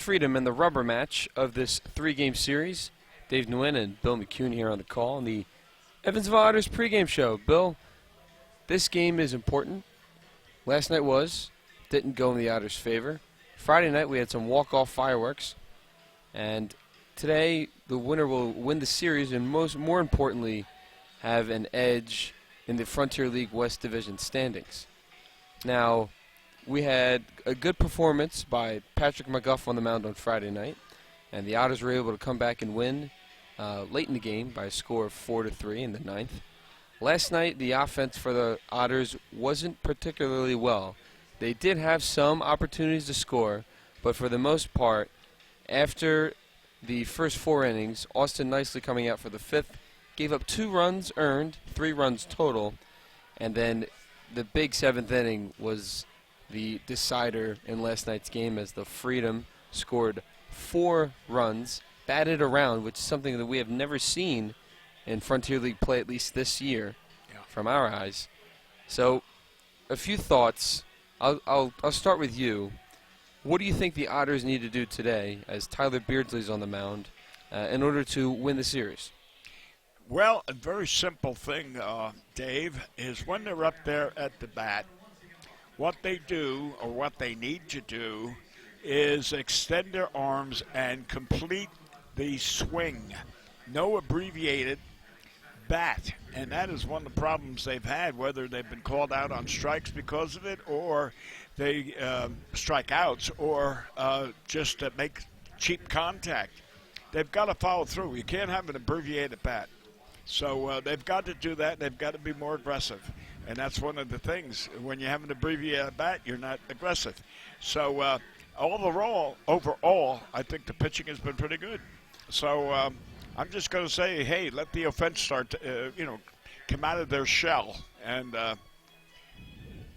Freedom in the rubber match of this three-game series. Dave Nguyen and Bill McCune here on the call on the Evansville Otters pregame show. Bill, this game is important. Last night didn't go in the Otters' favor. Friday night we had some walk-off fireworks. And today the winner will win the series and more importantly have an edge in the Frontier League West Division standings. Now, we had a good performance by Patrick McGuff on the mound on Friday night, and the Otters were able to come back and win late in the game by a score of 4-3 in the ninth. Last night, the offense for the Otters wasn't particularly well. They did have some opportunities to score, but for the most part, after the first 4 innings, Austin Nicely coming out for the 5th, gave up 2 runs earned, 3 runs total, and then the big 7th inning was the decider in last night's game as the Freedom scored 4 runs, batted around, which is something that we have never seen in Frontier League play, at least this year, from our eyes. So, a few thoughts. I'll start with you. What do you think the Otters need to do today, as Tyler Beardsley's on the mound, in order to win the series? Well, a very simple thing, Dave, is when they're up there at the bat, what they do, or what they need to do, is extend their arms and complete the swing. No abbreviated bat. And that is one of the problems they've had, whether they've been called out on strikes because of it, or they strike outs, or just make cheap contact. They've got to follow through. You can't have an abbreviated bat. So they've got to do that. They've got to be more aggressive. And that's one of the things. When you have an abbreviated bat, you're not aggressive. So overall, I think the pitching has been pretty good. So I'm just going to say, hey, let the offense start to, come out of their shell and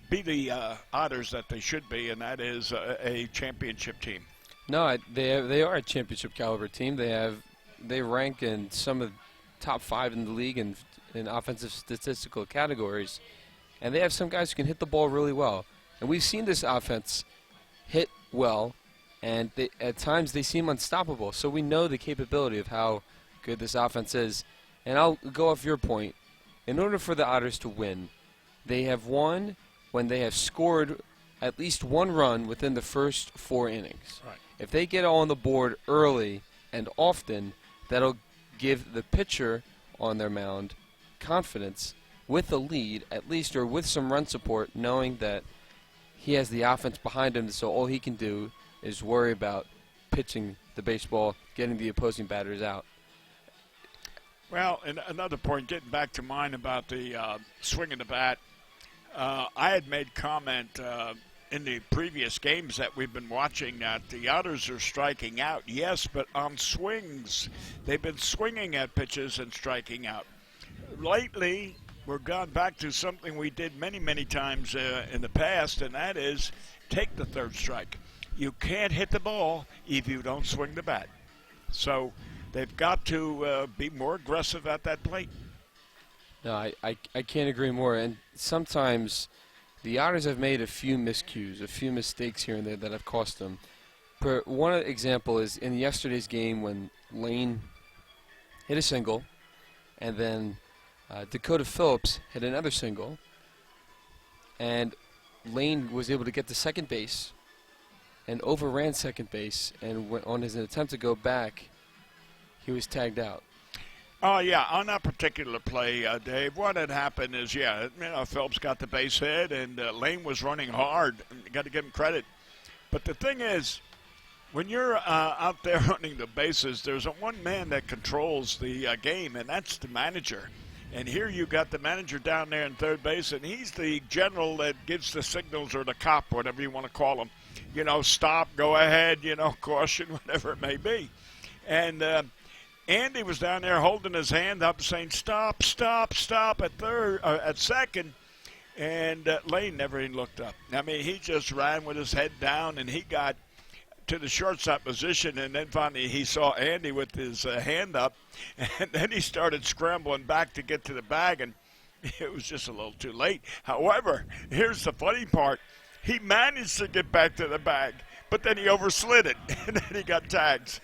be the Otters that they should be, and that is a championship team. No, they are a championship caliber team. They rank in some of the top 5 in the league in offensive statistical categories, and they have some guys who can hit the ball really well. And we've seen this offense hit well, and at times they seem unstoppable. So we know the capability of how good this offense is. And I'll go off your point. In order for the Otters to win, they have won when they have scored at least 1 run within the first 4 innings. Right. If they get on the board early and often, that'll give the pitcher on their mound confidence with a lead, at least, or with some run support, knowing that he has the offense behind him, so all he can do is worry about pitching the baseball, getting the opposing batters out. Well, and another point, getting back to mine about the swing of the bat, I had made comment in the previous games that we've been watching that the Otters are striking out, yes, but on swings. They've been swinging at pitches and striking out. Lately, we're gone back to something we did many, many times in the past, and that is take the 3rd strike. You can't hit the ball if you don't swing the bat. So they've got to be more aggressive at that plate. No, I can't agree more. And sometimes the Otters have made a few miscues, a few mistakes here and there that have cost them. One example is in yesterday's game when Lane hit a single, and then Dakota Phillips hit another single, and Lane was able to get to second base and overran second base, and on his attempt to go back, he was tagged out. Oh, yeah, on that particular play, Dave, what had happened is, Phillips got the base hit, and Lane was running hard. You got to give him credit. But the thing is, when you're out there running the bases, there's one man that controls the game, and that's the manager. And here you got the manager down there in third base, and he's the general that gives the signals, or the cop, whatever you want to call him. Stop, go ahead, caution, whatever it may be. And Andy was down there holding his hand up, saying, stop, stop, stop at second. And Lane never even looked up. I mean, he just ran with his head down, and he got to the shortstop position, and then finally he saw Andy with his hand up, and then he started scrambling back to get to the bag, and it was just a little too late. However, here's the funny part. He managed to get back to the bag, but then he overslid it, and then he got tagged.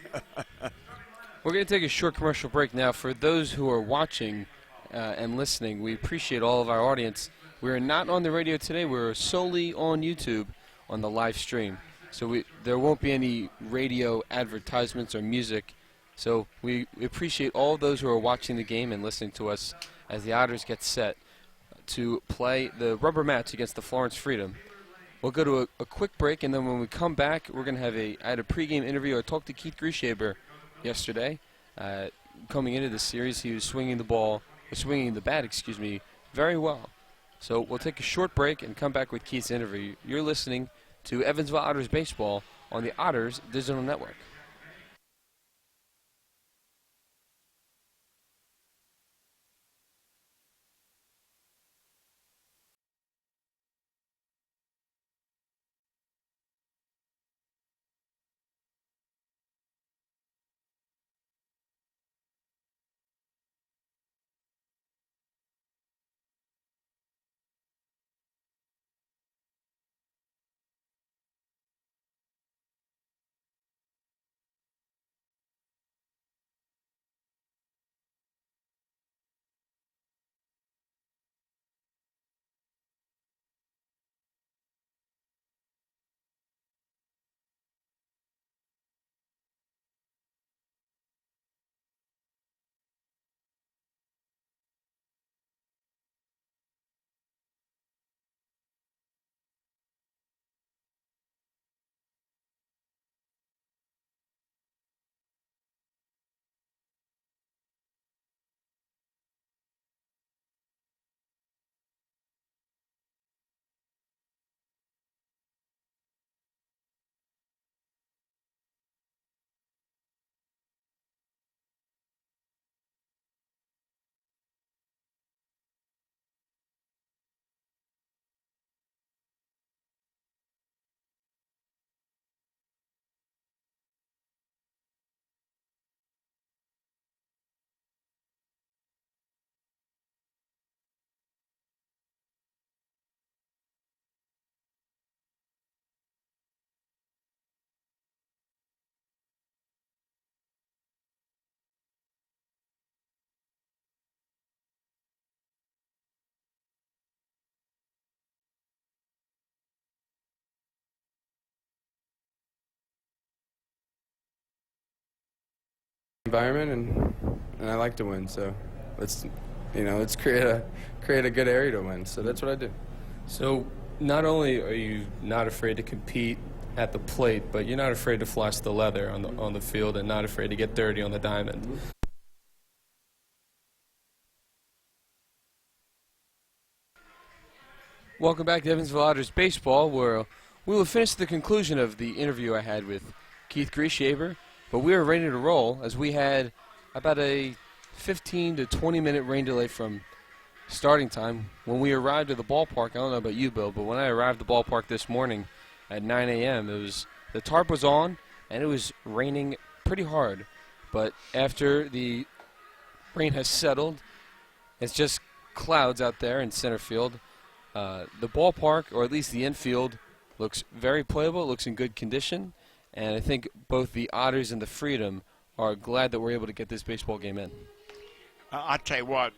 We're going to take a short commercial break now. For those who are watching and listening, we appreciate all of our audience. We're not on the radio today. We're solely on YouTube on the live stream. So there won't be any radio advertisements or music. So we appreciate all of those who are watching the game and listening to us as the Otters get set to play the rubber match against the Florence Freedom. We'll go to a quick break, and then when we come back, we're going to have I had a pregame interview. I talked to Keith Grieshaber yesterday. Coming into this series, he was swinging the bat, very well. So we'll take a short break and come back with Keith's interview. You're listening to Evansville Otters Baseball on the Otters Digital Network. Environment and I like to win, so let's create a good area to win. So that's what I do. So not only are you not afraid to compete at the plate, but you're not afraid to flash the leather on the field and not afraid to get dirty on the diamond. Mm-hmm. Welcome back to Evansville Otters Baseball, where we will finish the conclusion of the interview I had with Keith Grieshaber. But we are ready to roll, as we had about a 15 to 20-minute rain delay from starting time. When we arrived at the ballpark, I don't know about you, Bill, but when I arrived at the ballpark this morning at 9 a.m., the tarp was on, and it was raining pretty hard. But after the rain has settled, it's just clouds out there in center field. The ballpark, or at least the infield, looks very playable. It looks in good condition. And I think both the Otters and the Freedom are glad that we're able to get this baseball game in. I'll tell you what,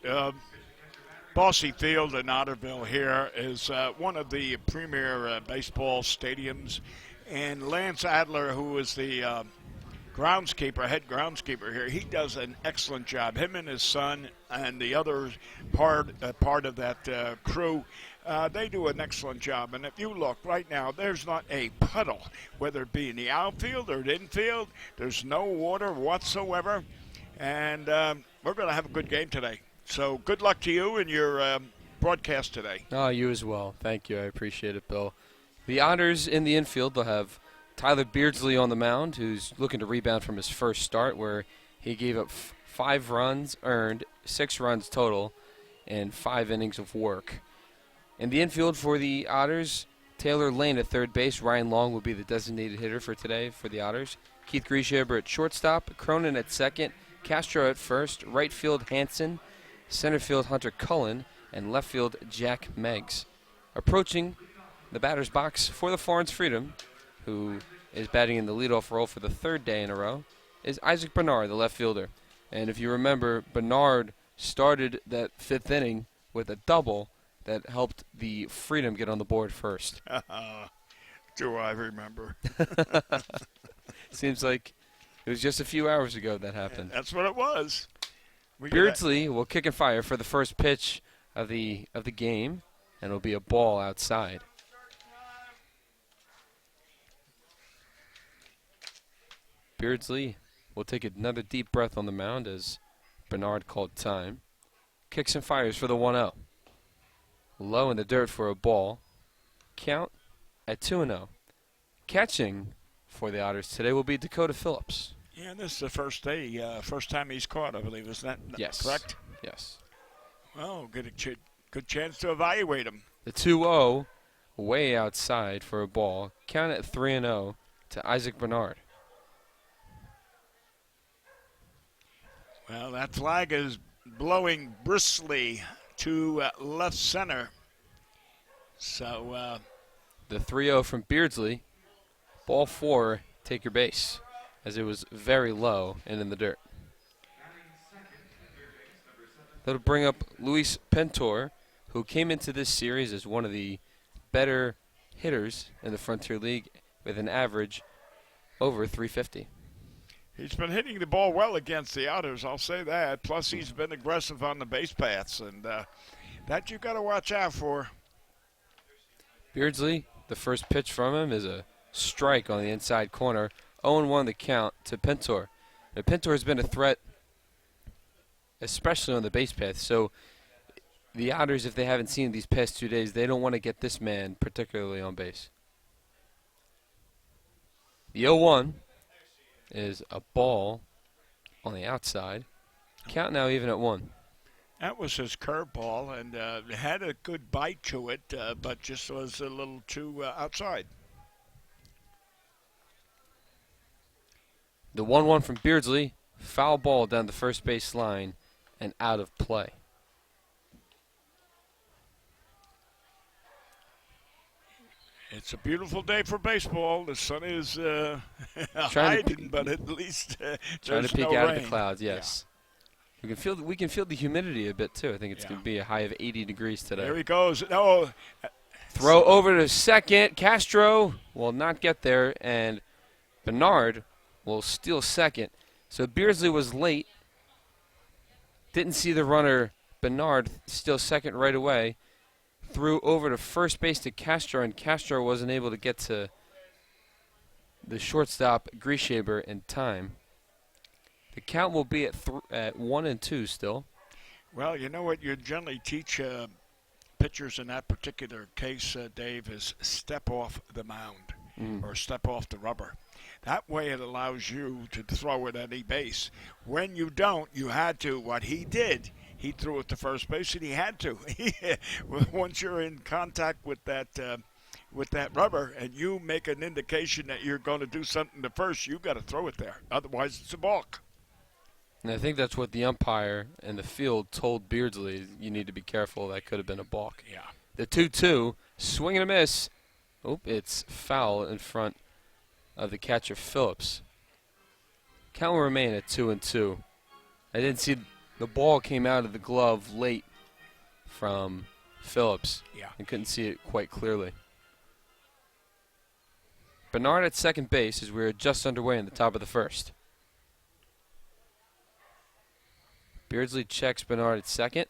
Bossy Field in Otterville here is one of the premier baseball stadiums. And Lance Adler, who is the head groundskeeper here, he does an excellent job. Him and his son and the other part of that crew, they do an excellent job. And if you look right now, there's not a puddle, whether it be in the outfield or the infield. There's no water whatsoever. And we're going to have a good game today. So good luck to you in your broadcast today. Oh, you as well. Thank you. I appreciate it, Bill. The Otters in the infield, they'll have Tyler Beardsley on the mound, who's looking to rebound from his first start, where he gave up 5 runs earned, 6 runs total, and 5 innings of work. In the infield for the Otters, Taylor Lane at third base. Ryan Long will be the designated hitter for today for the Otters. Keith Grieshaber at shortstop. Cronin at second. Castro at first. Right field, Hansen. Center field, Hunter Cullen. And left field, Jack Meggs. Approaching the batter's box for the Florence Freedom, who is batting in the leadoff role for the third day in a row, is Isaac Benard, the left fielder. And if you remember, Benard started that fifth inning with a double that helped the Freedom get on the board first. Do I remember? Seems like it was just a few hours ago that happened. That's what it was. Beardsley will kick and fire for the first pitch of the game, and it'll be a ball outside. Beardsley will take another deep breath on the mound as Benard called time. Kicks and fires for the 1-0. Low in the dirt for a ball. Count at 2-0. Catching for the Otters today will be Dakota Phillips. Yeah, this is the first time he's caught, I believe. Is that Yes. correct? Yes. Well, good chance to evaluate him. The 2-0 way outside for a ball. Count at 3-0 to Isaac Benard. Well, that flag is blowing briskly to left center. So the 3-0 from Beardsley. Ball 4, take your base, as it was very low and in the dirt. That'll bring up Luis Pintor, who came into this series as one of the better hitters in the Frontier League with an average over 350. he's been hitting the ball well against the Otters, I'll say that. Plus, he's been aggressive on the base paths, and that you got to watch out for. Beardsley, the first pitch from him is a strike on the inside corner. 0-1 the count to Pintor. Now, Pintor has been a threat, especially on the base path. So the Otters, if they haven't seen these past 2 days, they don't want to get this man particularly on base. The 0-1 is a ball on the outside. Count now even at 1. That was his curveball, and had a good bite to it, but just was a little too outside. The 1-1 from Beardsley, foul ball down the first base line and out of play. It's a beautiful day for baseball. The sun is Trying to hiding, but at least trying there's to peek no out rain. of the clouds, yes. We can feel the humidity a bit too. I think it's going to be a high of 80 degrees today. There he goes. No, Throw over to second. Castro will not get there, and Benard will steal second. So Beardsley was late. Didn't see the runner Benard steal second right away. Threw over to first base to Castro, and Castro wasn't able to get to the shortstop Grieshaber in time. The count will be at 1-2 still. well, you know what you generally teach pitchers in that particular case, Dave, is step off the mound or step off the rubber. That way it allows you to throw at any base. When you don't, you had to. What he did, he threw it to first base, and he had to. Once you're in contact with that rubber and you make an indication that you're going to do something to first, you got to throw it there. Otherwise, it's a balk. And I think that's what the umpire and the field told Beardsley. You need to be careful. That could have been a balk. Yeah. The 2-2, swing and a miss. Oop, it's foul in front of the catcher Phillips. Count will remain at 2-2. I didn't see the ball came out of the glove late from Phillips. Yeah. And couldn't see it quite clearly. Benard at second base as we're just underway in the top of the first. Beardsley checks Benard at second.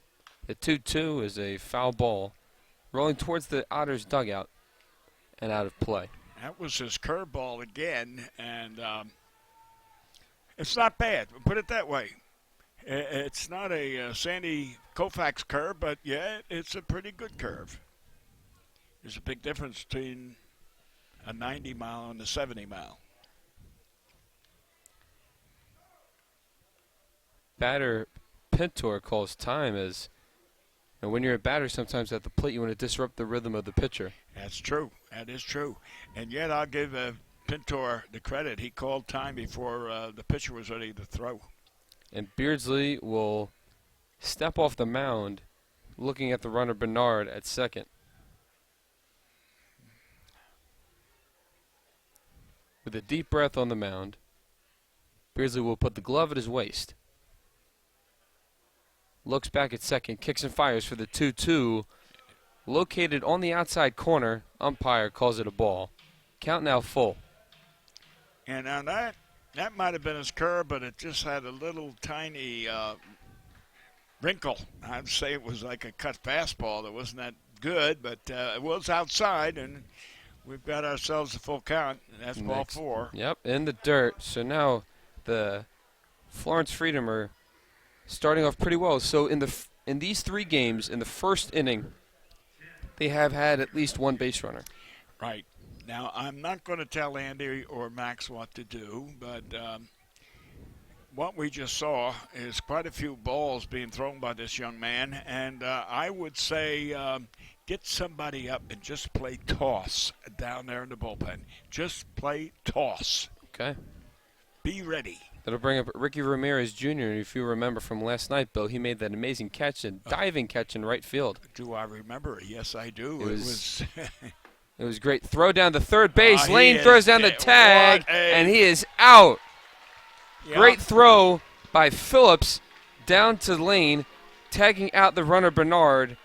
The 2-2 is a foul ball rolling towards the Otters dugout and out of play. That was his curveball again, and it's not bad. We'll put it that way. It's not a Sandy Koufax curve, but yeah, it's a pretty good curve. There's a big difference between a 90 mile and a 70 mile. Batter Pintor calls time as, and when you're a batter, sometimes at the plate you want to disrupt the rhythm of the pitcher. That's true. That is true. And yet I'll give Pintor the credit. He called time before the pitcher was ready to throw. And Beardsley will step off the mound looking at the runner Benard at second. with a deep breath on the mound. Beardsley will put the glove at his waist. Looks back at second, kicks and fires for the 2-2. Located on the outside corner, umpire calls it a ball. Count now full. And now that might have been his curve, but it just had a little tiny wrinkle. I'd say it was like a cut fastball that wasn't that good, but it was outside, and we've got ourselves a full count. And that's ball 4. Yep, in the dirt. So now the Florence Freedom are starting off pretty well. So in these 3 games, in the first inning, they have had at least one base runner. Right. Now, I'm not going to tell Andy or Max what to do, but what we just saw is quite a few balls being thrown by this young man, and I would say get somebody up and just play toss down there in the bullpen. Just play toss. Okay. Be ready. That'll bring up Ricky Ramirez Jr. If you remember from last night, Bill, he made that amazing catch, and diving catch in right field. Do I remember? Yes, I do. It was great. Throw down to third base. Lane is throws down the tag, and he is out. Yeah. Great throw by Phillips down to Lane, tagging out the runner Benard,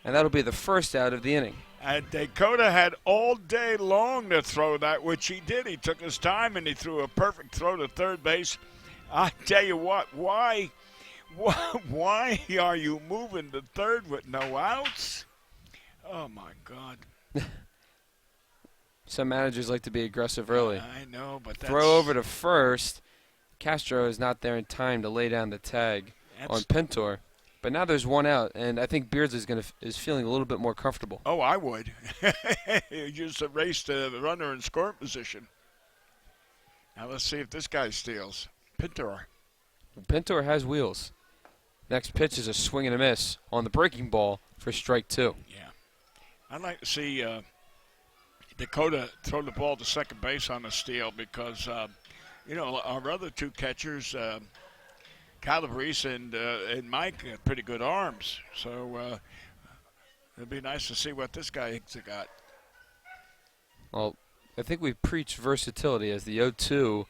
and that'll be the first out of the inning. And Dakota had all day long to throw that, which he did. He took his time, and he threw a perfect throw to third base. I tell you what, why are you moving to third with no outs? Oh, my God. Some managers like to be aggressive early. I know, but that's... Throw over to first. Castro is not there in time to lay down the tag on Pintor. But now there's one out, and I think Beardsley is feeling a little bit more comfortable. Oh, I would. You just erased the runner in scoring position. Now let's see if this guy steals. Pintor. Pintor has wheels. Next pitch is a swing and a miss on the breaking ball for strike 2. Yeah. I'd like to see Dakota throw the ball to second base on a steal because, our other 2 catchers, Calabrese and Mike, have pretty good arms. So it'd be nice to see what this guy's got. Well, I think we preach versatility as the 0-2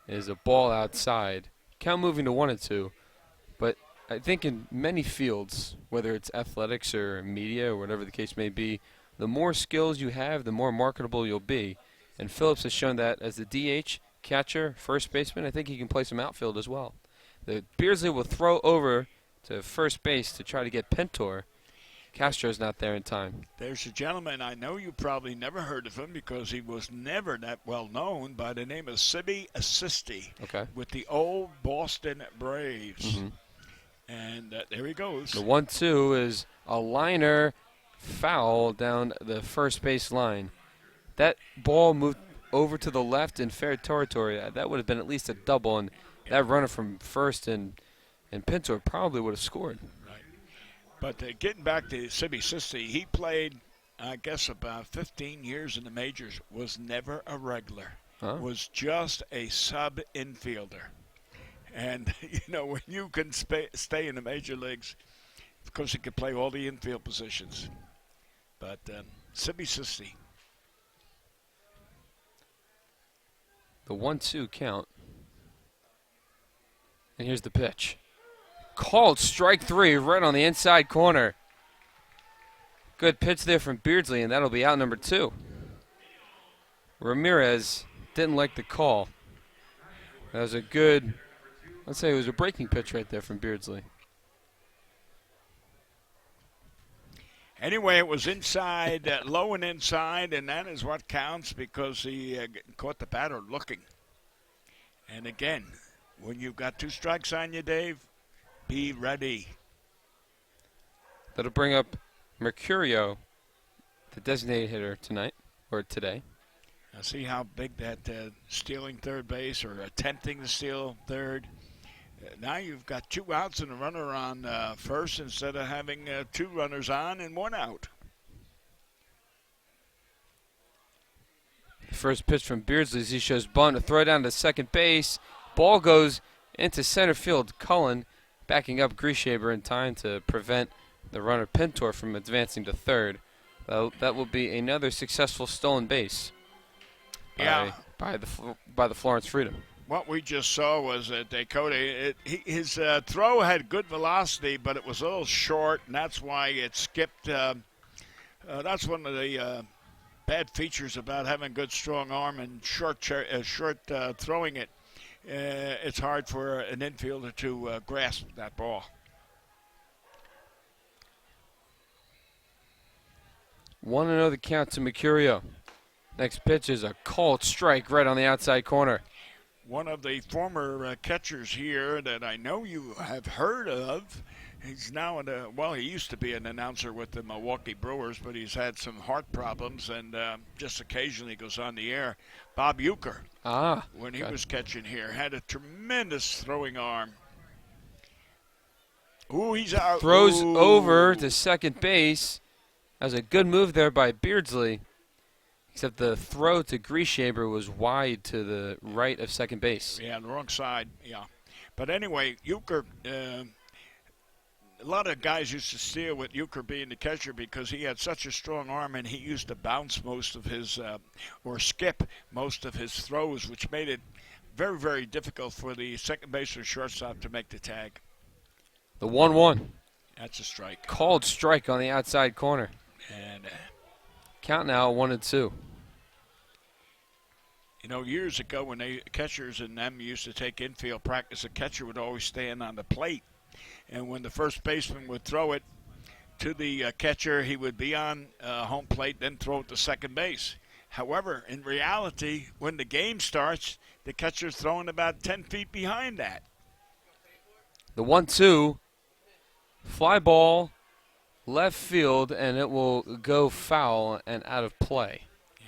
is a ball outside. Count moving to 1-2. But I think in many fields, whether it's athletics or media or whatever the case may be, the more skills you have, the more marketable you'll be. And Phillips has shown that as the DH, catcher, first baseman. I think he can play some outfield as well. The Beardsley will throw over to first base to try to get Pintor. Castro's not there in time. There's a gentleman, I know you probably never heard of him because he was never that well known, by the name of Sibby Assisti with the old Boston Braves. Mm-hmm. And there he goes. The 1-2 is a liner foul down the first base line. That ball moved over to the left in fair territory. That would have been at least a double, and that runner from first and Pintor probably would have scored. Right. But getting back to Sibby Sisti, he played, I guess, about 15 years in the majors, was never a regular, was just a sub-infielder. And, when you can stay in the major leagues, of course, you can play all the infield positions. But Sibby Sisti. The 1-2 count. And here's the pitch. Called strike 3 right on the inside corner. Good pitch there from Beardsley, and that'll be out number 2. Ramirez didn't like the call. That was a good, let's say it was a breaking pitch right there from Beardsley. Anyway, it was inside, low and inside, and that is what counts because he caught the batter looking. And again, when you've got 2 strikes on you, Dave, be ready. That'll bring up Mercurio, the designated hitter tonight, or today. Now see how big that stealing third base or attempting to steal third. Now you've got 2 outs and a runner on first instead of having 2 runners on and 1 out. First pitch from Beardsley as he shows bunt, a throw down to second base. Ball goes into center field. Cullen backing up Grieshaber in time to prevent the runner Pintor from advancing to third. That will be another successful stolen base. Yeah. by the Florence Freedom. What we just saw was that Dakota, his throw had good velocity, but it was a little short, and that's why it skipped. That's one of the bad features about having a good, strong arm and short throwing it. It's hard for an infielder to grasp that ball. 1-0 the count to Mercurio. Next pitch is a called strike right on the outside corner. One of the former catchers here that I know you have heard of. He's now he used to be an announcer with the Milwaukee Brewers, but he's had some heart problems and just occasionally goes on the air. Bob Uecker, when he was catching here, had a tremendous throwing arm. Ooh, he's out. Throws over to second base. That was a good move there by Beardsley, except the throw to Grieshaber was wide to the right of second base. Yeah, on the wrong side, yeah. But anyway, Uecker, a lot of guys used to steal with Uecker being the catcher because he had such a strong arm and he used to bounce most of his, or skip most of his throws, which made it very, very difficult for the second baseman or shortstop to make the tag. The 1-1. That's a strike. Called strike on the outside corner. And count now 1-2. You know, years ago when catchers and them used to take infield practice, a catcher would always stand on the plate. And when the first baseman would throw it to the catcher, he would be on home plate, then throw it to second base. However, in reality, when the game starts, the catcher's throwing about 10 feet behind that. The 1-2. Fly ball, left field, and it will go foul and out of play. Yeah.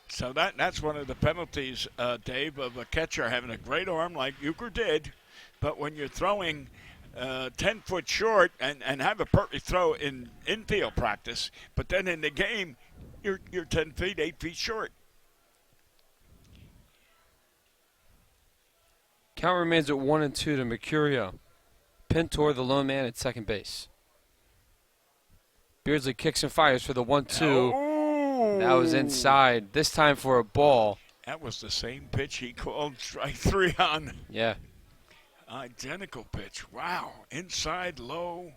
So that's one of the penalties, Dave, of a catcher having a great arm like Uecker did, but when you're throwing 10 foot short and have a perfect throw in infield practice, but then in the game, you're 10 feet, 8 feet short. Count remains at 1-2 to Mercurio. Pintor, the lone man at second base. Beardsley kicks and fires for the 1-2. Oh. That was inside, this time for a ball. That was the same pitch he called strike 3 on. Yeah. Identical pitch. Wow. Inside, low.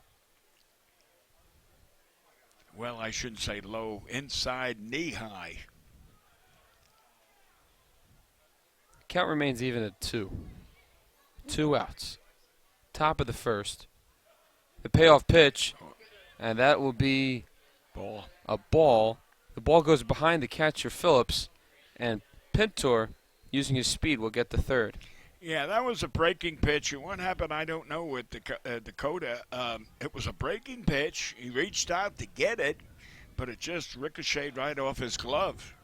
Well, I shouldn't say low. Inside, knee high. Count remains even at 2. 2 outs. Top of the first. The payoff pitch, and that will be a ball. The ball goes behind the catcher, Phillips, and Pintor, using his speed, will get the third. Yeah, that was a breaking pitch. And what happened, I don't know, with Dakota. It was a breaking pitch. He reached out to get it, but it just ricocheted right off his glove.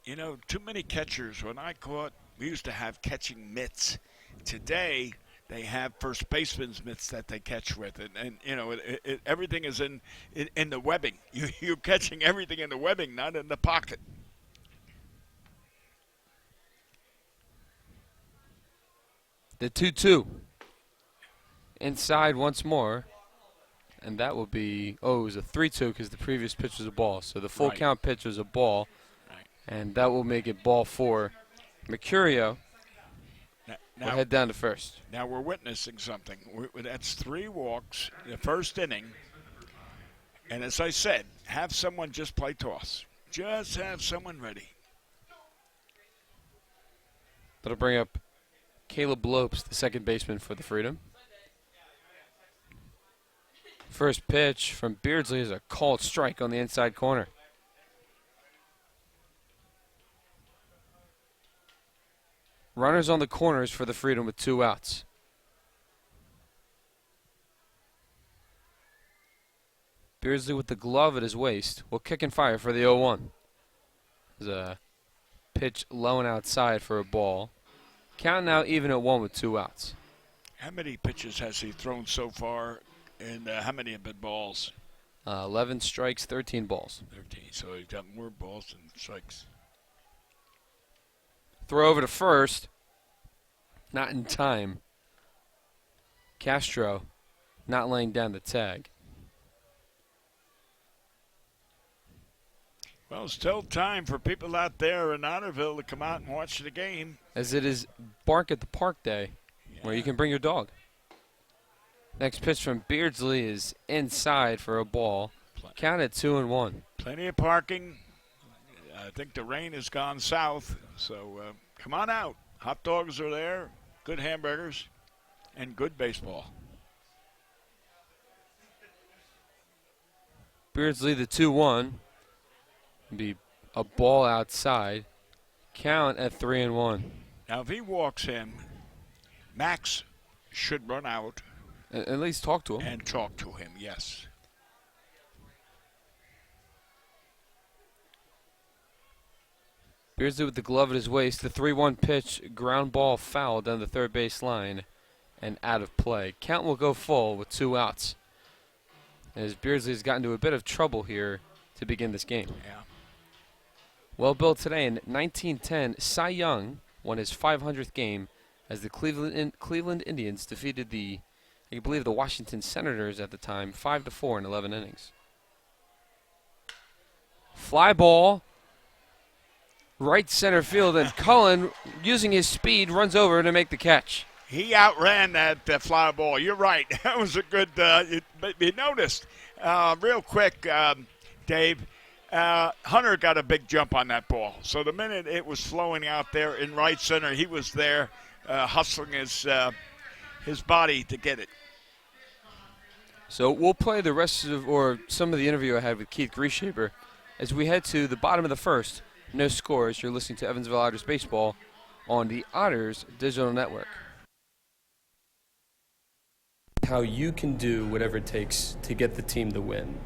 You know, too many catchers. When I caught, we used to have catching mitts. Today, they have first baseman's mitts that they catch with, and you know, everything is in the webbing. You're catching everything in the webbing, not in the pocket. The 2-2. Inside once more, and that will be, it was a 3-2 because the previous pitch was a ball. So the full count pitch was a ball, and that will make it ball 4. Mercurio will head down to first. Now we're witnessing something. That's 3 walks in the first inning. And as I said, have someone just play toss. Just have someone ready. That'll bring up Caleb Lopes, the second baseman for the Freedom. First pitch from Beardsley is a called strike on the inside corner. Runners on the corners for the Freedom with 2 outs. Beardsley with the glove at his waist will kick and fire for the 0-1. There's a pitch low and outside for a ball. Count now even at 1 with 2 outs. How many pitches has he thrown so far, and how many have been balls? 11 strikes, 13 balls. 13, so he's got more balls than strikes. Throw over to first. Not in time. Castro not laying down the tag. Well, still time for people out there in Otterville to come out and watch the game. As it is Bark at the Park Day, where you can bring your dog. Next pitch from Beardsley is inside for a ball. Count at 2-1. Plenty of parking. I think the rain has gone south, so come on out. Hot dogs are there, good hamburgers, and good baseball. Beardsley the 2-1. Be a ball outside. Count at 3-1. Now, if he walks him, Max should run out. At least talk to him. And talk to him, yes. Beardsley with the glove at his waist. The 3-1 pitch, ground ball foul down the third base line and out of play. Count will go full with 2 outs. As Beardsley has gotten into a bit of trouble here to begin this game. Yeah. Well built today in 1910, Cy Young won his 500th game as the Cleveland Indians defeated the Washington Senators at the time 5-4 in 11 innings. Fly ball, right center field, and Cullen, using his speed, runs over to make the catch. He outran that fly ball. You're right. That was a good. You noticed real quick, Dave. Hunter got a big jump on that ball. So the minute it was flowing out there in right center, he was there hustling his body to get it. So we'll play the rest of, or some of the interview I had with Keith Grieshaber as we head to the bottom of the first. No scores. You're listening to Evansville Otters baseball on the Otters Digital Network. How you can do whatever it takes to get the team to win.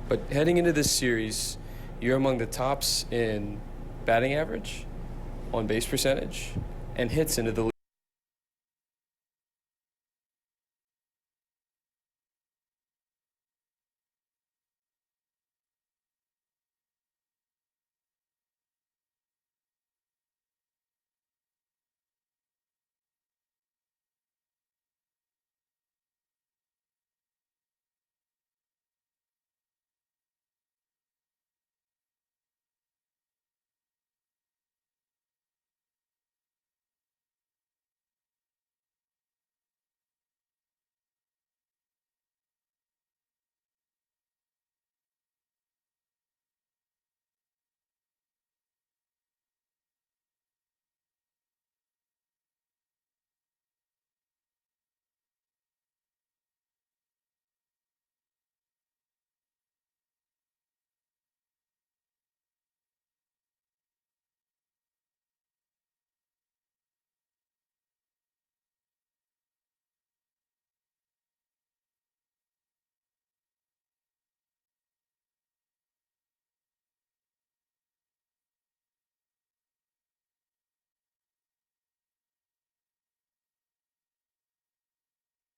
But heading into this series, you're among the tops in batting average, on base percentage, and hits into the league.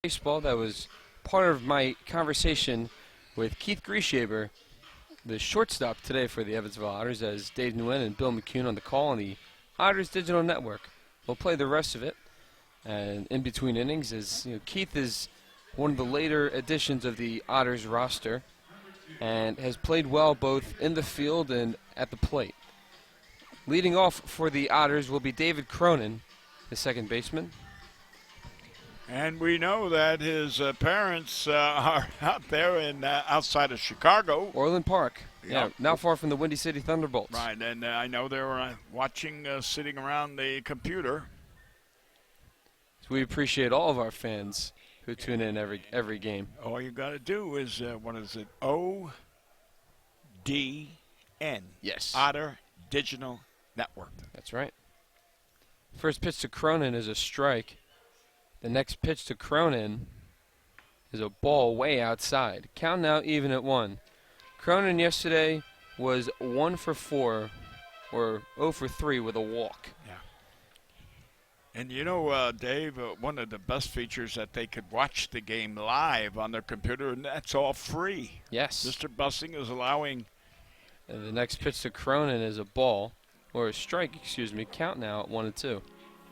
Baseball, that was part of my conversation with Keith Grieshaber, the shortstop today for the Evansville Otters, as Dave Nguyen and Bill McCune on the call on the Otters Digital Network. We'll play the rest of it, and in between innings, as Keith is one of the later additions of the Otters roster, and has played well both in the field and at the plate. Leading off for the Otters will be David Cronin, the second baseman. And we know that his parents are out there in outside of Chicago. Orland Park. Yep. Yeah, not far from the Windy City Thunderbolts. Right, and I know they were watching, sitting around the computer. So we appreciate all of our fans who tune in every game. All you got to do is, what is it, ODN. Yes. Otter Digital Network. That's right. First pitch to Cronin is a strike. The next pitch to Cronin is a ball way outside. Count now even at 1. Cronin yesterday was 1 for 4, or 0 for 3 with a walk. Yeah. And Dave, one of the best features that they could watch the game live on their computer, and that's all free. Yes. Mr. Bussing is allowing. And the next pitch to Cronin is a ball, or a strike, excuse me. Count now at 1 and 2.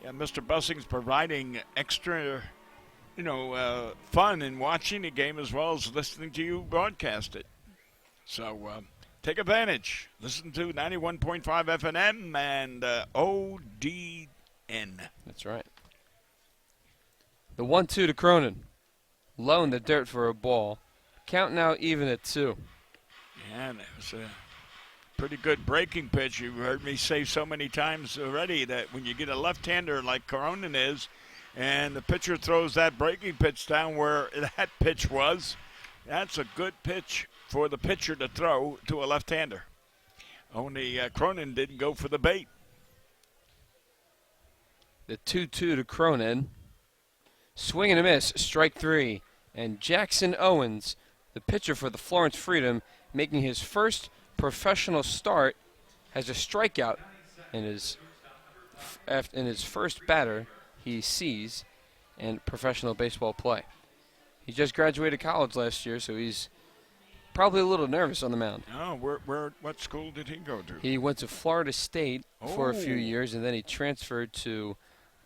Yeah, Mr. Bussing's providing extra, fun in watching the game as well as listening to you broadcast it. So take advantage. Listen to 91.5 FNM and ODN. That's right. The 1-2 to Cronin. Low in the dirt for a ball. Count now even at 2. Yeah, that was a pretty good breaking pitch. You've heard me say so many times already that when you get a left-hander like Cronin is, and the pitcher throws that breaking pitch down where that pitch was, that's a good pitch for the pitcher to throw to a left-hander. Only Cronin didn't go for the bait. The 2-2 to Cronin. Swing and a miss, strike 3. And Jackson Owens, the pitcher for the Florence Freedom, making his first professional start, has a strikeout in his first batter he sees in professional baseball play. He just graduated college last year, so he's probably a little nervous on the mound. Oh, what school did he go to? He went to Florida State for a few Oh. years, and then he transferred to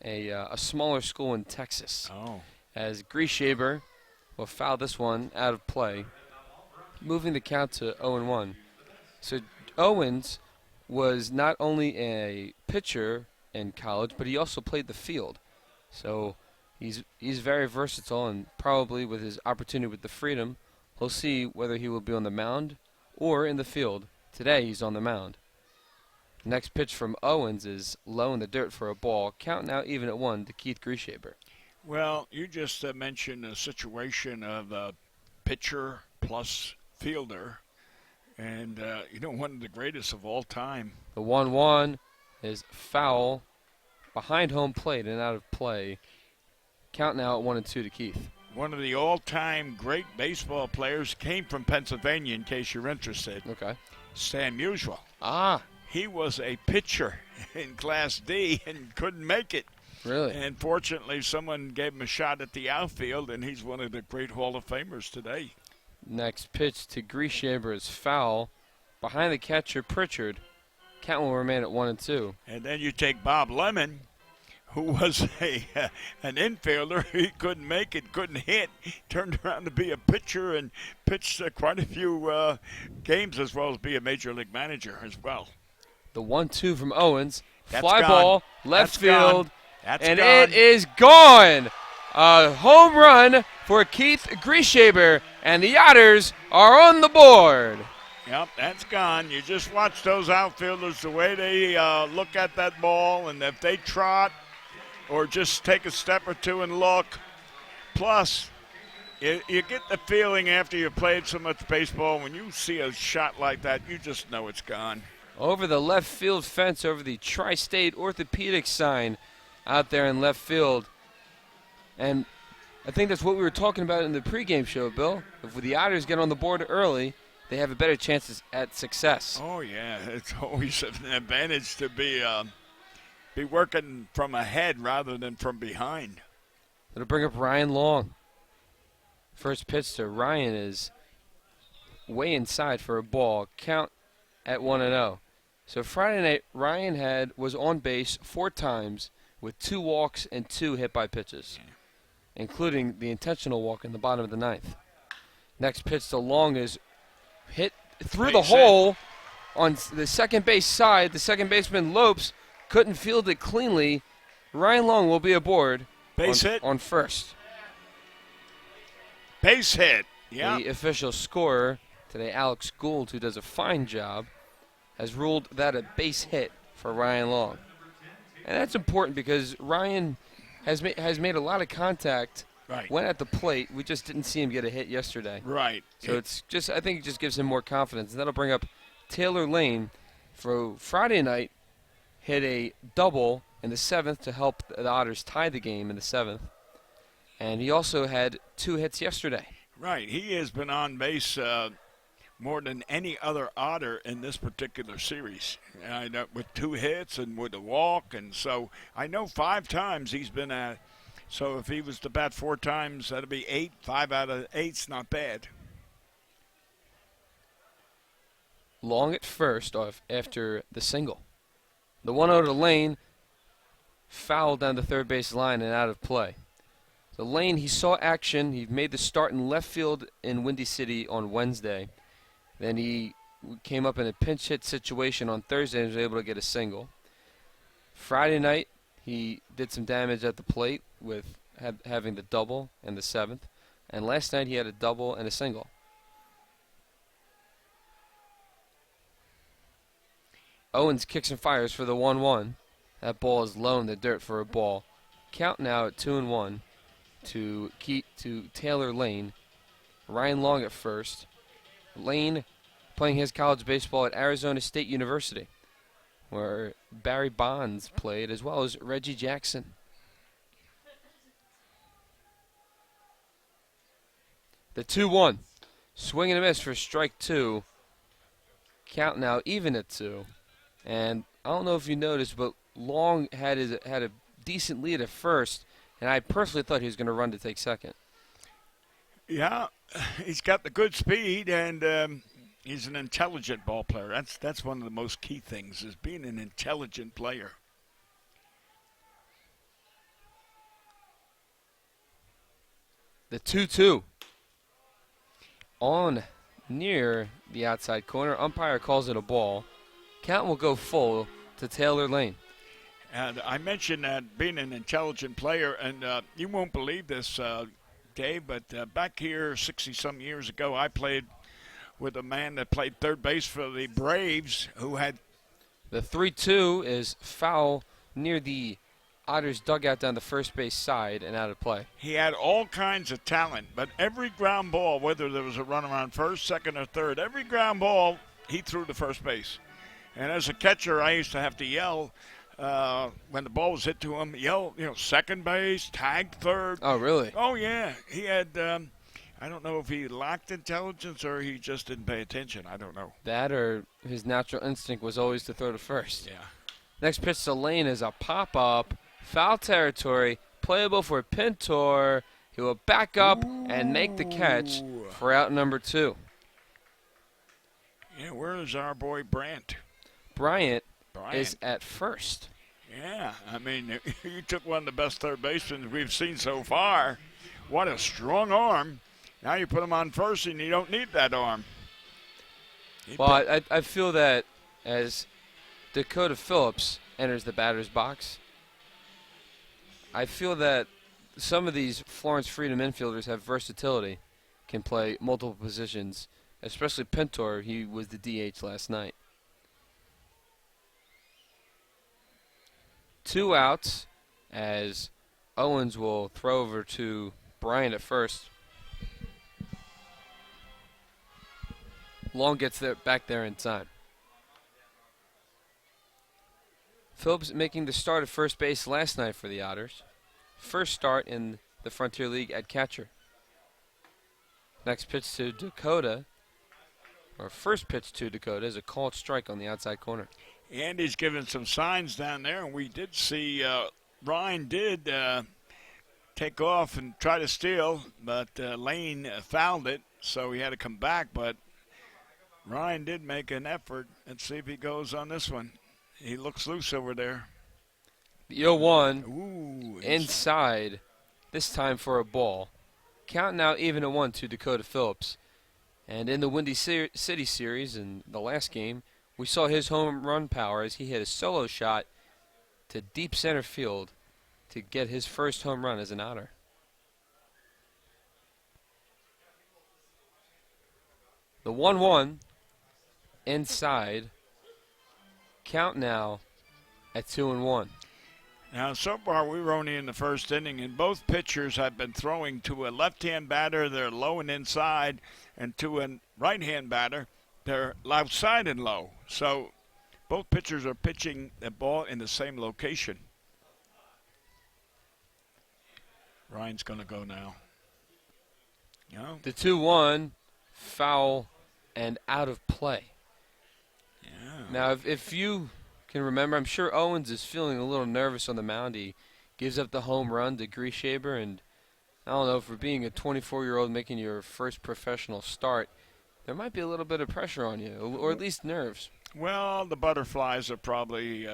a smaller school in Texas. Oh. As Grieshaber will foul this one out of play, moving the count to 0-1. So Owens was not only a pitcher in college, but he also played the field. So he's very versatile, and probably with his opportunity with the Freedom, we'll see whether he will be on the mound or in the field. Today he's on the mound. Next pitch from Owens is low in the dirt for a ball. Count now even at 1 to Keith Grieshaber. Well, you just mentioned a situation of pitcher plus fielder, and one of the greatest of all time. The 1-1 is foul behind home plate and out of play. Count now at 1-2 to Keith. One of the all-time great baseball players came from Pennsylvania, in case you're interested. Okay. Sam Musial. Ah, He was a pitcher in Class D and couldn't make it. really? And fortunately, someone gave him a shot at the outfield, and he's one of the great Hall of Famers today. Next pitch to Grieshaber is foul behind the catcher Pritchard. Count will remain at 1-2. And then you take Bob Lemon, who was an infielder. He couldn't make it, couldn't hit, turned around to be a pitcher and pitched quite a few games, as well as be a major league manager as well. The 1-2 from Owens. That's Fly gone. ball, left That's field, gone. That's and gone. it is gone. A home run for Keith Grieshaber, and the Otters are on the board. Yep, that's gone. You just watch those outfielders, the way they look at that ball, and if they trot or just take a step or two and look. Plus, you get the feeling after you've played so much baseball, when you see a shot like that, you just know it's gone. Over the left field fence, over the Tri-State Orthopedic sign out there in left field. And I think that's what we were talking about in the pregame show, Bill. If the Otters get on the board early, they have a better chance at success. Oh, yeah. It's always an advantage to be working from ahead rather than from behind. It'll bring up Ryan Long. First pitch to Ryan is way inside for a ball. Count at 1-0. So Friday night, Ryan was on base 4 times with 2 walks and 2 hit by pitches, including the intentional walk in the bottom of the 9th. Next pitch to Long is hit through the hole on the second base side. The second baseman Lopes couldn't field it cleanly. Ryan Long will be aboard Base hit. on first. Base hit. Yeah. The official scorer today, Alex Gould, who does a fine job, has ruled that a base hit for Ryan Long. And that's important because Ryan has made a lot of contact. Right. Went at the plate. We just didn't see him get a hit yesterday. Right. So I think it just gives him more confidence. And that'll bring up Taylor Lane for Friday night. Hit a double in the 7th to help the Otters tie the game in the 7th. And he also had 2 hits yesterday. Right. He has been on base more than any other Otter in this particular series. With 2 hits and with a walk. And so I know 5 times he's been at. So if he was to bat 4 times, that'd be 8. 5 out of 8's not bad. Long at first after the single. The 1-0 to Lane, fouled down the third base line and out of play. So Lane, he saw action. He made the start in left field in Windy City on Wednesday. Then he came up in a pinch hit situation on Thursday and was able to get a single. Friday night, he did some damage at the plate with having the double and the seventh. And last night he had a double and a single. Owens kicks and fires for the 1-1. That ball is low in the dirt for a ball. Count now at 2-1 to Taylor Lane. Ryan Long at first. Lane playing his college baseball at Arizona State University, where Barry Bonds played, as well as Reggie Jackson. The 2-1. Swing and a miss for strike two. Count now even at 2. And I don't know if you noticed, but Long had a decent lead at first, and I personally thought he was going to run to take second. Yeah, he's got the good speed, and he's an intelligent ball player. That's one of the most key things, is being an intelligent player. The 2-2. On near the outside corner, umpire calls it a ball. Count will go full to Taylor Lane. And I mentioned that being an intelligent player, and you won't believe this, Dave, but back here 60-some years ago, I played with a man that played third base for the Braves who had... The 3-2 is foul near the Otters dugout down the first base side and out of play. He had all kinds of talent, but every ground ball, whether there was a run around first, second, or third, every ground ball he threw to first base. And as a catcher, I used to have to yell when the ball was hit to him, second base, tagged third. Oh, really? Oh, yeah. He had, I don't know if he lacked intelligence or he just didn't pay attention. I don't know. That or his natural instinct was always to throw to first. Yeah. Next pitch to Lane is a pop-up. Foul territory, playable for Pintor. He will back up and make the catch for out number 2. Yeah, where is our boy Bryant is at first. Yeah, I mean, you took one of the best third basemen we've seen so far. What a strong arm. Now you put him on first and you don't need that arm. Well, I feel that as Dakota Phillips enters the batter's box, I feel that some of these Florence Freedom infielders have versatility, can play multiple positions, especially Pintor. He was the DH last night. 2 outs as Owens will throw over to Bryant at first. Long gets back there in time. Phillips making the start at first base last night for the Otters. First start in the Frontier League at catcher. Next pitch to Dakota, or first pitch to Dakota, is a called strike on the outside corner. And he's given some signs down there, and we did see Ryan did take off and try to steal, but Lane fouled it, so he had to come back. But Ryan did make an effort. Let's see if he goes on this one. He looks loose over there. The 0-1 inside, this time for a ball. Count now even at 1 to Dakota Phillips. And in the Windy City series in the last game, we saw his home run power as he hit a solo shot to deep center field to get his first home run as an Otter. The 1-1 inside. Count now at 2-1. Now, so far, we were only in the first inning, and both pitchers have been throwing to a left-hand batter. They're low and inside, and to a right-hand batter, they're outside and low. So both pitchers are pitching the ball in the same location. Ryan's going to go now. No. The 2-1, foul, and out of play. Yeah. Now, if you can remember, I'm sure Owens is feeling a little nervous on the mound. He gives up the home run to Grieshaber, and I don't know, for being a 24-year-old making your first professional start, there might be a little bit of pressure on you, or at least nerves. Well, the butterflies are probably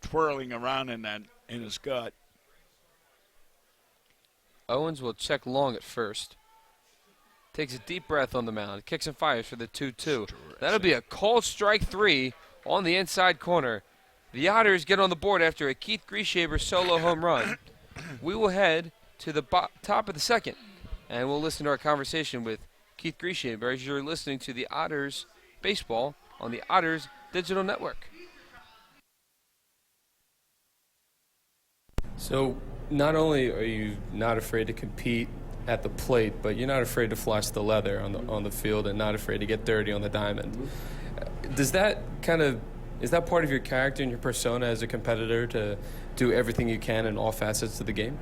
twirling around in his gut. Owens will check Long at first. takes a deep breath on the mound, kicks and fires for the 2-2. That'll be a called strike 3 on the inside corner. The Otters get on the board after a Keith Grieshaber solo home run. We will head to the top of the second, and we'll listen to our conversation with Keith Grieshaber as you're listening to the Otters baseball on the Otters Digital Network. So not only are you not afraid to compete at the plate, but you're not afraid to flash the leather on the field and not afraid to get dirty on the diamond. Is that part of your character and your persona as a competitor to do everything you can in all facets of the game?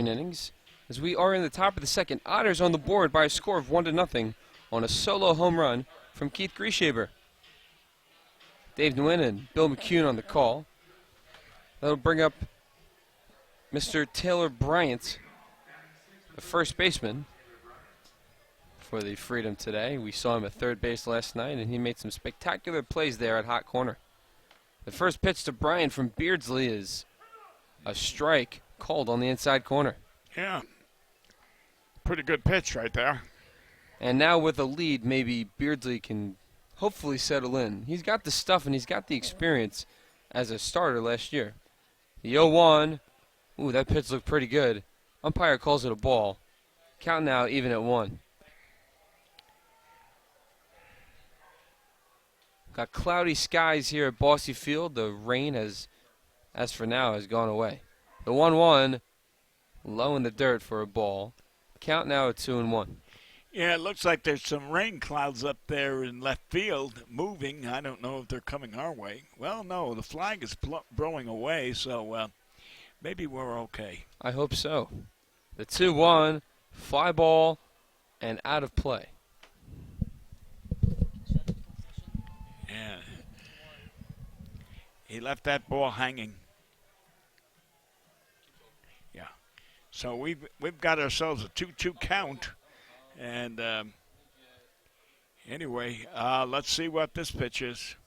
Innings, as we are in the top of the second. Otters on the board by a score of 1-0 on a solo home run from Keith Grieshaber. Dave Nguyen and Bill McCune on the call. That'll bring up Mr. Taylor Bryant, the first baseman for the Freedom today. We saw him at third base last night, and he made some spectacular plays there at hot corner. The first pitch to Bryant from Beardsley is a strike called on the inside corner. Yeah. Pretty good pitch right there. And now with a lead, maybe Beardsley can hopefully settle in. He's got the stuff and he's got the experience as a starter last year. The 0-1. Ooh, that pitch looked pretty good. Umpire calls it a ball. Count now even at 1. Got cloudy skies here at Bossy Field. The rain has, as for now, has gone away. The 1-1, low in the dirt for a ball. Count now at 2-1. Yeah, it looks like there's some rain clouds up there in left field moving. I don't know if they're coming our way. Well, no, the flag is blowing away, so maybe we're okay. I hope so. The 2-1, fly ball, and out of play. Yeah. He left that ball hanging. Yeah. So we've got ourselves a 2-2 count. And anyway, let's see what this pitch is.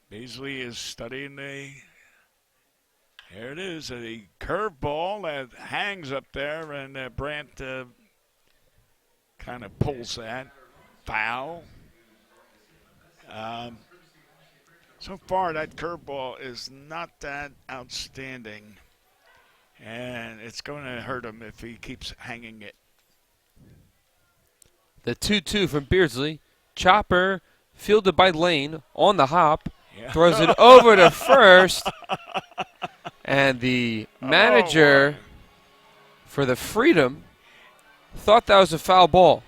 Beasley is studying there it is, a curveball that hangs up there, and Brandt kind of pulls that. Foul. So far, that curveball is not that outstanding, and it's going to hurt him if he keeps hanging it. The 2-2 from Beardsley. Chopper fielded by Lane on the hop. Yeah. Throws it over to first. And the manager for the Freedom thought that was a foul ball.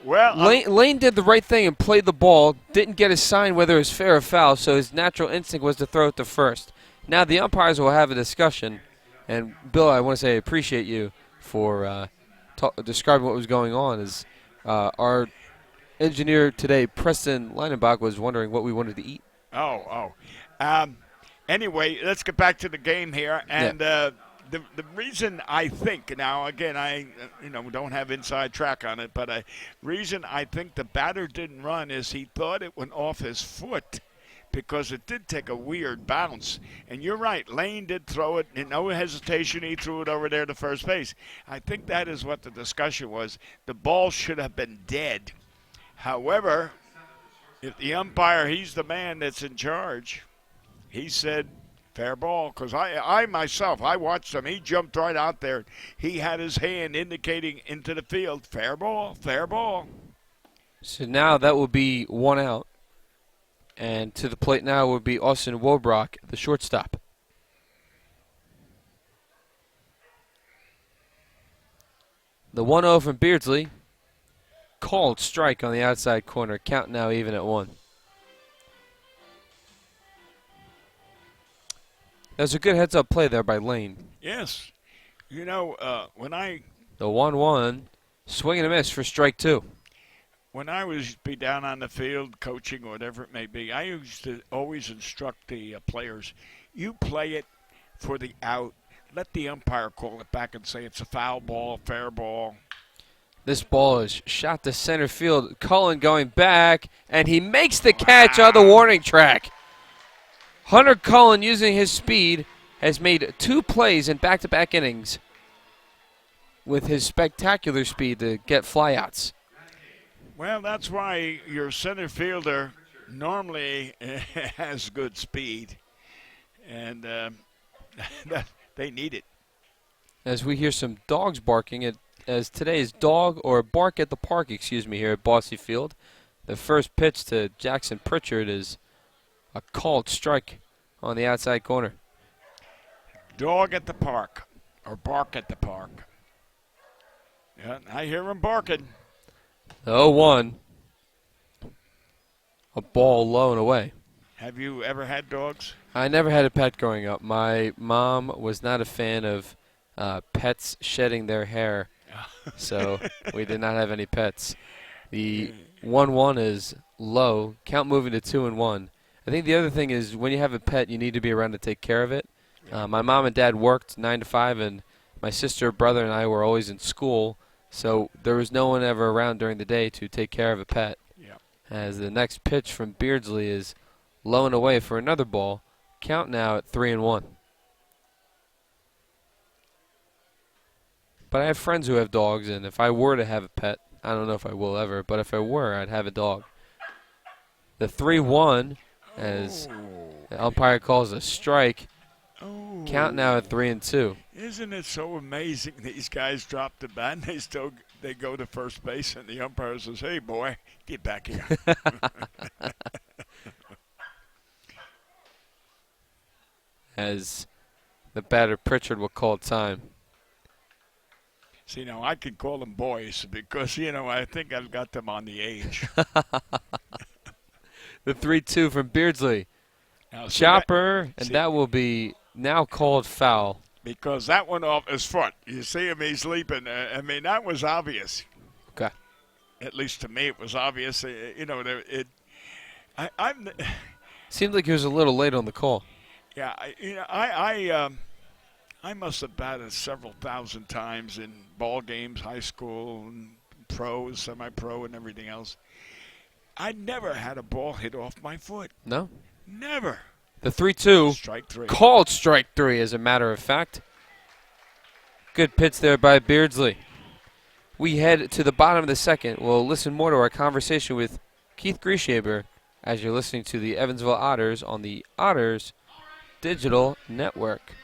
Well, Lane did the right thing and played the ball. Didn't get a sign whether it was fair or foul, so his natural instinct was to throw it to first. Now the umpires will have a discussion. And, Bill, I want to say I appreciate you for describing what was going on. As our engineer today, Preston Leinenbach, was wondering what we wanted to eat. Anyway, let's get back to the game here. And the reason I think, now again, I don't have inside track on it, but the reason I think the batter didn't run is he thought it went off his foot because it did take a weird bounce. And you're right, Lane did throw it, and no hesitation, he threw it over there to first base. I think that is what the discussion was. The ball should have been dead. However, if the umpire, he's the man that's in charge, he said fair ball. Because I myself, I watched him. He jumped right out there. He had his hand indicating into the field, fair ball, fair ball. So now that will be 1 out. And to the plate now would be Austin Wobrock, the shortstop. The 1-0 from Beardsley. Called strike on the outside corner. Count now even at 1. That was a good heads-up play there by Lane. Yes. You know, The 1-1, swing and a miss for strike 2. When I was be down on the field coaching or whatever it may be, I used to always instruct the players, you play it for the out. Let the umpire call it back and say it's a foul ball, fair ball. This ball is shot to center field. Cullen going back, and he makes the catch on the warning track. Hunter Cullen, using his speed, has made 2 plays in back-to-back innings with his spectacular speed to get flyouts. Well, that's why your center fielder normally has good speed, and they need it. As we hear some dogs barking, as today's dog or bark at the park, here at Bossy Field. The first pitch to Jackson Pritchard is a called strike on the outside corner. Dog at the park, or bark at the park. Yeah, I hear him barking. 0-1. A ball low and away. Have you ever had dogs? I never had a pet growing up. My mom was not a fan of pets shedding their hair, so we did not have any pets. The 1-1 is low. Count moving to 2-1. I think the other thing is when you have a pet, you need to be around to take care of it. My mom and dad worked 9 to 5, and my sister, brother, and I were always in school. So there was no one ever around during the day to take care of a pet. Yeah. As the next pitch from Beardsley is low and away for another ball. Count now at 3-1. But I have friends who have dogs, and if I were to have a pet, I don't know if I will ever, but if I were, I'd have a dog. The 3-1, as the umpire calls a strike. Count now at 3-2. Isn't it so amazing these guys drop the bat and they go to first base and the umpire says, hey, boy, get back here. As the batter Pritchard will call time. See, now I can call them boys because, I think I've got them on the age. The 3-2 from Beardsley. Now, Chopper, and that will be now called foul. Because that went off his foot. You see him, he's leaping. That was obvious. Okay. At least to me, it was obvious. Seemed like he was a little late on the call. Yeah, I must have batted several thousand times in ball games, high school, and pro, semi-pro, and everything else. I never had a ball hit off my foot. No? Never. The 3-2. Strike 3. Called strike 3, as a matter of fact. Good pitch there by Beardsley. We head to the bottom of the second. We'll listen more to our conversation with Keith Grieshaber as you're listening to the Evansville Otters on the Otters Digital Network.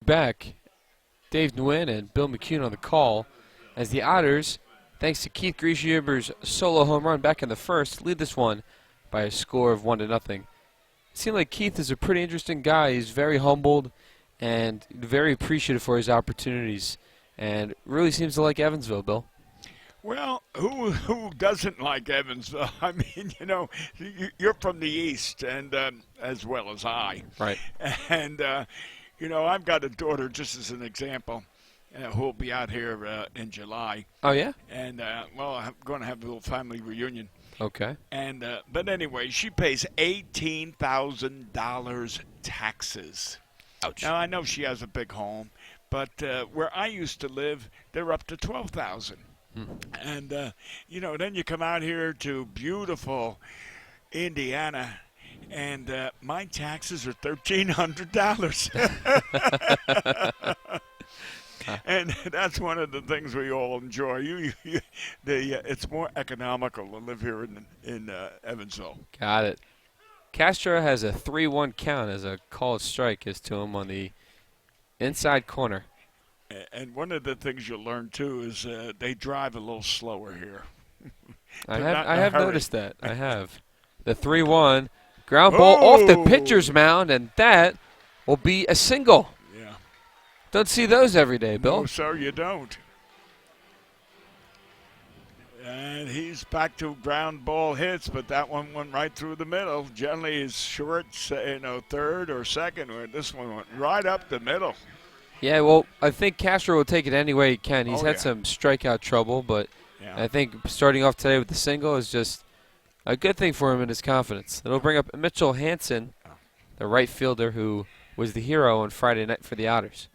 back. Dave Nguyen and Bill McCune on the call as the Otters, thanks to Keith Grieshaber's solo home run back in the first, lead this one by a score of 1-0. It seemed like Keith is a pretty interesting guy. He's very humbled and very appreciative for his opportunities, and really seems to like Evansville, Bill. Well, who doesn't like Evansville? I mean, you're from the East, and as well as I. Right. And, I've got a daughter, just as an example, who will be out here in July. Oh, yeah? And, I'm going to have a little family reunion. Okay. And but anyway, she pays $18,000 taxes. Ouch. Now, I know she has a big home, but where I used to live, they're up to $12,000. And, then you come out here to beautiful Indiana, and my taxes are $1,300. And that's one of the things we all enjoy. It's more economical to live here in Evansville. Got it. Castro has a 3-1 count as a called strike is to him on the inside corner. And one of the things you'll learn, too, is they drive a little slower here. I have noticed that. I have. The 3-1 ground ball off the pitcher's mound, and that will be a single. Yeah. Don't see those every day, Bill. No, sir, you don't. And he's back to ground ball hits, but that one went right through the middle. Generally, he's short, third or second. Where this one went right up the middle. Yeah, well, I think Castro will take it any way he can. He's had yeah. some strikeout trouble, but Yeah. I think starting off today with the single is just a good thing for him in his confidence. It'll bring up Mitchell Hansen, the right fielder who was the hero on Friday night for the Otters.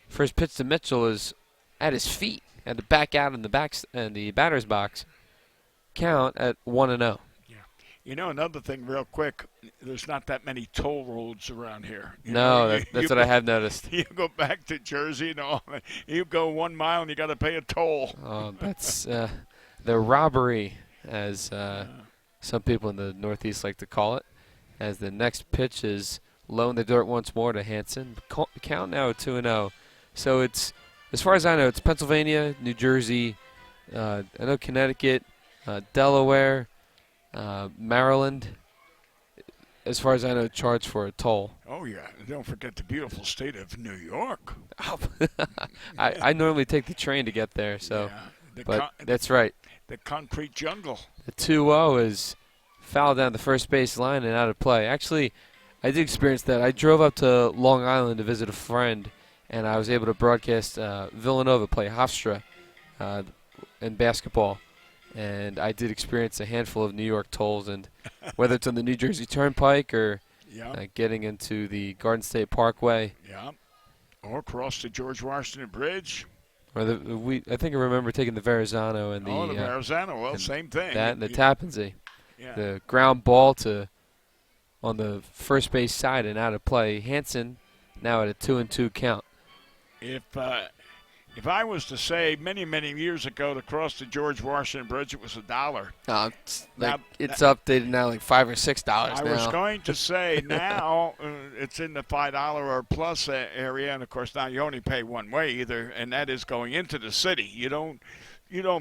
First pitch to Mitchell is at his feet, had to back out in the batter's box. Count at 1-0. Another thing real quick, there's not that many toll roads around here. That's what I have noticed. You go back to Jersey and all, you go 1 mile and you got to pay a toll. Oh, that's the robbery, as some people in the Northeast like to call it, as the next pitch is low in the dirt once more to Hansen. Count now at 2-0. So it's, as far as I know, it's Pennsylvania, New Jersey, I know Connecticut, Delaware, Maryland, as far as I know, charge for a toll. Oh, yeah. Don't forget the beautiful state of New York. Oh, I normally take the train to get there, so. Yeah, that's right. The concrete jungle. The 2-0 is fouled down the first base line and out of play. Actually, I did experience that. I drove up to Long Island to visit a friend, and I was able to broadcast Villanova play Hofstra in basketball. And I did experience a handful of New York tolls, and whether it's on the New Jersey Turnpike or getting into the Garden State Parkway. Yeah. Or across the George Washington Bridge. Or I think I remember taking the Verrazano and the Verrazano. Well, same thing. That and the Tappan Zee. Yeah. The ground ball on the first base side and out of play. Hansen now at a 2-2 count. If I was to say many, many years ago to cross the George Washington Bridge, it was $1. It's updated now like $5 or $6 now. I was going to say now it's in the $5 or plus area, and of course now you only pay one way either, and that is going into the city. You don't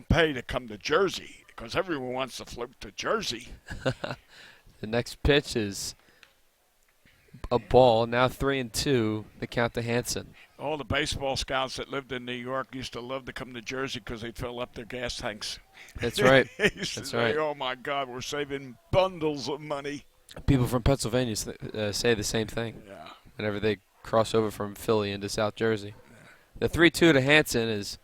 pay to come to Jersey because everyone wants to flip to Jersey. The next pitch is a ball. Now 3-2. The count to Hansen. All the baseball scouts that lived in New York used to love to come to Jersey because they'd fill up their gas tanks. That's right. They used to say, oh, my God, we're saving bundles of money. People from Pennsylvania say the same thing whenever they cross over from Philly into South Jersey. The 3-2 to Hansen is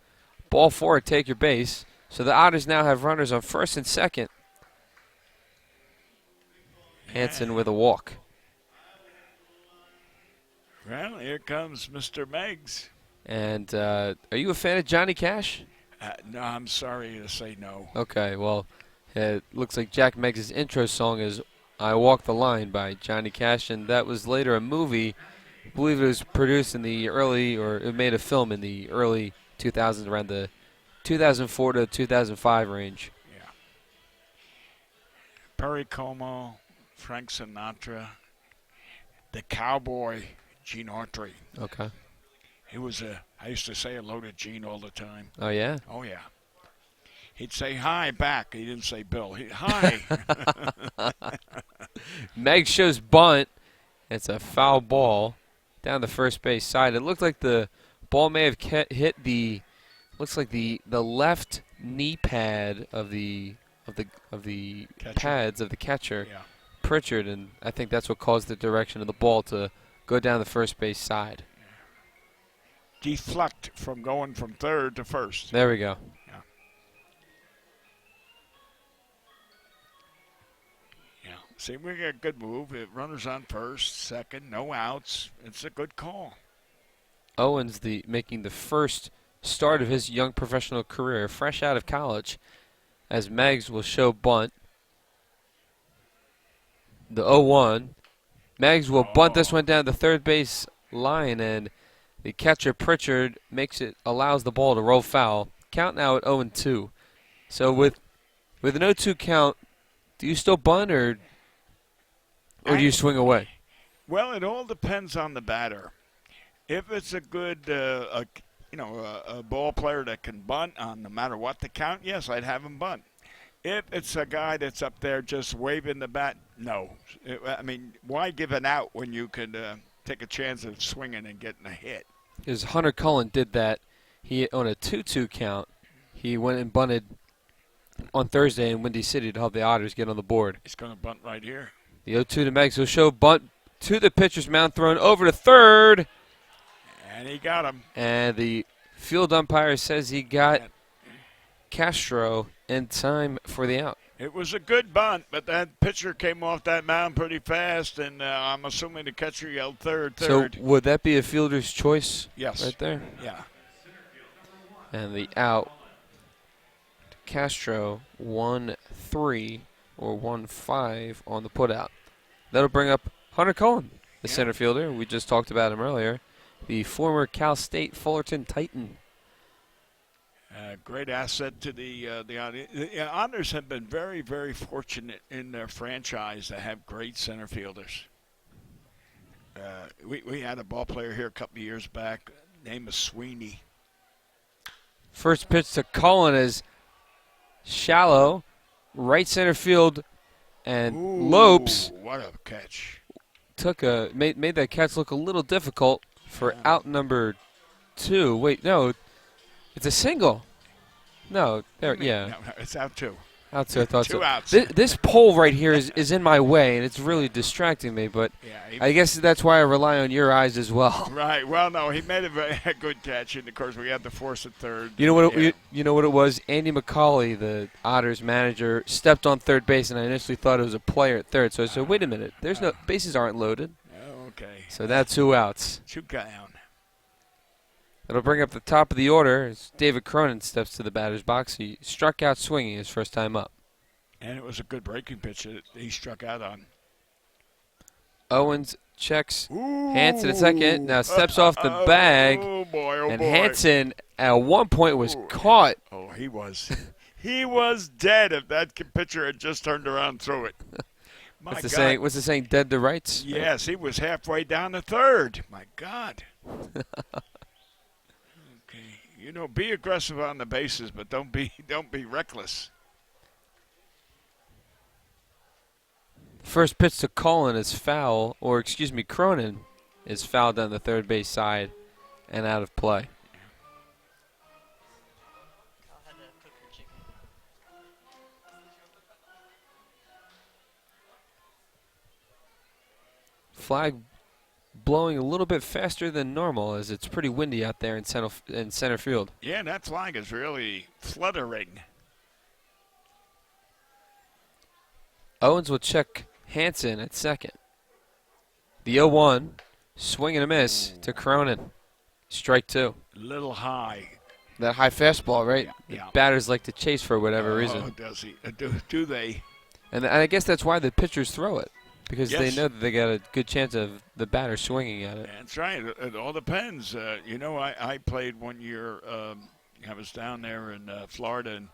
ball 4, take your base. So the Otters now have runners on first and second. Hansen with a walk. Well, here comes Mr. Meggs. And are you a fan of Johnny Cash? No, I'm sorry to say no. Okay, well, it looks like Jack Meggs' intro song is I Walk the Line by Johnny Cash, and that was later a movie. I believe it was produced in the early, or it made a film in the early 2000s, around the 2004 to 2005 range. Yeah. Perry Como, Frank Sinatra, the Cowboy, Gene Autry. Okay. He was I used to say hello to Gene all the time. Oh, yeah? Oh, yeah. He'd say hi back. He didn't say Bill. Hi. Meggs shows bunt. It's a foul ball down the first base side. It looked like the ball may have hit the left knee pad of the Catcher. pads of the catcher, Yeah. Pritchard, and I think that's what caused the direction of the ball to go down the first base side. Deflect from going from third to first. There we go. Yeah. See, we got a good move. Runners on first, second, no outs. It's a good call. Owens making the first start of his young professional career, fresh out of college, as Meggs will show bunt. The 0-1. Meggs will bunt this one down the third base line, and the catcher Pritchard allows the ball to roll foul. Count now at 0-2. So with an 0-2 count, do you still bunt or do you swing away? Well, it all depends on the batter. If it's a good, a ball player that can bunt on no matter what the count, yes, I'd have him bunt. If it's a guy that's up there just waving the bat, no. I mean, why give an out when you could take a chance of swinging and getting a hit? Because Hunter Cullen did that. On a 2-2 count, he went and bunted on Thursday in Windy City to help the Otters get on the board. He's going to bunt right here. The 0-2 to Meggs will show bunt to the pitcher's mound, thrown over to third. And he got him. And the field umpire says he got Castro in time for the out. It was a good bunt, but that pitcher came off that mound pretty fast, and I'm assuming the catcher yelled third. So would that be a fielder's choice? Yes. Right there? Yeah. And the out to Castro, 1-3 or 1-5 on the putout. That'll bring up Hunter Cullen, the center fielder. We just talked about him earlier. The former Cal State Fullerton Titan. Great asset to the Otters. The Otters have been very, very fortunate in their franchise to have great center fielders. We had a ball player here a couple of years back. Name is Sweeney. First pitch to Cullen is shallow, right center field, and Lopes What a catch! made that catch look a little difficult for out number 2. Wait, no, it's a single. No, there, yeah. No, it's out 2. Out 2, I thought Two so. outs. This pole right here is in my way, and it's really distracting me, but I guess that's why I rely on your eyes as well. Right. Well, no, he made a very good catch, and of course we had to force at third. You know what? You know what it was? Andy McCauley, the Otters manager, stepped on third base, and I initially thought it was a player at third. So I said, "Wait a minute, there's no bases aren't loaded." Okay. So that's 2 outs. 2 down. That'll bring up the top of the order as David Cronin steps to the batter's box. He struck out swinging his first time up. And it was a good breaking pitch that he struck out on. Owens checks Ooh. Hansen at second. Now steps off the bag. Oh, boy, and Hansen at one point was caught. Oh, he was. He was dead if that pitcher had just turned around and threw it. My What's the God. saying? What's the saying? Dead to rights? Yes, he was halfway down the third. My God. Okay, be aggressive on the bases, but don't be reckless. First pitch to Cullen is foul, Cronin is fouled down the third base side and out of play. Flag blowing a little bit faster than normal as it's pretty windy out there in center field. Yeah, that flag is really fluttering. Owens will check Hansen at second. The 0-1, swing and a miss to Cronin. Strike 2. Little high. That high fastball, right? Yeah. Batters like to chase for whatever reason. Oh, does he? Do they? And I guess that's why the pitchers throw it, because they Yes. know that they got a good chance of the batter swinging at it. That's right. It all depends. I played one year. I was down there in Florida, and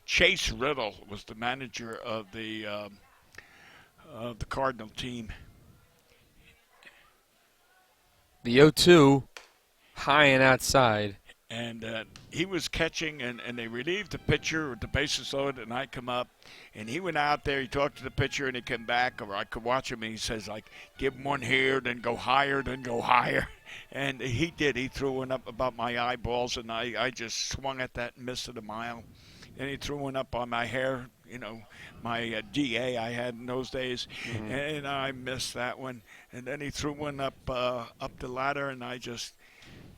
Chase Riddle was the manager of the Cardinal team. The 0-2 high and outside. And he was catching, and they relieved the pitcher with the bases loaded, and I come up, and he went out there, he talked to the pitcher, and he came back, or I could watch him, and he says, like, give him one here, then go higher, then go higher. And he did. He threw one up about my eyeballs, and I just swung at that and missed it a mile. And he threw one up on my hair, my DA I had in those days, and I missed that one. And then he threw one up the ladder, and I just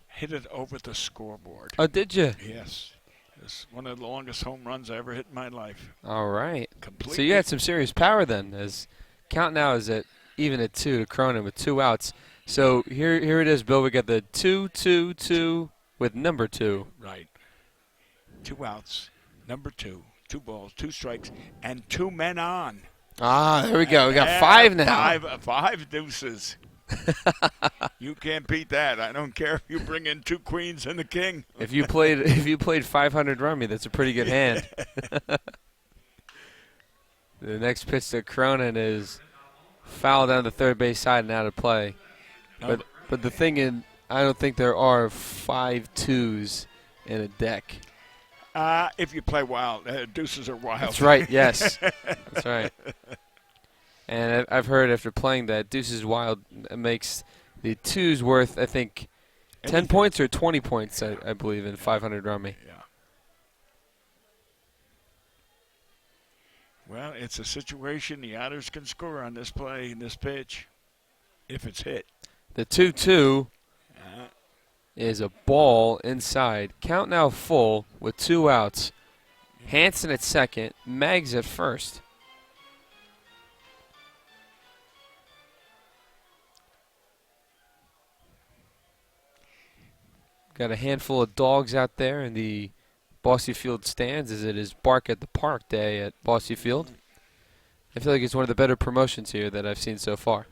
hit it over the scoreboard. Oh, did you? Yes. It's one of the longest home runs I ever hit in my life. All right. Completely. So you had some serious power then. As count now is at even at 2 to Cronin with 2 outs. So here it is, Bill. We got the 2-2-2 with number 2. Right. 2 outs, number 2, 2 balls, 2 strikes, and 2 men on. Ah, there we go. We got 5 now. 5 deuces. You can't beat that. I don't care if you bring in 2 queens and a king. If you played 500 rummy, that's a pretty good hand. The next pitch to Cronin is foul down the third base side and out of play. No, But the thing is, I don't think there are 5 2s in a deck. if you play wild, deuces are wild. That's right. Yes, that's right. And I've heard after playing that deuces wild makes the 2s worth, I think, 10 points or 20 points, I believe, in 500 rummy. Yeah. Well, it's a situation the Otters can score on this play, in this pitch, if it's hit. The 2-2 is a ball inside. Count now full with 2 outs. Hanson at second, Meggs at first. Got a handful of dogs out there in the Bossy Field stands, as it is Bark at the Park Day at Bossy Field. I feel like it's one of the better promotions here that I've seen so far.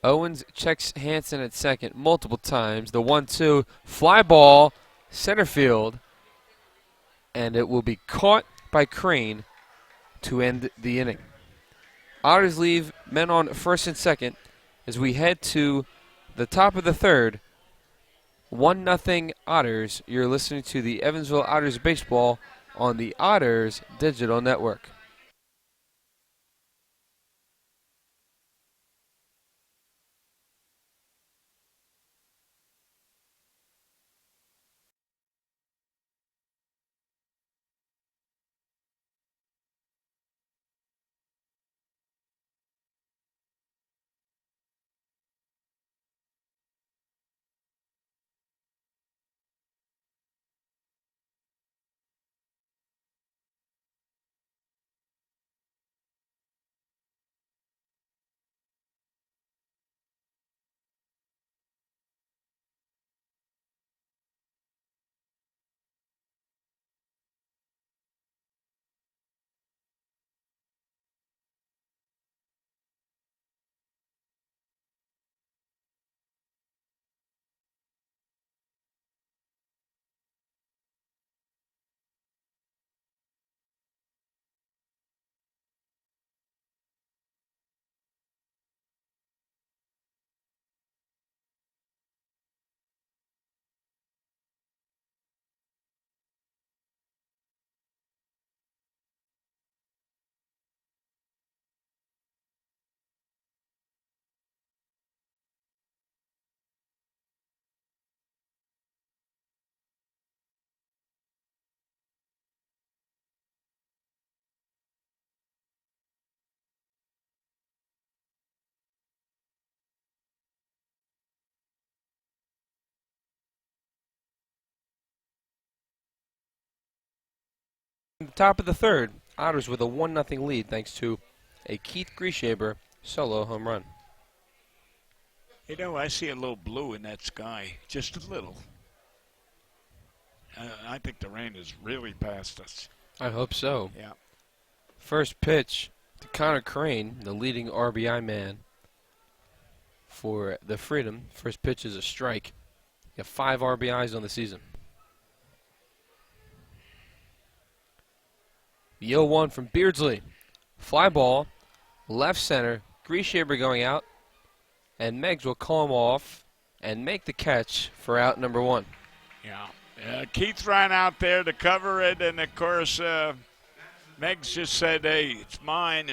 Owens checks Hanson at second multiple times. The 1-2 fly ball, center field, and it will be caught by Crane to end the inning. Otters leave men on first and second as we head to the top of the third. 1-0 Otters. You're listening to the Evansville Otters baseball on the Otters Digital Network. The top of the third, Otters with a 1-0 lead thanks to a Keith Grieshaber solo home run. I see a little blue in that sky, just a little. I think the rain is really past us. I hope so. Yeah. First pitch to Connor Crane, the leading RBI man for the Freedom. First pitch is a strike. Got 5 RBIs on the season. The 0-1 from Beardsley. Fly ball, left center, Grieshaber going out, and Meggs will call him off and make the catch for out number 1. Yeah. Keith ran out there to cover it, and of course, Meggs just said, "Hey, it's mine,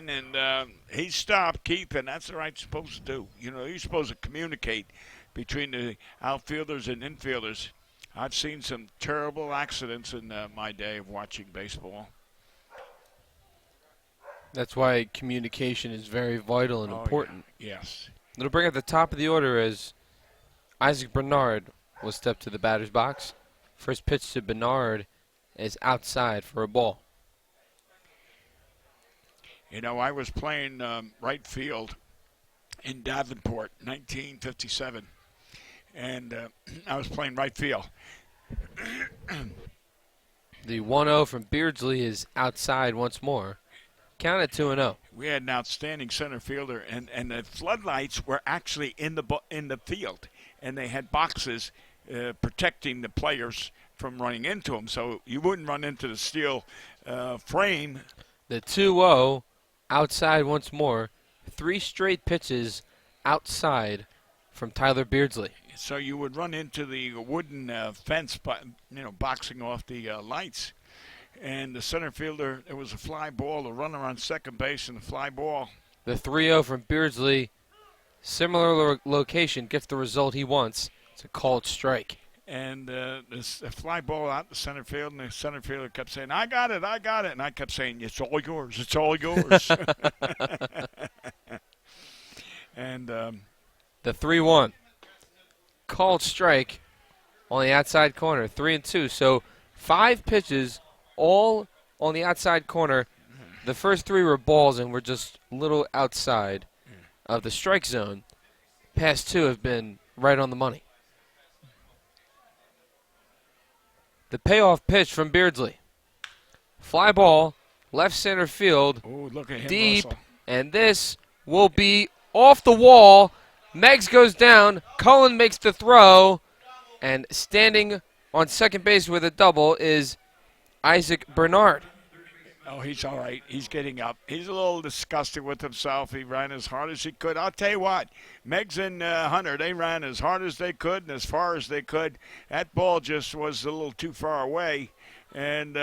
and he stopped Keith, and that's the right supposed to do. You know, you're supposed to communicate between the outfielders and infielders. I've seen some terrible accidents in my day of watching baseball. That's why communication is very vital and important. Yeah. Yes. It'll bring at the top of the order as Isaac Benard will step to the batter's box. First pitch to Benard is outside for a ball. You know, I was playing right field in Davenport, 1957, and I was playing right field. The 1-0 from Beardsley is outside once more. Count at 2-0. We had an outstanding center fielder, and the floodlights were actually in the field, and they had boxes protecting the players from running into them, so you wouldn't run into the steel frame. The 2-0 outside once more. 3 straight pitches outside from Tyler Beardsley. So you would run into the wooden fence, boxing off the lights. And the center fielder, it was a fly ball, the runner on second base, and the fly ball. The 3-0 from Beardsley, similar location, gets the result he wants. It's a called strike. And this fly ball out the center field, and the center fielder kept saying, I got it. And I kept saying, it's all yours. And the 3-1. Called strike on the outside corner, 3-2. So 5 pitches, all on the outside corner. The first 3 were balls and were just a little outside of the strike zone. Past 2 have been right on the money. The payoff pitch from Beardsley. Fly ball, left center field, look at him, deep, Russell. And this will be off the wall. Meggs goes down, Cullen makes the throw, and standing on second base with a double is Isaac Benard. Oh, he's all right. He's getting up. He's a little disgusted with himself. He ran as hard as he could. I'll tell you what, Meggs and Hunter, they ran as hard as they could and as far as they could. That ball just was a little too far away, and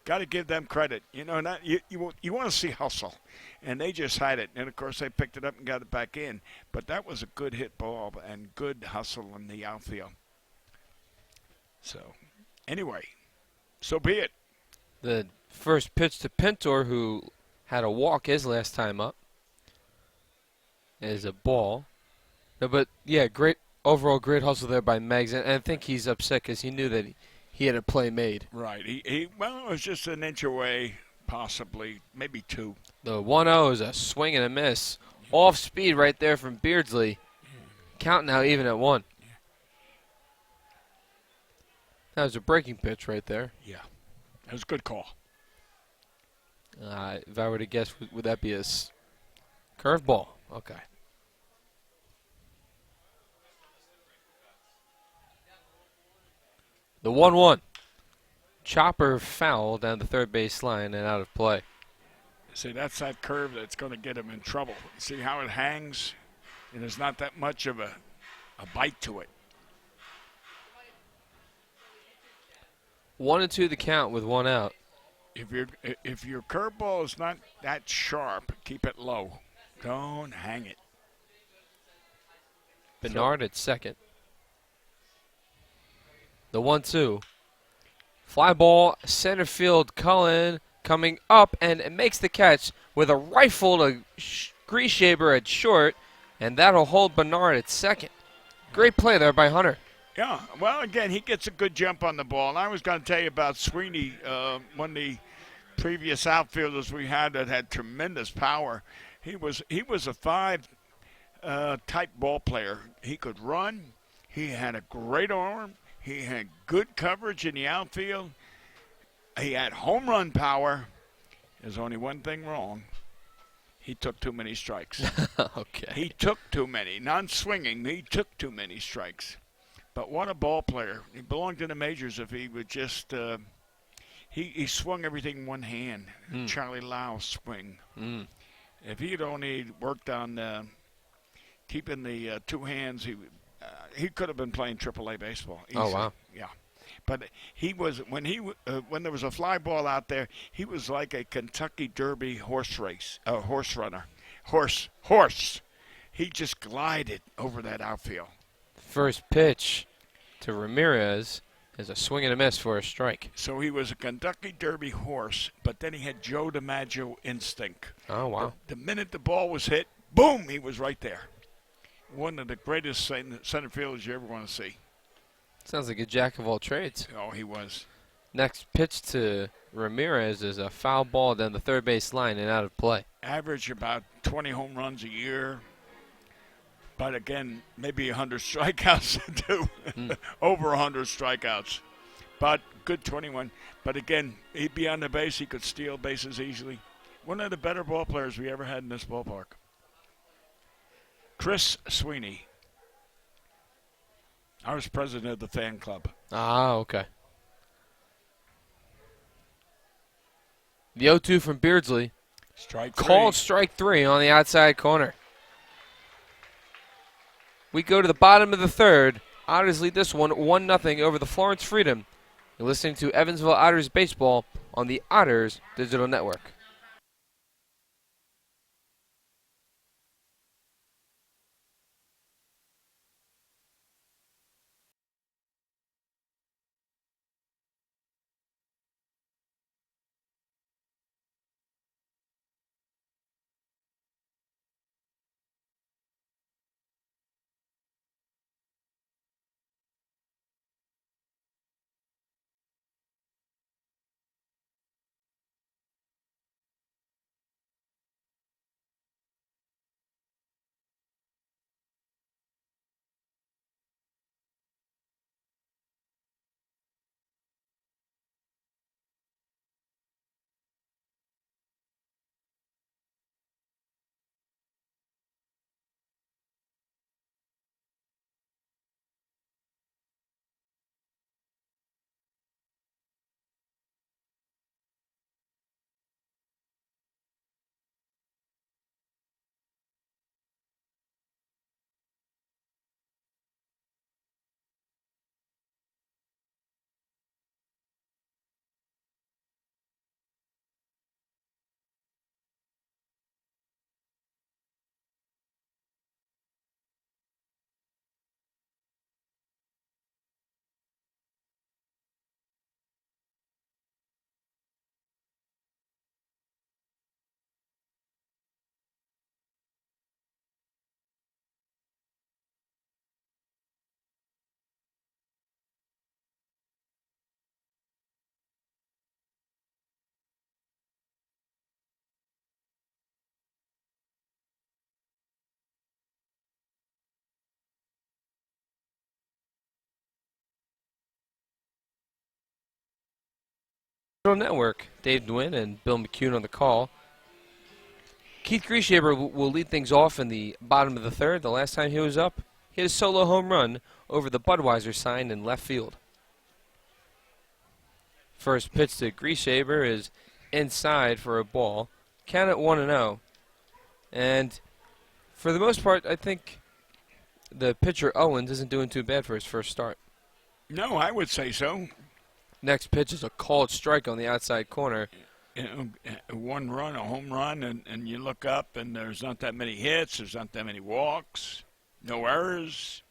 got to give them credit. You know, you want to see hustle, and they just had it. And, of course, they picked it up and got it back in. But that was a good hit ball and good hustle in the outfield. So, anyway, so be it. The first pitch to Pintor, who had a walk his last time up, is a ball. No, but, yeah, great great hustle there by Meggs. And I think he's upset because he knew that he had a play made. Right. Well, it was just an inch away, possibly, maybe 2. The 1-0 is a swing and a miss. Off speed right there from Beardsley. Count now even at 1. That was a breaking pitch right there. Yeah. That was a good call. If I were to guess, would that be a curveball? Okay. The 1-1. Chopper foul down the third base line and out of play. See, that's that curve that's going to get him in trouble. See how it hangs? And there's not that much of a bite to it. 1-2 the count with 1 out. If your curveball is not that sharp, keep it low. Don't hang it. Benard at second. The 1-2. Fly ball, center field, Cullen coming up and it makes the catch with a rifle to Grieshaber at short, and that'll hold Benard at second. Great play there by Hunter. Yeah, well, again, he gets a good jump on the ball. And I was going to tell you about Sweeney, one of the previous outfielders we had that had tremendous power. He was a 5 type ball player. He could run. He had a great arm. He had good coverage in the outfield. He had home run power. There's only one thing wrong. He took too many strikes. Okay. He took too many. Non-swinging, he took too many strikes. But what a ball player. He belonged in the majors if he would just he swung everything in one hand. Charlie Lau swing. If he had only worked on keeping the two hands, he could have been playing AAA baseball. Easily. Oh, wow. Yeah. But he was when there was a fly ball out there, he was like a Kentucky Derby horse runner. Horse. He just glided over that outfield. First pitch to Ramirez is a swing and a miss for a strike. So he was a Kentucky Derby horse, but then he had Joe DiMaggio instinct. Oh, wow. The minute the ball was hit, boom, he was right there. One of the greatest center fielders you ever want to see. Sounds like a jack of all trades. Oh, he was. Next pitch to Ramirez is a foul ball down the third base line and out of play. Average about 20 home runs a year. But again, maybe 100 strikeouts too. Over 100 strikeouts. But good 21. But again, he'd be on the base. He could steal bases easily. One of the better ball players we ever had in this ballpark. Chris Sweeney. I was president of the fan club. Ah, okay. The 0-2 from Beardsley. Strike three. Called strike 3 on the outside corner. We go to the bottom of the third. Otters lead this one 1-0 over the Florence Freedom. You're listening to Evansville Otters baseball on the Otters Digital Network. Network. Dave Nguyen and Bill McCune on the call. Keith Grieshaber will lead things off in the bottom of the third. The last time he was up, he hit a solo home run over the Budweiser sign in left field. First pitch to Grieshaber is inside for a ball. Count it 1-0. And for the most part, I think the pitcher Owens isn't doing too bad for his first start. No, I would say so. Next pitch is a called strike on the outside corner. You know, one run, a home run, and you look up and there's not that many hits, there's not that many walks, no errors.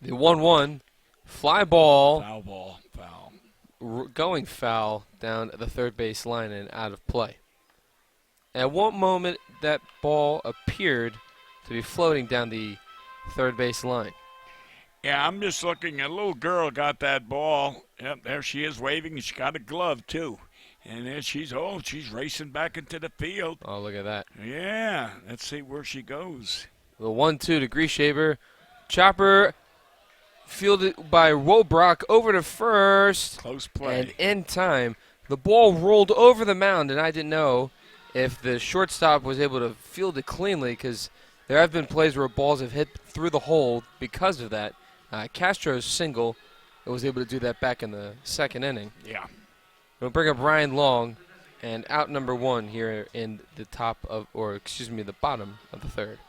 The 1-1, fly ball. Foul ball, foul. Going foul down the third base line and out of play. At one moment, that ball appeared to be floating down the third base line. Yeah, I'm just looking. A little girl got that ball. Yep, there she is waving. She got a glove, too. And there she's racing back into the field. Oh, look at that. Yeah, let's see where she goes. The 1-2 to Grieshaber. Chopper fielded by Wobrock over to first. Close play. And in time, the ball rolled over the mound, and I didn't know if the shortstop was able to field it cleanly because there have been plays where balls have hit through the hole because of that. Castro's single It was able to do that back in the second inning. Yeah. We'll bring up Ryan Long, and out number 1 here in the the bottom of the third.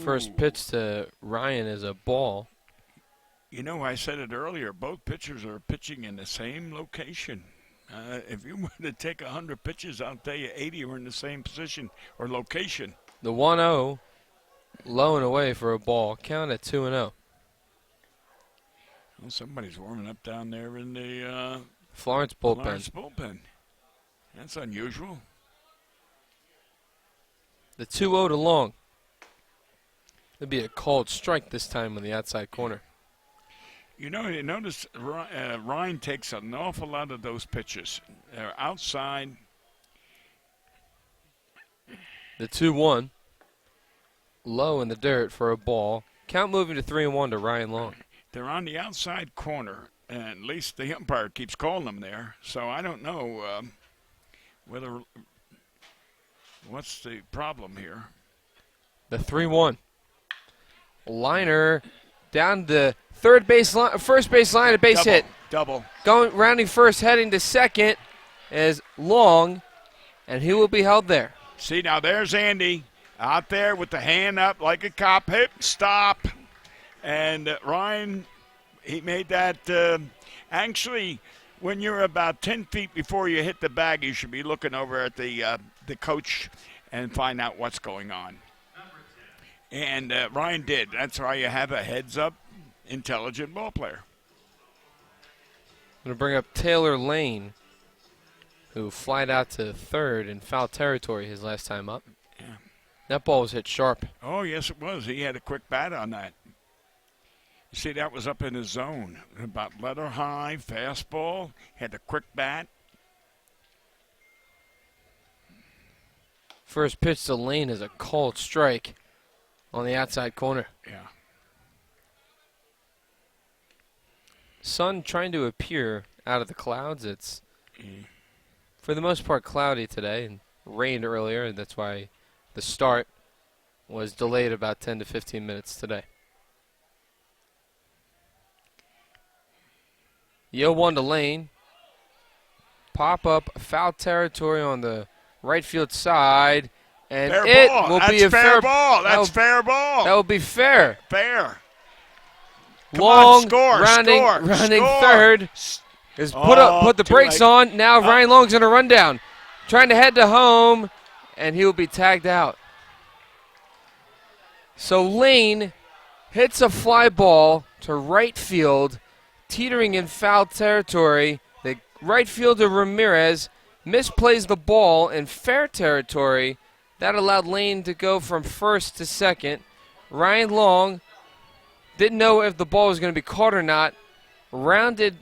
First pitch to Ryan is a ball. You know, I said it earlier. Both pitchers are pitching in the same location. If you were to take 100 pitches, I'll tell you 80 are in the same position or location. The 1-0, low and away for a ball. Count at 2-0. Well, somebody's warming up down there in the Florence bullpen. Florence bullpen. That's unusual. The 2-0 to Long. It'd be a called strike this time on the outside corner. You know, you notice Ryan takes an awful lot of those pitches. They're outside. The 2-1. Low in the dirt for a ball. Count moving to 3-1 to Ryan Long. They're on the outside corner, and at least the umpire keeps calling them there. So I don't know what's the problem here. The 3-1. Liner down the first base line, a base hit. Double. Rounding first, heading to second is Long, and he will be held there. See, now there's Andy out there with the hand up like a cop. Hip, stop. And Ryan, he made that. Actually, when you're about 10 feet before you hit the bag, you should be looking over at the coach and find out what's going on. And Ryan did. That's why you have a heads-up, intelligent ball player. I'm going to bring up Taylor Lane, who flied out to third in foul territory his last time up. Yeah. That ball was hit sharp. Oh, yes, it was. He had a quick bat on that. You see, that was up in his zone. About letter high, fastball. Had a quick bat. First pitch to Lane is a called strike on the outside corner. Yeah. Sun trying to appear out of the clouds. It's, for the most part, cloudy today and rained earlier, and that's why the start was delayed about 10 to 15 minutes today. The 0-1 to Lane. Pop up, foul territory on the right field side. And fair it ball. will That's be a fair ball. That's fair ball. That will be fair. Fair. Come Long on, score, rounding score. third. Is put the brakes on. Now Ryan Long's going to run down. Trying to head to home, and he will be tagged out. So Lane hits a fly ball to right field, teetering in foul territory. The right fielder Ramirez misplays the ball in fair territory. That allowed Lane to go from first to second. Ryan Long didn't know if the ball was going to be caught or not. Rounded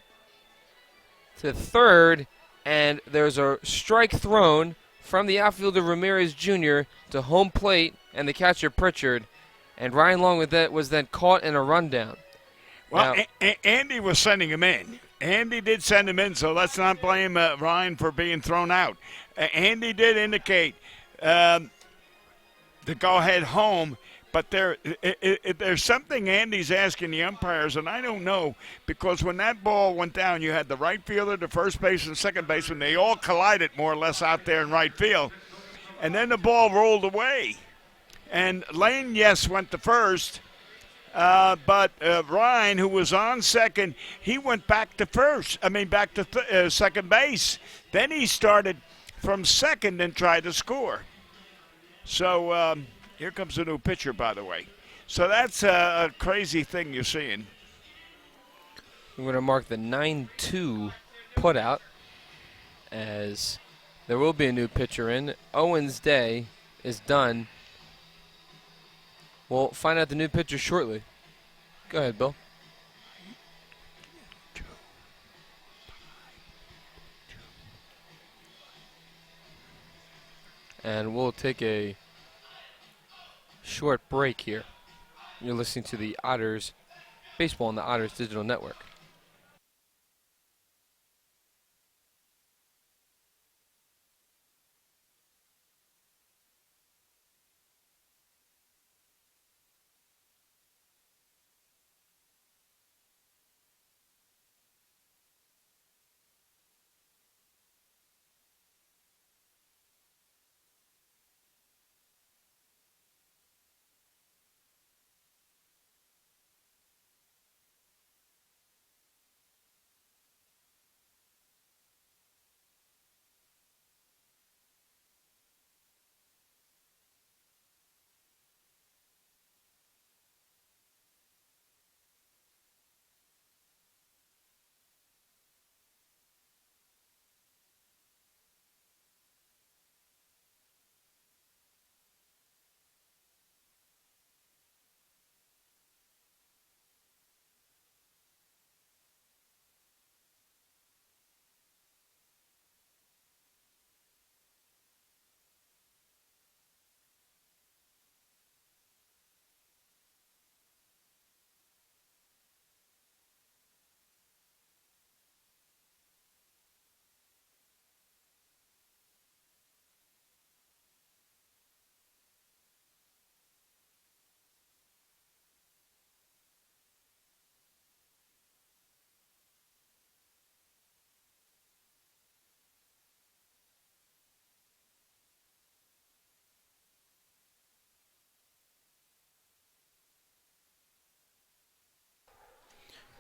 to third, and there's a strike thrown from the outfielder Ramirez Jr. to home plate and the catcher Pritchard. And Ryan Long was then caught in a rundown. Well, Andy was sending him in. Andy did send him in, so let's not blame Ryan for being thrown out. Andy did indicate to go ahead home, but there's something Andy's asking the umpires, and I don't know, because when that ball went down, you had the right fielder, the first base, and second baseman. They all collided more or less out there in right field, and then the ball rolled away. And Lane, yes, went to first, but Ryan, who was on second, he went back to second base. Then he started from second and tried to score. So here comes a new pitcher, by the way. So that's a crazy thing you're seeing. We're going to mark the 9-2 putout as there will be a new pitcher in. Owen's day is done. We'll find out the new pitcher shortly. Go ahead, Bill. And we'll take a short break here. You're listening to the Otters Baseball on the Otters Digital Network.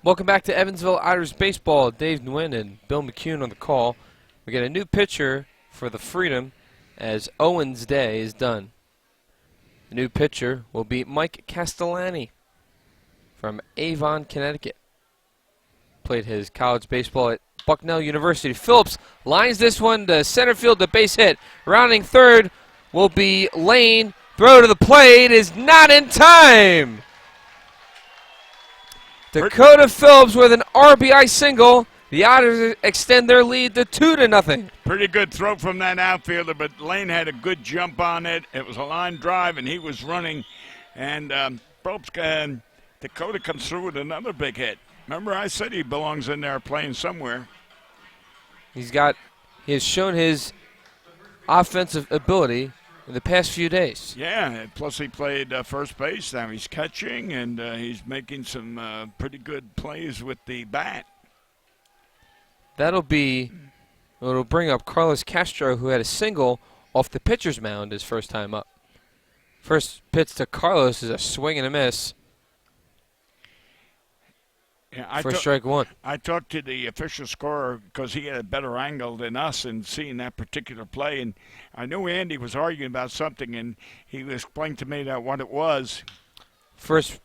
Welcome back to Evansville Otters baseball. Dave Nguyen and Bill McCune on the call. We get a new pitcher for the Freedom as Owen's day is done. The new pitcher will be Mike Castellani from Avon, Connecticut. Played his college baseball at Bucknell University. Phillips lines this one to center field, to base hit. Rounding third will be Lane. Throw to the plate is not in time. Dakota Phillips with an RBI single. The Otters extend their lead to 2-0. Pretty good throw from that outfielder, but Lane had a good jump on it. It was a line drive, and he was running. And Dakota comes through with another big hit. Remember, I said he belongs in there playing somewhere. He has shown his offensive ability in the past few days. Yeah, and plus he played first base. Now he's catching, and he's making some pretty good plays with the bat. It'll bring up Carlos Castro, who had a single off the pitcher's mound his first time up. First pitch to Carlos is a swing and a miss. Yeah, for strike one. I talked to the official scorer because he had a better angle than us in seeing that particular play, and I knew Andy was arguing about something, and he explained to me that what it was.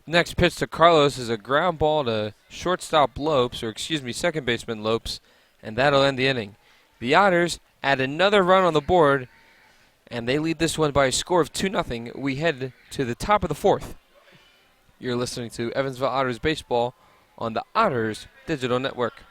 Next pitch to Carlos is a ground ball to shortstop second baseman Lopes, and that'll end the inning. The Otters add another run on the board, and they lead this one by a score of 2-0. We head to the top of the fourth. You're listening to Evansville Otters baseball on the Otters Digital Network.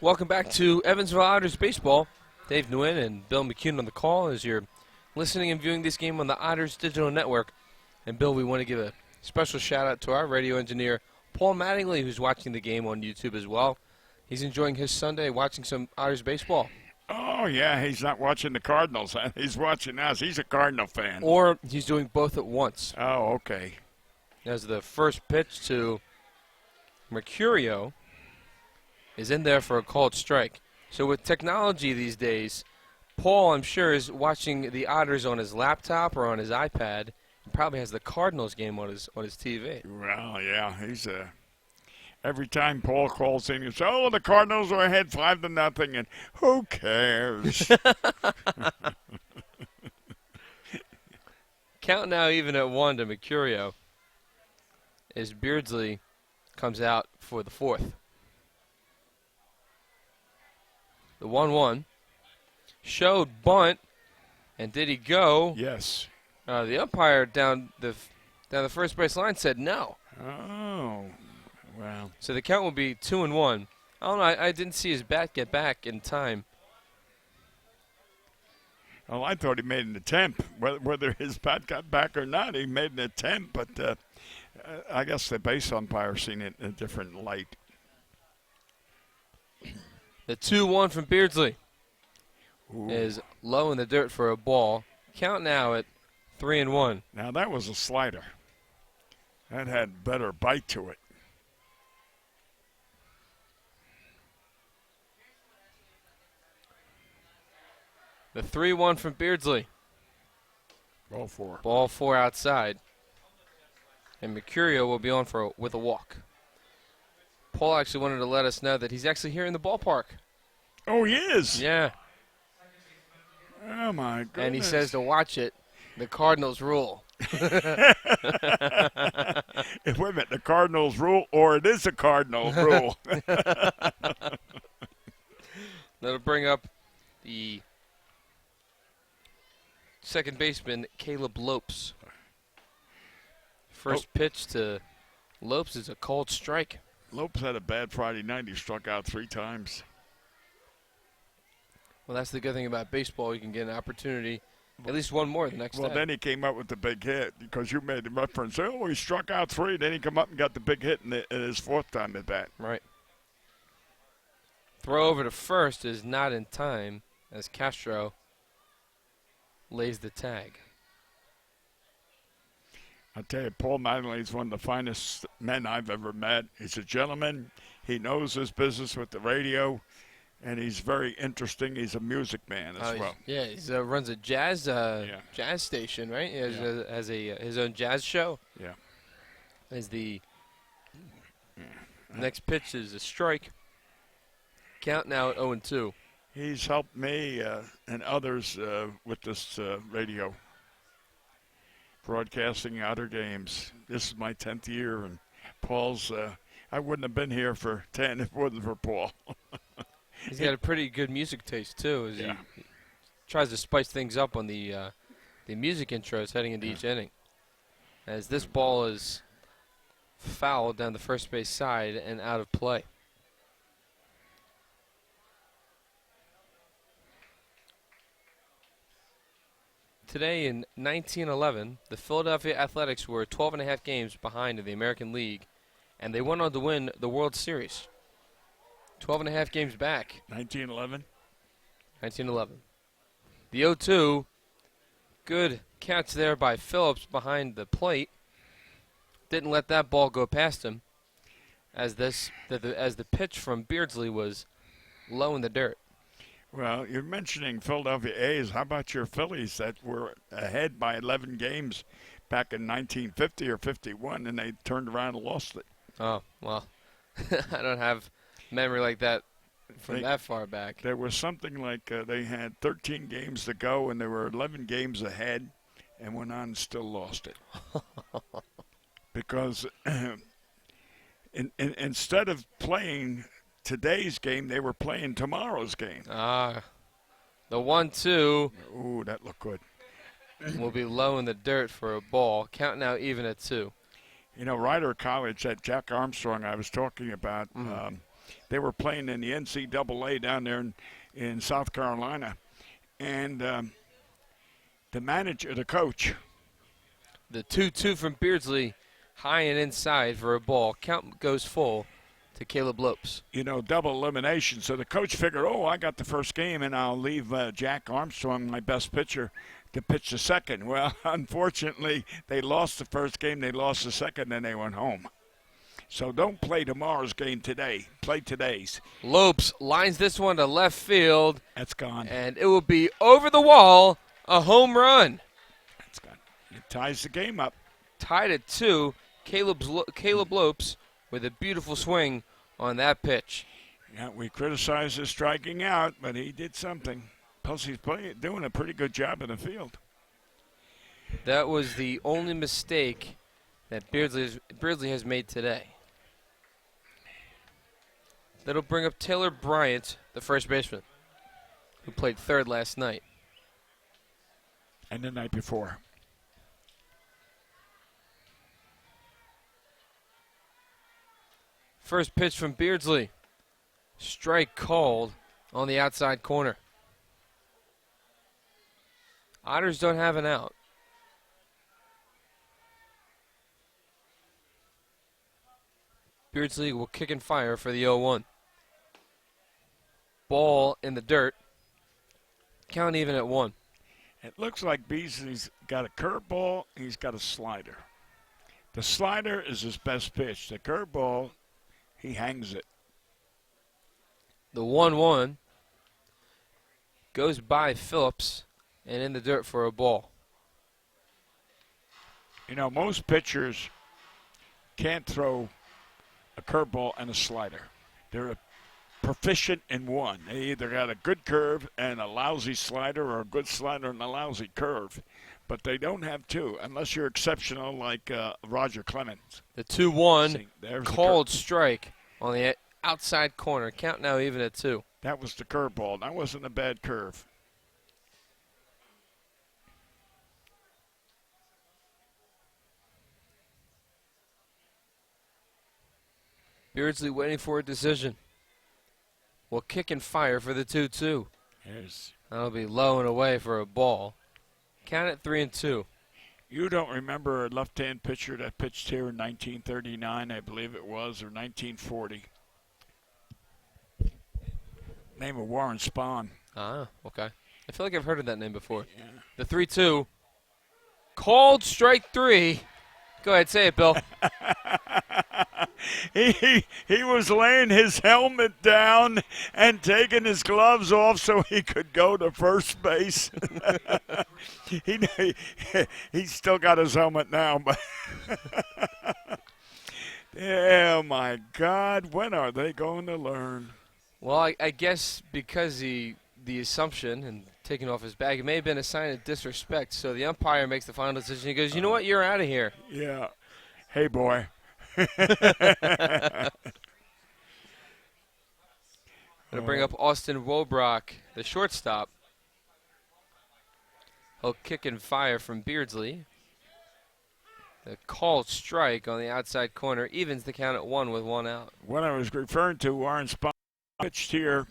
Welcome back to Evansville Otters baseball. Dave Nguyen and Bill McCune on the call as you're listening and viewing this game on the Otters Digital Network. And Bill, we want to give a special shout out to our radio engineer, Paul Mattingly, who's watching the game on YouTube as well. He's enjoying his Sunday watching some Otters baseball. Oh, yeah, he's not watching the Cardinals. He's watching us. He's a Cardinal fan. Or he's doing both at once. Oh, okay. As the first pitch to Mercurio is in there for a called strike. So with technology these days, Paul, I'm sure, is watching the Otters on his laptop or on his iPad. He probably has the Cardinals game on his TV. Well, yeah, he's every time Paul calls in, he says, "Oh, the Cardinals are ahead 5-0," and who cares? Count now even at 1 to Mercurio as Beardsley comes out for the fourth. The 1-1 showed bunt, and did he go? Yes. The umpire down the first base line said no. Oh, wow. So the count will be 2-1. I don't know. I didn't see his bat get back in time. Well, I thought he made an attempt. Whether his bat got back or not, he made an attempt. But I guess the base umpire seen it in a different light. The 2-1 from Beardsley Ooh. is low in the dirt for a ball. Count now at 3-1. Now, that was a slider. That had better bite to it. The 3-1 from Beardsley. Ball 4. Ball 4 outside. And Mercurio will be on with a walk. Paul actually wanted to let us know that he's actually here in the ballpark. Oh, he is? Yeah. Oh, my goodness. And he says to watch it. The Cardinals rule. Wait a minute, the Cardinals rule, or it is a Cardinal rule? That'll bring up the second baseman, Caleb Lopes. First pitch to Lopes is a called strike. Lopes had a bad Friday night. He struck out 3 times. Well, that's the good thing about baseball. You can get an opportunity, at least one more the next Well, day. then he came up with the big hit because you made the reference. Oh, he struck out 3. Then he come up and got the big hit in his 4th time at bat. Right. Throw over to first is not in time as Castro lays the tag. I tell you, Paul Mattingly is one of the finest men I've ever met. He's a gentleman. He knows his business with the radio, and he's very interesting. He's a music man as well. Yeah, he runs a jazz station, right? He has his own jazz show. Yeah. As the next pitch is a strike. Count now at 0-2. He's helped me and others with this radio. Broadcasting Otter games. This is my 10th year, and Paul's, I wouldn't have been here for 10 if it wasn't for Paul. He's got a pretty good music taste, too, as he tries to spice things up on the music intros heading into each inning. As this ball is fouled down the first base side and out of play. Today in 1911, the Philadelphia Athletics were 12.5 games behind in the American League, and they went on to win the World Series. 12.5 games back. 1911? 1911. The 0-2, good catch there by Phillips behind the plate. Didn't let that ball go past him, as the pitch from Beardsley was low in the dirt. Well, you're mentioning Philadelphia A's. How about your Phillies that were ahead by 11 games back in 1950 or 51, and they turned around and lost it? Oh, well, I don't have memory like that from that far back. There was something like they had 13 games to go, and they were 11 games ahead and went on and still lost it. Because instead of playing today's game, they were playing tomorrow's game. The 1-2. Ooh, that looked good. Will be low in the dirt for a ball. Count now even at 2. You know, Rider College, that Jack Armstrong I was talking about, they were playing in the NCAA down there in South Carolina. And the coach. The 2-2 from Beardsley, high and inside for a ball. Count goes full to Caleb Lopes. You know, double elimination. So the coach figured, I got the first game, and I'll leave Jack Armstrong, my best pitcher, to pitch the second. Well, unfortunately, they lost the first game, they lost the second, and they went home. So don't play tomorrow's game today. Play today's. Lopes lines this one to left field. That's gone. And it will be over the wall, a home run. That's gone. It ties the game up. Tied at 2. Caleb Lopes with a beautiful swing on that pitch. Yeah, we criticized his striking out, but he did something. Plus, he's doing a pretty good job in the field. That was the only mistake that Beardsley has made today. That'll bring up Taylor Bryant, the first baseman, who played third last night. And the night before. First pitch from Beardsley. Strike called on the outside corner. Otters don't have an out. Beardsley will kick and fire for the 0-1. Ball in the dirt. Count even at 1. It looks like Beasley's got a curveball. He's got a slider. The slider is his best pitch. The curveball, he hangs it. The 1-1 goes by Phillips and in the dirt for a ball. You know, most pitchers can't throw a curveball and a slider. They're proficient in one. They either got a good curve and a lousy slider or a good slider and a lousy curve. But they don't have two, unless you're exceptional like Roger Clemens. The 2-1 See, there's the called strike on the outside corner. Count now even at 2. That was the curveball. That wasn't a bad curve. Beardsley waiting for a decision. Will kick and fire for the 2-2. That'll be low and away for a ball. Count it 3-2. You don't remember a left-hand pitcher that pitched here in 1939, I believe it was, or 1940. Name of Warren Spahn. Ah, okay. I feel like I've heard of that name before. Yeah. The 3-2. Called strike 3. Go ahead, say it, Bill. He was laying his helmet down and taking his gloves off so he could go to first base. He's still got his helmet now, but oh my God, when are they going to learn? Well, I guess because the assumption and taking off his bag, it may have been a sign of disrespect. So the umpire makes the final decision. He goes, "You know what? You're out of here." Yeah. Hey, boy. Going to bring up Austin Wobrock, the shortstop. He'll kick and fire from Beardsley. The called strike on the outside corner evens the count at 1 with 1 out. What I was referring to, Warren Spahn pitched here,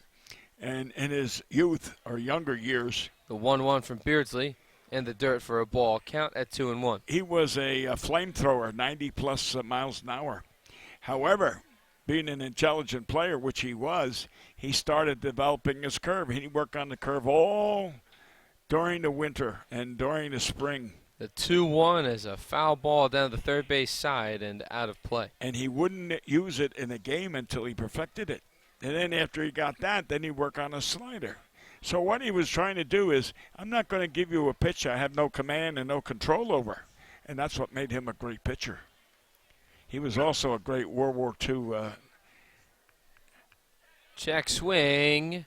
and in his youth or younger years, The 1-1 from Beardsley in the dirt for a ball. Count at 2-1. he was a flamethrower, 90-plus miles an hour. However, being an intelligent player, which he was, he started developing his curve. He worked on the curve all during the winter and during the spring. The 2-1 is a foul ball down the third base side and out of play. And he wouldn't use it in a game until he perfected it. And then after he got that, then he'd work on a slider. So what he was trying to do is, I'm not going to give you a pitch I have no command and no control over. And that's what made him a great pitcher. He was also a great World War II. Check swing.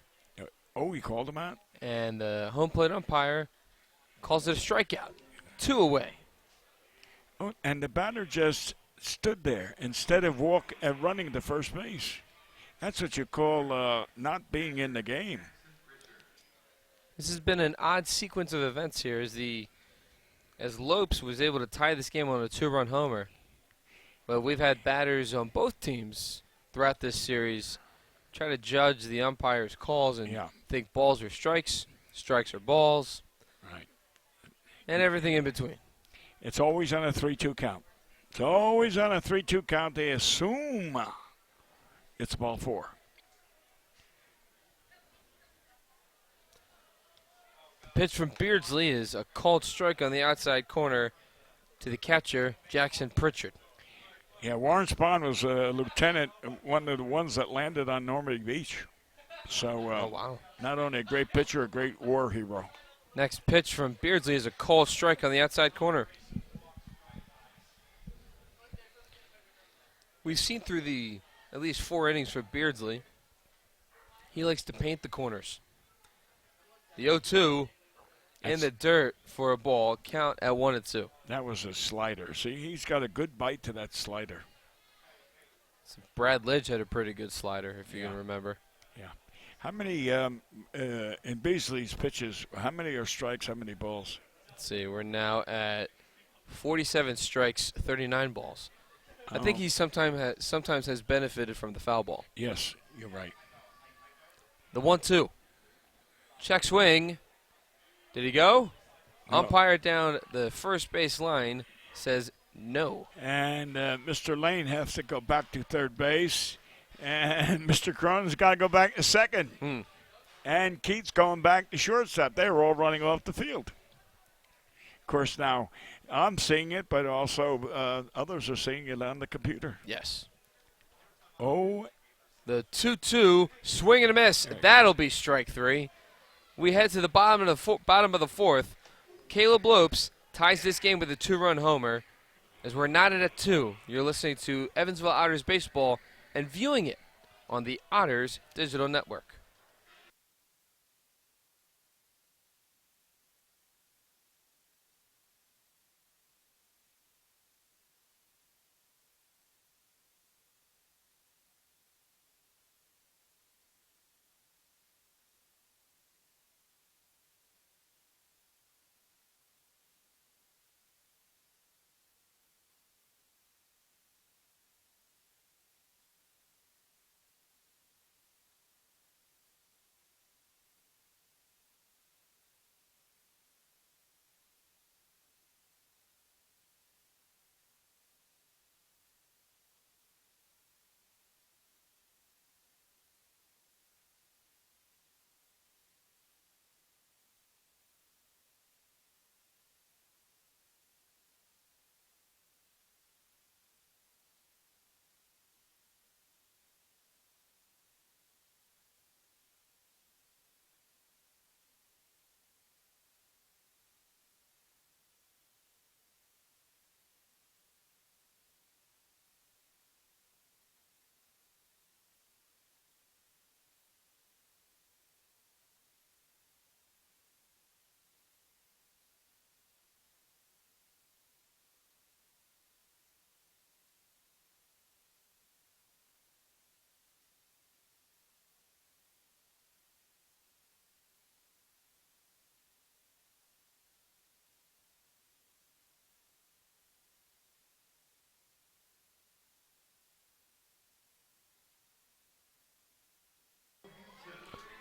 Oh, he called him out? And the home plate umpire calls it a strikeout. 2 away. Oh, and the batter just stood there instead of running to first base. That's what you call not being in the game. This has been an odd sequence of events here as Lopes was able to tie this game on a 2-run homer. But we've had batters on both teams throughout this series try to judge the umpire's calls and think balls are strikes, strikes are balls, right, and everything in between. It's always on a 3-2 count. It's always on a 3-2 count. They assume it's ball 4. The pitch from Beardsley is a called strike on the outside corner to the catcher, Jackson Pritchard. Yeah, Warren Spahn was a lieutenant, one of the ones that landed on Normandy Beach. So, wow. Not only a great pitcher, a great war hero. Next pitch from Beardsley is a called strike on the outside corner. We've seen through at least 4 innings for Beardsley. He likes to paint the corners. The 0-2 in the dirt for a ball. Count at 1-2. That was a slider. See, he's got a good bite to that slider. So Brad Lidge had a pretty good slider, if you can remember. Yeah. How many, in Beasley's pitches, how many are strikes, how many balls? Let's see, we're now at 47 strikes, 39 balls. I think he sometimes has benefited from the foul ball. Yes, you're right. The 1-2. Check swing. Did he go? Umpire down the first base line says no. And Mr. Lane has to go back to third base. And Mr. Cronin's got to go back to second. And Keith's going back to shortstop. They were all running off the field. Of course, now I'm seeing it, but also others are seeing it on the computer. Yes. Oh. The 2-2, swing and a miss. That'll be strike three. We head to the bottom of the fourth. Caleb Lopes ties this game with a 2-run homer. As we're knotted at 2, you're listening to Evansville Otters baseball and viewing it on the Otters Digital Network.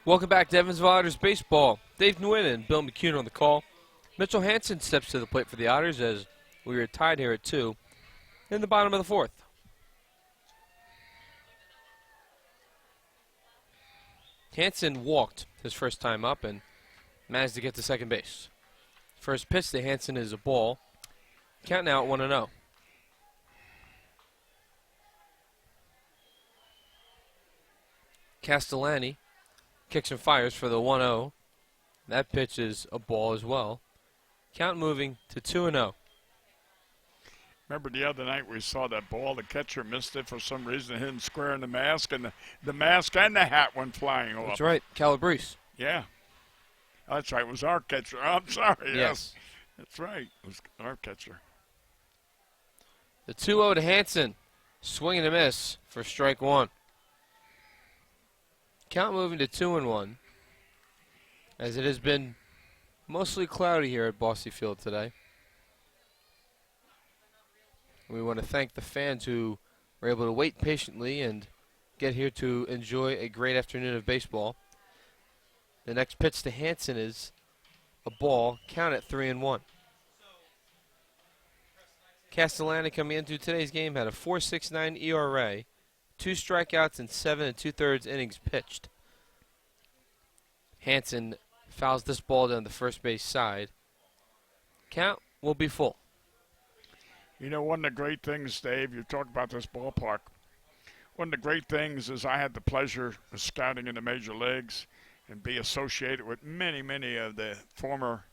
Welcome back to Evansville Otters baseball. Dave Nguyen and Bill McCune on the call. Mitchell Hansen steps to the plate for the Otters as we are tied here at 2 in the bottom of the fourth. Hansen walked his first time up and managed to get to second base. First pitch to Hansen is a ball. Count now at 1-0. Castellani kicks and fires for the 1-0. That pitch is a ball as well. Count moving to 2-0. Remember the other night we saw that ball, the catcher missed it for some reason, it hit him square in the mask, and the mask and the hat went flying off. That's right, Calabrese. Yeah. That's right, it was our catcher. I'm sorry. Yes. That's right, it was our catcher. The 2-0 to Hansen. Swing and a miss for strike one. Count moving to 2-1, as it has been mostly cloudy here at Bosse Field today. We want to thank the fans who were able to wait patiently and get here to enjoy a great afternoon of baseball. The next pitch to Hansen is a ball. Count at 3-1. Castellani coming into today's game had a 4.69 ERA. 2 strikeouts and 7 2/3 innings pitched. Hansen fouls this ball down the first base side. Count will be full. You know, one of the great things, Dave, you talk about this ballpark. One of the great things is I had the pleasure of scouting in the major leagues and be associated with many, many of the former.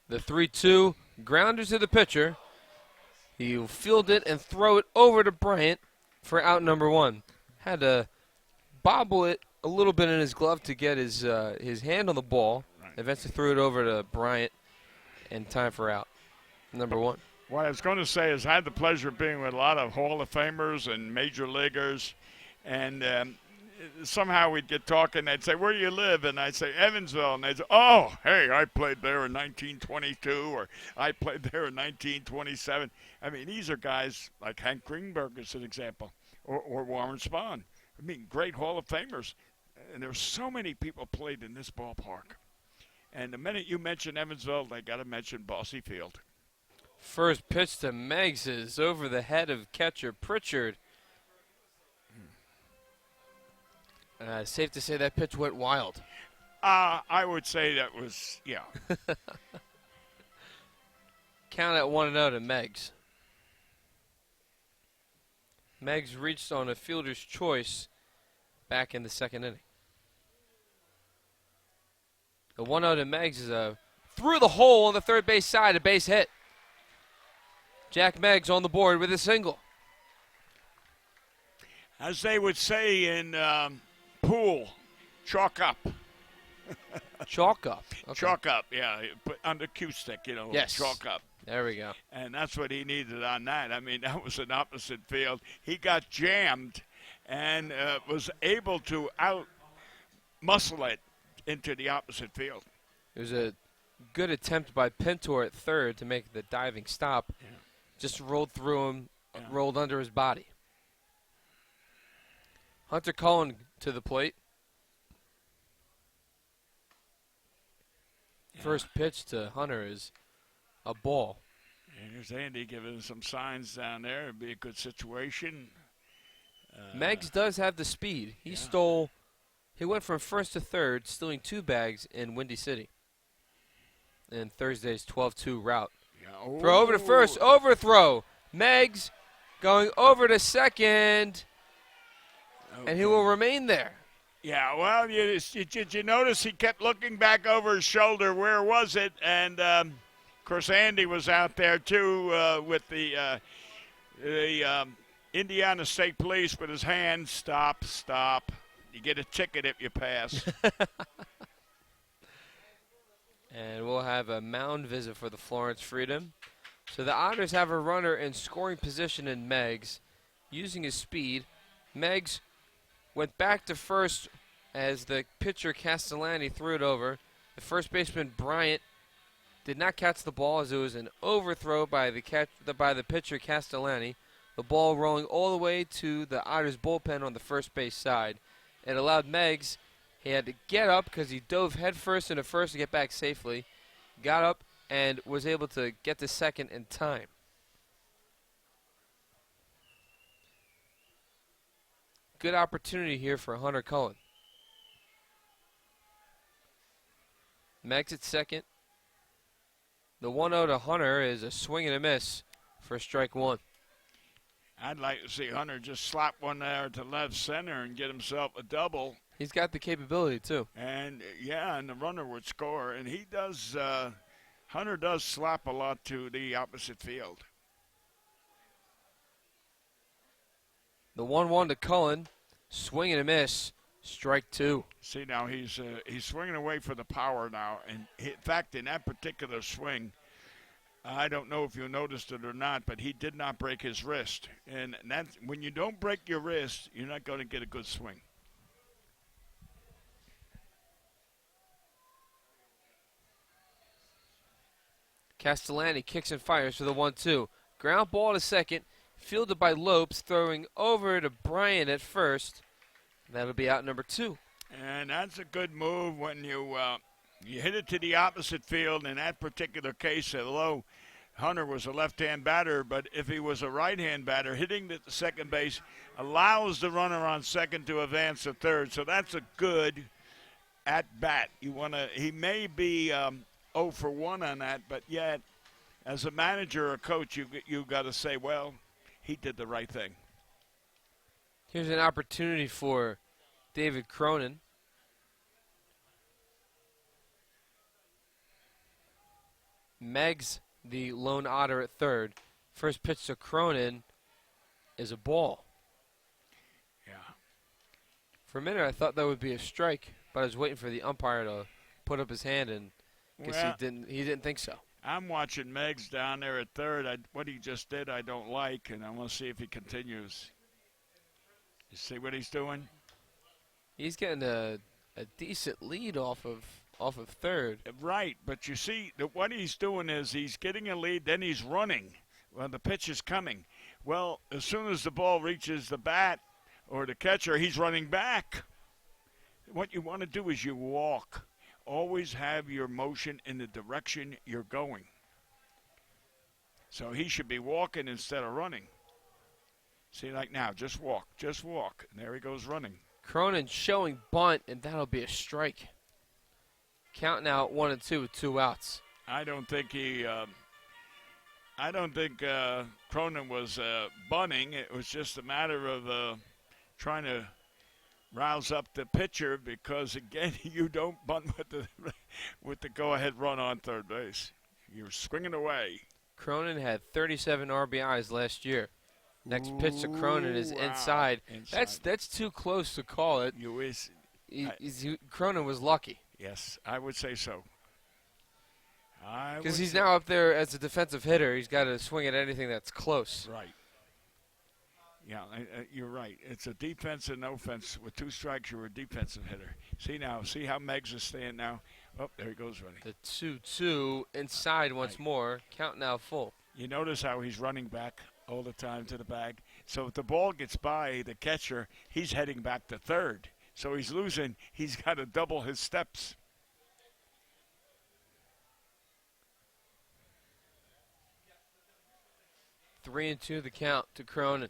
The 3-2 grounder to the pitcher. He'll field it and throw it over to Bryant for out number 1. Had to bobble it a little bit in his glove to get his hand on the ball. Right. Eventually threw it over to Bryant in time for out number 1. What I was going to say is I had the pleasure of being with a lot of Hall of Famers and major leaguers, and somehow we'd get talking. They'd say, "Where do you live?" And I'd say, "Evansville." And they'd say, "Oh, hey, I played there in 1922, or I played there in 1927." I mean, these are guys like Hank Greenberg as an example, or Warren Spahn. I mean, great Hall of Famers. And there's so many people played in this ballpark. And the minute you mention Evansville, they got to mention Bossy Field. First pitch to Meggs is over the head of catcher Pritchard. Safe to say that pitch went wild. I would say that was, yeah. Count at 1-0 to Meggs. Meggs reached on a fielder's choice back in the second inning. The 1-0 to Meggs is a through the hole on the third base side, a base hit. Jack Meggs on the board with a single. As they would say in pool, chalk up. Chalk up. Okay. Chalk up, yeah. Put on the cue stick, Yes. chalk up. There we go. And that's what he needed on that. I mean, that was an opposite field. He got jammed and was able to out-muscle it into the opposite field. It was a good attempt by Pintor at third to make the diving stop. Yeah. Just rolled through him, rolled under his body. Hunter Cullen to the plate. Yeah. First pitch to Hunter is a ball. And here's Andy giving some signs down there. It'd be a good situation. Meggs does have the speed. He went from first to third, stealing 2 bags in Windy City in Thursday's 12-2 route. Yeah. Throw over to first, overthrow. Meggs going over to second, and he will remain there. Yeah, well, did you notice he kept looking back over his shoulder? Where was it? And, of course, Andy was out there, too, with the Indiana State Police with his hand. Stop. You get a ticket if you pass. And we'll have a mound visit for the Florence Freedom. So the Otters have a runner in scoring position in Meggs. Using his speed, Meggs went back to first as the pitcher Castellani threw it over. The first baseman Bryant did not catch the ball as it was an overthrow by the pitcher Castellani. The ball rolling all the way to the Otters bullpen on the first base side. It allowed Meggs, he had to get up because he dove headfirst into first to get back safely. Got up and was able to get to second in time. Good opportunity here for Hunter Cullen. Meggs at second. The 1-0 to Hunter is a swing and a miss for strike one. I'd like to see Hunter just slap one there to left center and get himself a double. He's got the capability, too. And, and the runner would score. And he does, Hunter does slap a lot to the opposite field. The 1-1 to Cullen. Swing and a miss. Strike two. See, now he's swinging away for the power now. And, in fact, in that particular swing, I don't know if you noticed it or not, but he did not break his wrist. And that's, when you don't break your wrist, you're not going to get a good swing. Castellani kicks and fires for the 1-2. Ground ball to second. Fielded by Lopes, throwing over to Bryant at first. That'll be out number 2. And that's a good move when you hit it to the opposite field. In that particular case, although Hunter was a left-hand batter, but if he was a right-hand batter, hitting at the second base allows the runner on second to advance to third. So that's a good at-bat. He may be 0 for 1 on that, but yet, as a manager or coach, you got to say, well, he did the right thing. Here's an opportunity for David Cronin. Meggs, the lone Otter at third. First pitch to Cronin is a ball. Yeah. For a minute, I thought that would be a strike, but I was waiting for the umpire to put up his hand, and guess he didn't think so. I'm watching Meggs down there at third. What he just did, I don't like, and I want to see if he continues. You see what he's doing? He's getting a decent lead off of third. Right, but you see, what he's doing is he's getting a lead, then he's running. Well, the pitch is coming. Well, as soon as the ball reaches the bat or the catcher, he's running back. What you want to do is you walk. always have your motion in the direction you're going. So he should be walking instead of running. See, like now, just walk. And there he goes running. Cronin showing bunt, and that'll be a strike. Count now at 1-2 with 2 outs. I don't think Cronin was bunting. It was just a matter of trying to rouse up the pitcher because, again, you don't bunt with the go-ahead run on third base. You're swinging away. Cronin had 37 RBIs last year. Next pitch to Cronin is Wow. inside. That's too close to call it. Cronin was lucky. Yes, I would say so. Because he's now up there as a defensive hitter. He's got to swing at anything that's close. Right. Yeah, you're right. It's a defense and offense. With 2 strikes, you're a defensive hitter. See how Meggs is staying now? Oh, there he goes running. The 2-2 inside once more. Count now full. You notice how he's running back all the time to the bag. So if the ball gets by the catcher, he's heading back to third. So he's losing. He's got to double his steps. Three and 2 the count to Cronin.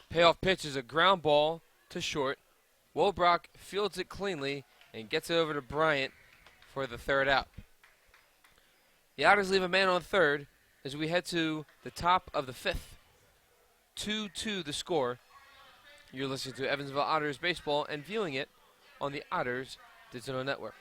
Payoff pitch is a ground ball to short. Wobrock fields it cleanly and gets it over to Bryant for the 3rd out. The Otters leave a man on third as we head to the top of the 5th. 2-2 the score. You're listening to Evansville Otters baseball and viewing it on the Otters Digital Network.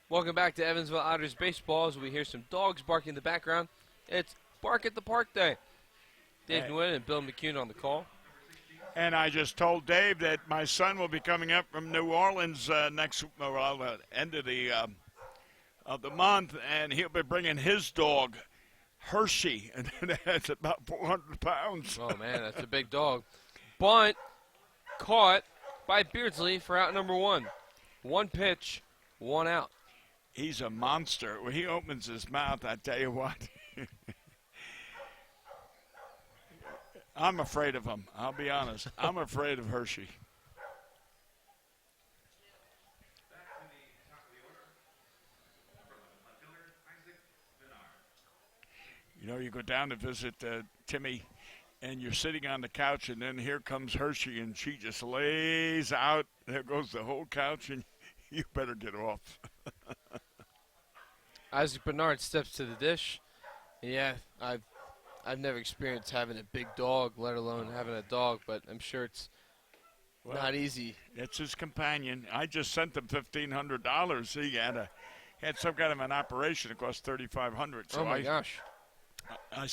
Welcome back to Evansville Otters baseball as we hear some dogs barking in the background. It's Bark at the Park Day. Dave Nguyen and Bill McCune on the call. And I just told Dave that my son will be coming up from New Orleans end of the month, and he'll be bringing his dog, Hershey, and that's about 400 pounds. Oh, man, that's a big dog. Bunt caught by Beardsley for out number 1. 1 pitch, 1 out. He's a monster. When he opens his mouth, I tell you what. I'm afraid of him. I'll be honest. I'm afraid of Hershey. You know, you go down to visit Timmy, and you're sitting on the couch, and then here comes Hershey, and she just lays out. There goes the whole couch, and you better get off. Isaac Benard steps to the dish. Yeah, I've never experienced having a big dog, let alone having a dog, but I'm sure it's not easy. It's his companion. I just sent him $1,500. He had some kind of an operation. It cost $3,500. So oh my gosh! I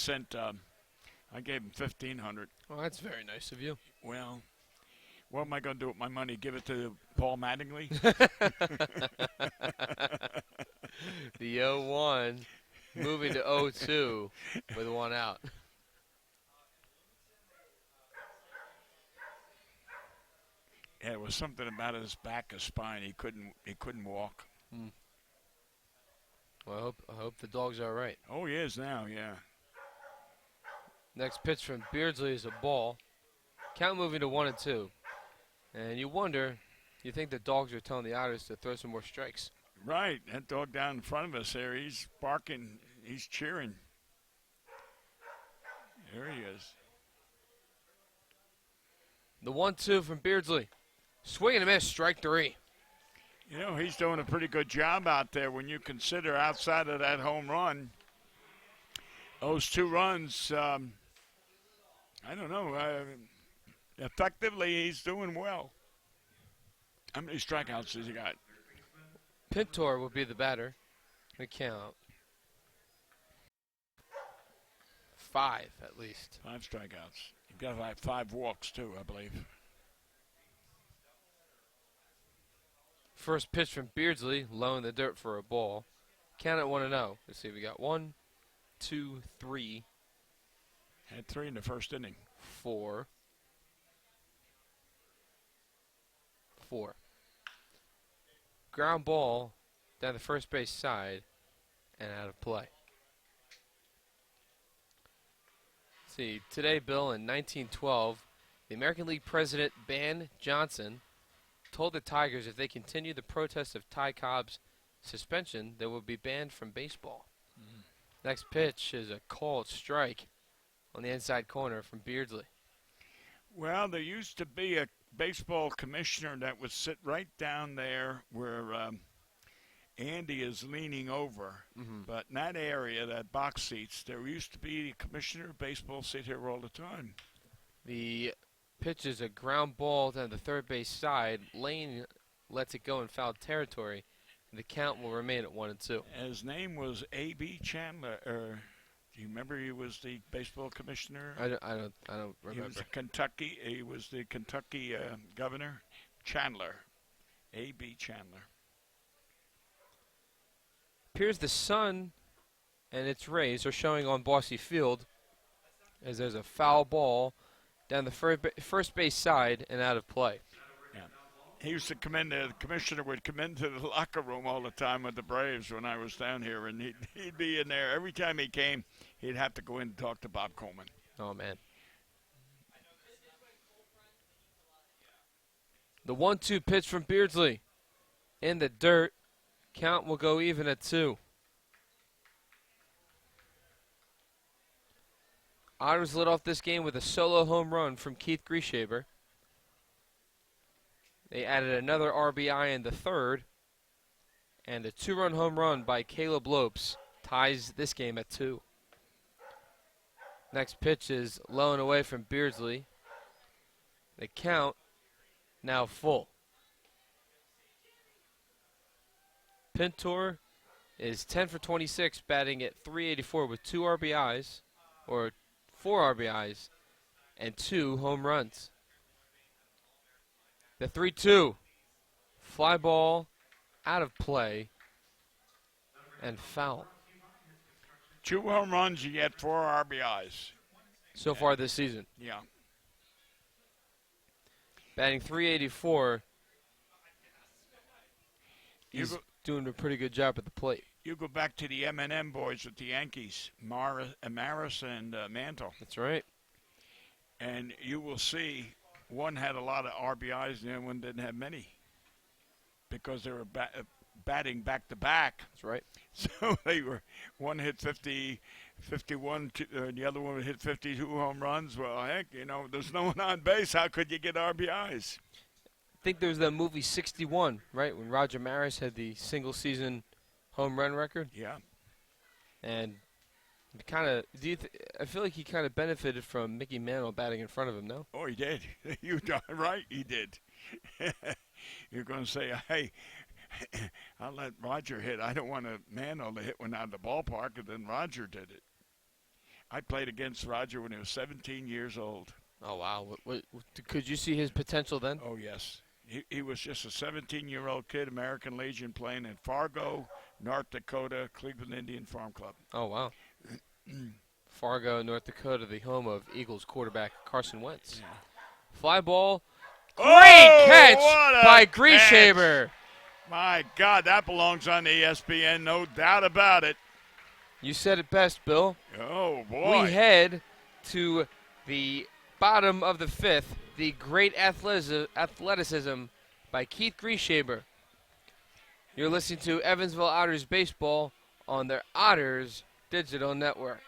gave him $1,500. Oh, that's very nice of you. Well, what am I going to do with my money? Give it to Paul Mattingly? The 0-1 moving to 0-2 with 1 out. Yeah, it was something about his back, his spine. He couldn't walk. Well, I hope the dog's all right. Oh, he is now. Yeah. Next pitch from Beardsley is a ball. Count moving to 1-2. And you wonder, you think the dogs are telling the Otters to throw some more strikes. Right. That dog down in front of us there, he's barking. He's cheering. There he is. The 1-2 from Beardsley. Swing and a miss, strike 3. You know, he's doing a pretty good job out there when you consider outside of that home run. Those 2 runs, I don't know. Effectively, he's doing well. How many strikeouts has he got? Pintor will be the batter. The count. 5 at least. 5 strikeouts. He's got like 5 walks, too, I believe. First pitch from Beardsley, low in the dirt for a ball. Count at 1-0. Let's see, we got 1, 2, 3. Had 3 in the first inning. 4. Ground ball down the first base side and out of play. Let's see, today, Bill, in 1912, the American League president, Ban Johnson, told the Tigers if they continue the protest of Ty Cobb's suspension, they will be banned from baseball. Next pitch is a called strike on the inside corner from Beardsley. Well, there used to be a baseball commissioner that would sit right down there where Andy is leaning over. But in that area, that box seats, there used to be a commissioner of baseball sit here all the time. The pitch is a ground ball down the third base side. Lane lets it go in foul territory. And the count will remain at 1-2. His name was A.B. Chandler. Do you remember he was the baseball commissioner? I don't remember. He was Kentucky. He was the Kentucky governor. Chandler. A.B. Chandler. Appears the sun and its rays are showing on Bossy Field as there's a foul ball down the first base side and out of play. Yeah. He used to come in, the commissioner would come into the locker room all the time with the Braves when I was down here, and he'd be in there. Every time he came, he'd have to go in and talk to Bob Coleman. Oh, man. The 1-2 pitch from Beardsley in the dirt. Count will go even at 2. Otters lit off this game with a solo home run from Keith Grieshaber. They added another RBI in the third, and a 2-run home run by Caleb Lopes ties this game at 2. Next pitch is low and away from Beardsley. The count now full. Pintor is 10 for 26, batting at .384 with 2 RBIs, or 4 RBIs, and 2 home runs. The 3-2, fly ball, out of play, and foul. 2 home runs, you get 4 RBIs. So far this season. Yeah. Batting .384, he's doing a pretty good job at the plate. You go back to the M&M boys with the Yankees, Maris and Mantle. That's right. And you will see one had a lot of RBIs and the other one didn't have many because they were batting back-to-back. That's right. So one hit 50, 51, and the other one hit 52 home runs. Well, heck, there's no one on base. How could you get RBIs? I think there was that movie 61, right, when Roger Maris had the single-season home run record. Yeah. And I feel like he kind of benefited from Mickey Mantle batting in front of him, no? Oh, he did. You're right, he did. You're going to say, hey, I'll let Roger hit. I don't want Mantle to hit one out of the ballpark, and then Roger did it. I played against Roger when he was 17 years old. Oh, wow. Could you see his potential then? Oh, yes. He was just a 17-year-old kid, American Legion, playing in Fargo, North Dakota, Cleveland Indian Farm Club. Oh, wow. Fargo, North Dakota, the home of Eagles quarterback Carson Wentz. Yeah. Fly ball Great catch what a by catch. Grieshaber. My God, that belongs on ESPN, no doubt about it. You said it best, Bill. Oh, boy. We head to the bottom of the fifth. The great athleticism by Keith Grieshaber. You're listening to Evansville Otters baseball on their Otters digital network.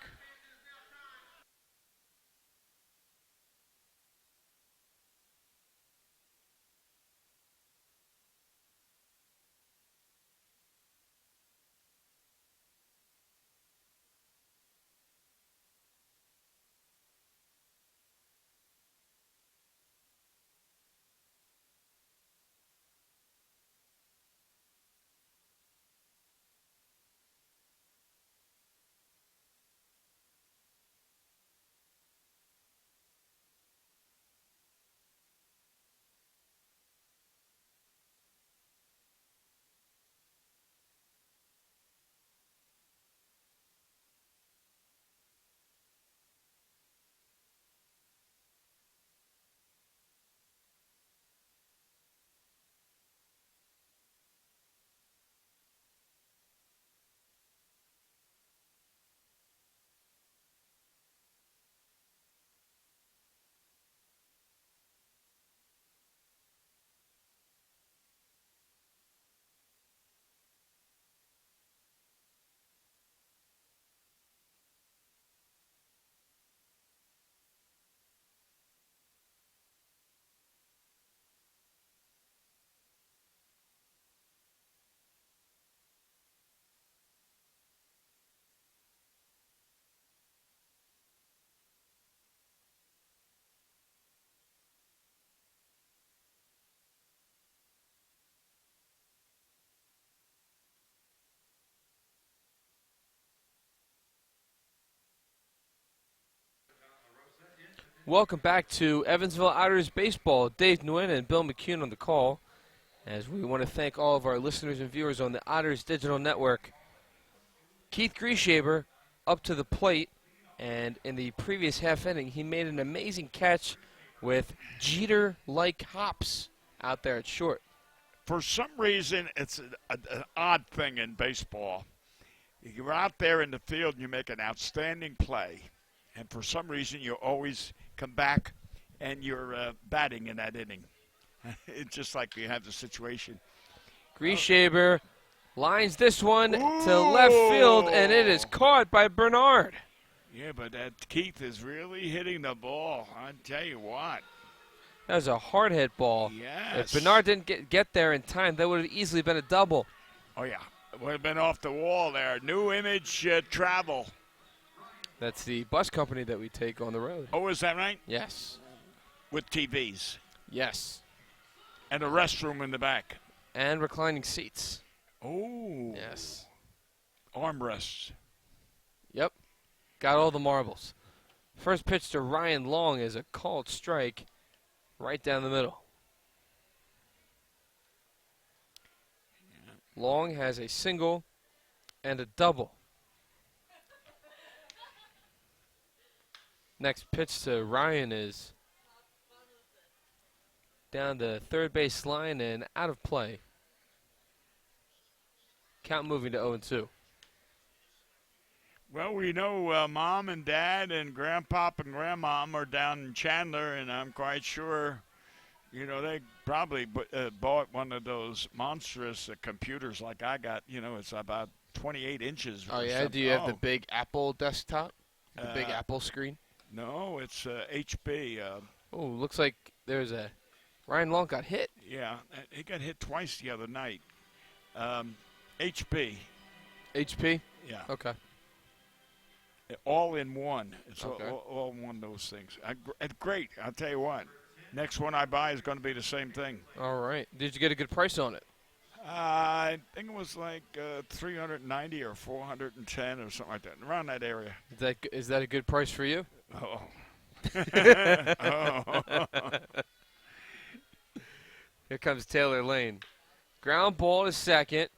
Welcome back to Evansville Otters baseball. Dave Nguyen and Bill McCune on the call, as we want to thank all of our listeners and viewers on the Otters digital network. Keith Grieshaber up to the plate, and in the previous half inning, he made an amazing catch with Jeter-like hops out there at short. For some reason, it's an odd thing in baseball. You're out there in the field and you make an outstanding play, and for some reason you always come back and you're batting in that inning. It's just like you have the situation. Grieshaber lines this one to left field, and it is caught by Benard. Yeah, but that Keith is really hitting the ball. I tell you what. That was a hard hit ball. Yes. If Benard didn't get there in time, that would have easily been a double. Oh, yeah. It would have been off the wall there. New Image Travel. That's the bus company that we take on the road. Oh, is that right? Yes. With TVs. Yes. And a restroom in the back. And reclining seats. Oh. Yes. Armrests. Yep. Got all the marbles. First pitch to Ryan Long is a called strike right down the middle. Long has a single and a double. Next pitch to Ryan is down the third base line and out of play. Count moving to 0-2. Well, we know Mom and Dad and Grandpop and Grandmom are down in Chandler, and I'm quite sure, you know, they probably bought one of those monstrous computers like I got. You know, it's about 28 inches. Oh, yeah? Something. Do you have the big Apple desktop? The big Apple screen? No, it's HP. Oh, looks like there's a Ryan Long got hit. Yeah, he got hit twice the other night. HP. HP? Yeah. Okay. All in one. It's Okay. all one of those things. Great. I'll tell you what. Next one I buy is going to be the same thing. All right. Did you get a good price on it? I think it was like 390 or 410 or something like that, around that area. Is that a good price for you? Oh. Here comes Taylor Lane. Ground ball to second.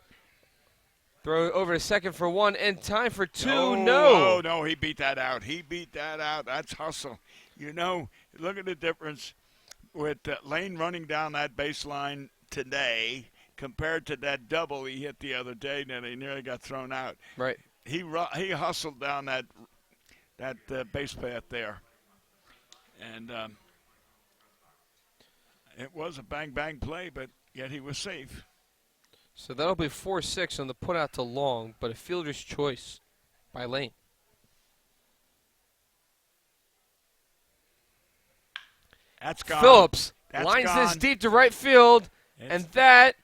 Throw over to second for one, and time for two. No. Oh, no, he beat that out. He beat that out. That's hustle. You know, look at the difference. with Lane running down that baseline today compared to that double he hit the other day that he nearly got thrown out. Right. He hustled down that base path there. And it was a bang-bang play, but yet he was safe. So that'll be 4-6 on the put out to long, but a fielder's choice by Lane. That's gone. Phillips That's lines gone. this deep to right field, and that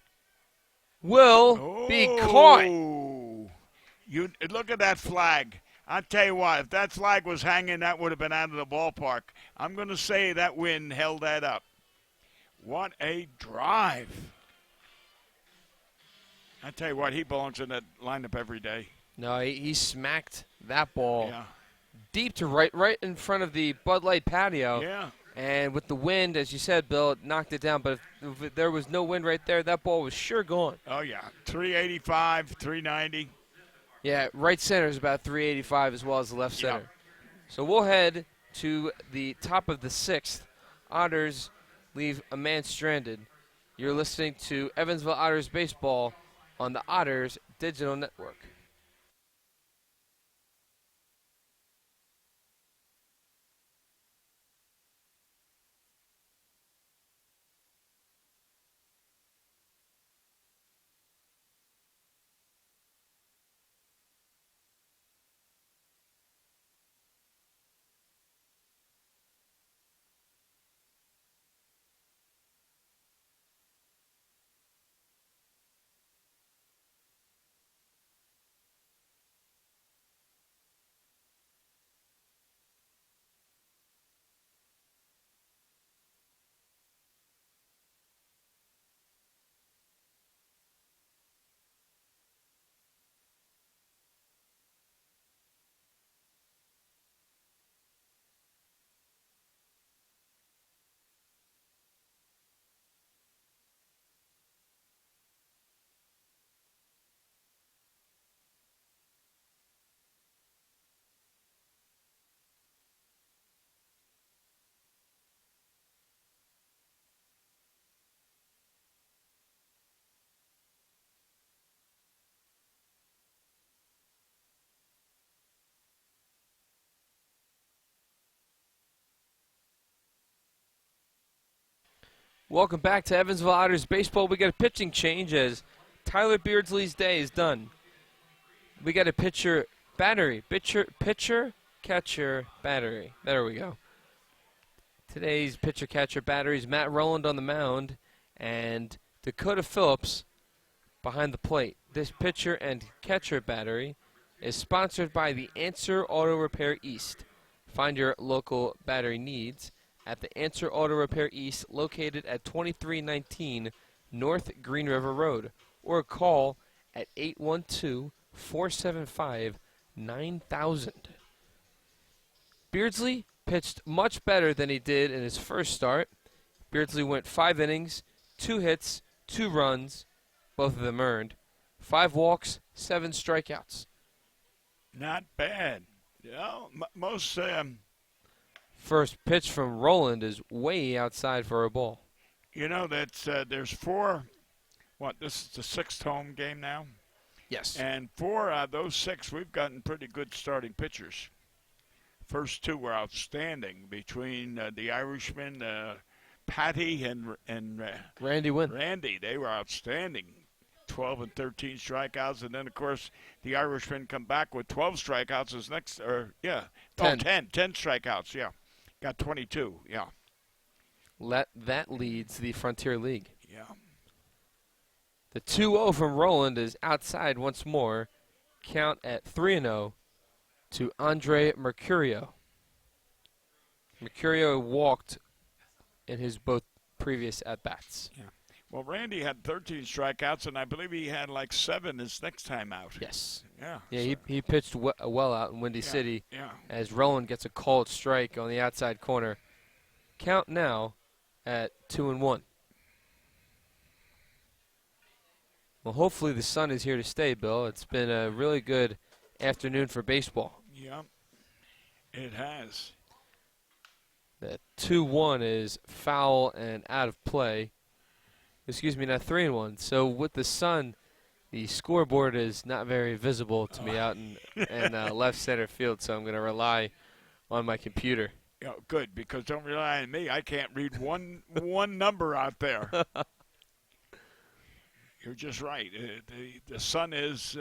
will be caught. You look at that flag. I tell you what, if that flag was hanging, that would have been out of the ballpark. I'm going to say that wind held that up. What a drive. I tell you what, he belongs in that lineup every day. No, he smacked that ball Yeah. deep to right in front of the Bud Light patio. Yeah. And with the wind, as you said, Bill, it knocked it down. But if there was no wind right there, that ball was sure gone. Oh, yeah. 385, 390. Yeah, right center is about 385 as well as the left center. Yeah. So we'll head to the top of the sixth. Otters leave a man stranded. You're listening to Evansville Otters baseball on the Otters Digital Network. Welcome back to Evansville Otters baseball. We got a pitching change as Tyler Beardsley's day is done. We got a pitcher battery. Pitcher, catcher, battery. There we go. Today's pitcher, catcher, batteries. Matt Rowland on the mound and Dakota Phillips behind the plate. This pitcher and catcher battery is sponsored by the Answer Auto Repair East. Find your local battery needs at the Answer Auto Repair East, located at 2319 North Green River Road, or call at 812-475-9000. Beardsley pitched much better than he did in his first start. Beardsley went 5 innings, 2 hits, 2 runs, both of them earned, 5 walks, 7 strikeouts. Not bad. Most First pitch from Rowland is way outside for a ball. that's there's 4. This is the 6th home game now? Yes. And 4 out of those 6, we've gotten pretty good starting pitchers. First 2 were outstanding between the Irishman, Patty, and Randy Wynn. Randy. They were outstanding. 12 and 13 strikeouts, and then of course the Irishman come back with 12 strikeouts. His next, 10 strikeouts. Yeah, got 22. Yeah. That leads the Frontier League. Yeah. The 2-0 from Rowland is outside once more. Count at 3-0 to Andre Mercurio. Mercurio walked in his both previous at-bats. Yeah. Well, Randy had 13 strikeouts, and I believe he had like 7 his next time out. Yes. Yeah. Yeah, he pitched well out in Windy City. Yeah. As Rowland gets a called strike on the outside corner. Count now at 2-1. Well, hopefully the sun is here to stay, Bill. It's been a really good afternoon for baseball. Yeah, it has. The 2-1 is foul and out of play. Excuse me, not 3-1. So with the sun, the scoreboard is not very visible to me out in left center field, so I'm going to rely on my computer. Good, because don't rely on me. I can't read one number out there. You're just right. The sun is,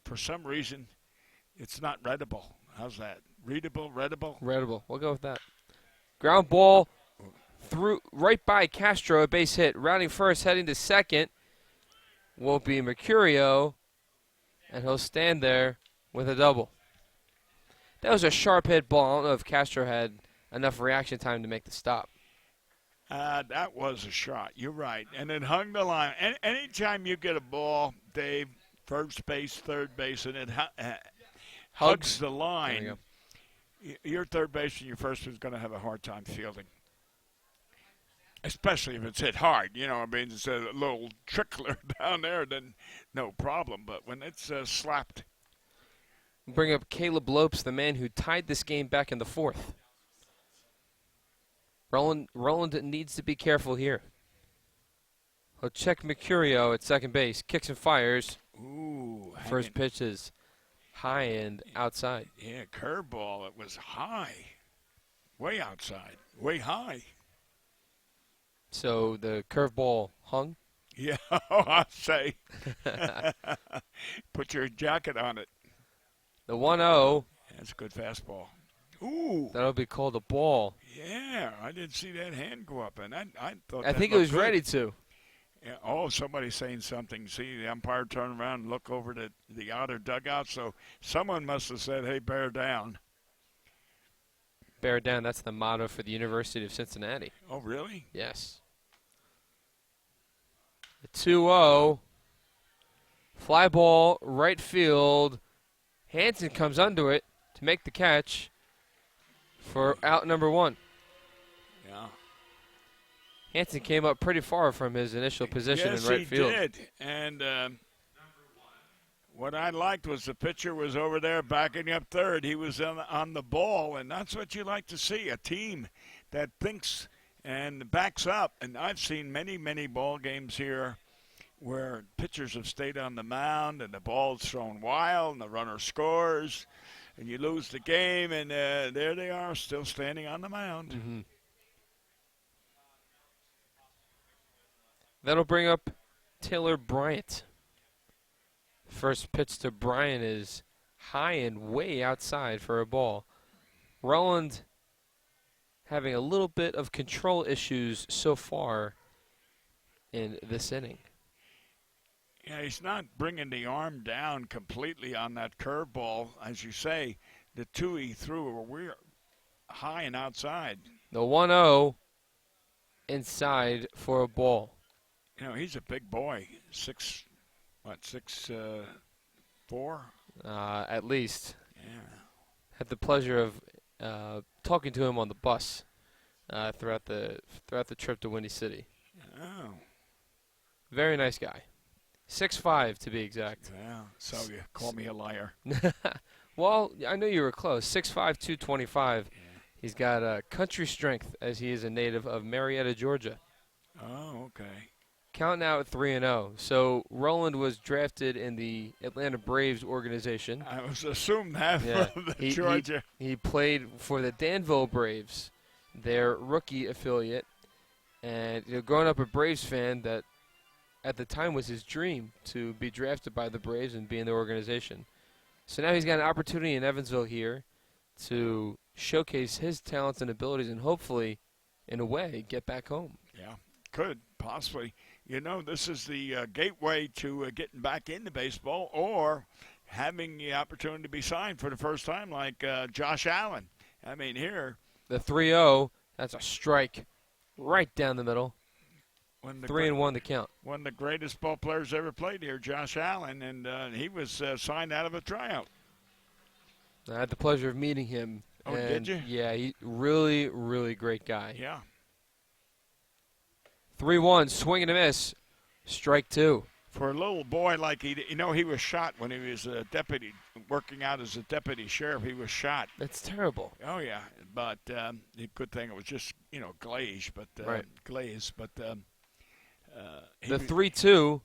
for some reason, it's not readable. How's that? Readable, readable? Readable. We'll go with that. Ground ball through right by Castro, a base hit. Rounding first, heading to second will be Mercurio, and he'll stand there with a double. That was a sharp hit ball. I don't know if Castro had enough reaction time to make the stop. That was a shot. You're right. And it hung the line. Anytime you get a ball, Dave, first base, third base, and it hugs the line, your third base and your first is going to have a hard time fielding. Especially if it's hit hard. I mean, it's a little trickler down there, then no problem. But when it's slapped. Bring up Caleb Lopes, the man who tied this game back in the fourth. Roland needs to be careful here. He'll check Mercurio at second base. Kicks and fires. Ooh. First pitch is high and outside. Yeah, curveball. It was high. Way outside. Way high. So the curveball hung? Yeah, I'll say. Put your jacket on it. The 1-0. That's a good fastball. Ooh. That'll be called a ball. Yeah, I didn't see that hand go up, and I thought. I think it was ready to. Yeah, oh, somebody's saying something. See, the umpire turned around and looked over to the Otter dugout, so someone must have said, hey, bear down. Bear down, that's the motto for the University of Cincinnati. Oh, really? Yes. The 2-0. Fly ball, right field. Hansen comes under it to make the catch for out number one. Yeah. Hansen came up pretty far from his initial position in right field. Yes, he did. And what I liked was the pitcher was over there backing up third. He was on the ball, and that's what you like to see, a team that thinks and backs up. And I've seen many, many ball games here where pitchers have stayed on the mound and the ball's thrown wild and the runner scores and you lose the game, and there they are still standing on the mound. Mm-hmm. That'll bring up Taylor Bryant. First pitch to Bryant is high and way outside for a ball. Roland having a little bit of control issues so far in this inning. Yeah, he's not bringing the arm down completely on that curveball. As you say, the two he threw were high and outside. The 1-0 inside for a ball. He's a big boy. 6'4"? At least. Yeah. Had the pleasure of talking to him on the bus throughout the trip to Windy City. Oh. Very nice guy. 6'5" to be exact. Yeah, so you call me a liar. Well, I know you were close. 6'5", 225. Yeah. He's got country strength as he is a native of Marietta, Georgia. Oh, okay. Count now at 3-0. So Roland was drafted in the Atlanta Braves organization. I was assumed that from Georgia. He played for the Danville Braves, their rookie affiliate. And growing up a Braves fan, that at the time was his dream to be drafted by the Braves and be in the organization. So now he's got an opportunity in Evansville here to showcase his talents and abilities and hopefully, in a way, get back home. Yeah, could, possibly. This is the gateway to getting back into baseball or having the opportunity to be signed for the first time like Josh Allen. I mean, here. The 3-0, that's a strike right down the middle. 3-1 the count. One of the greatest ball players ever played here, Josh Allen, and he was signed out of a tryout. I had the pleasure of meeting him. Oh, did you? Yeah, he really, really great guy. Yeah. 3-1, swing and a miss. Strike two. For a little boy like he was shot when he was a deputy, working out as a deputy sheriff. He was shot. That's terrible. Oh yeah, but the good thing it was just glaze, but Right. glaze. But The 3-2,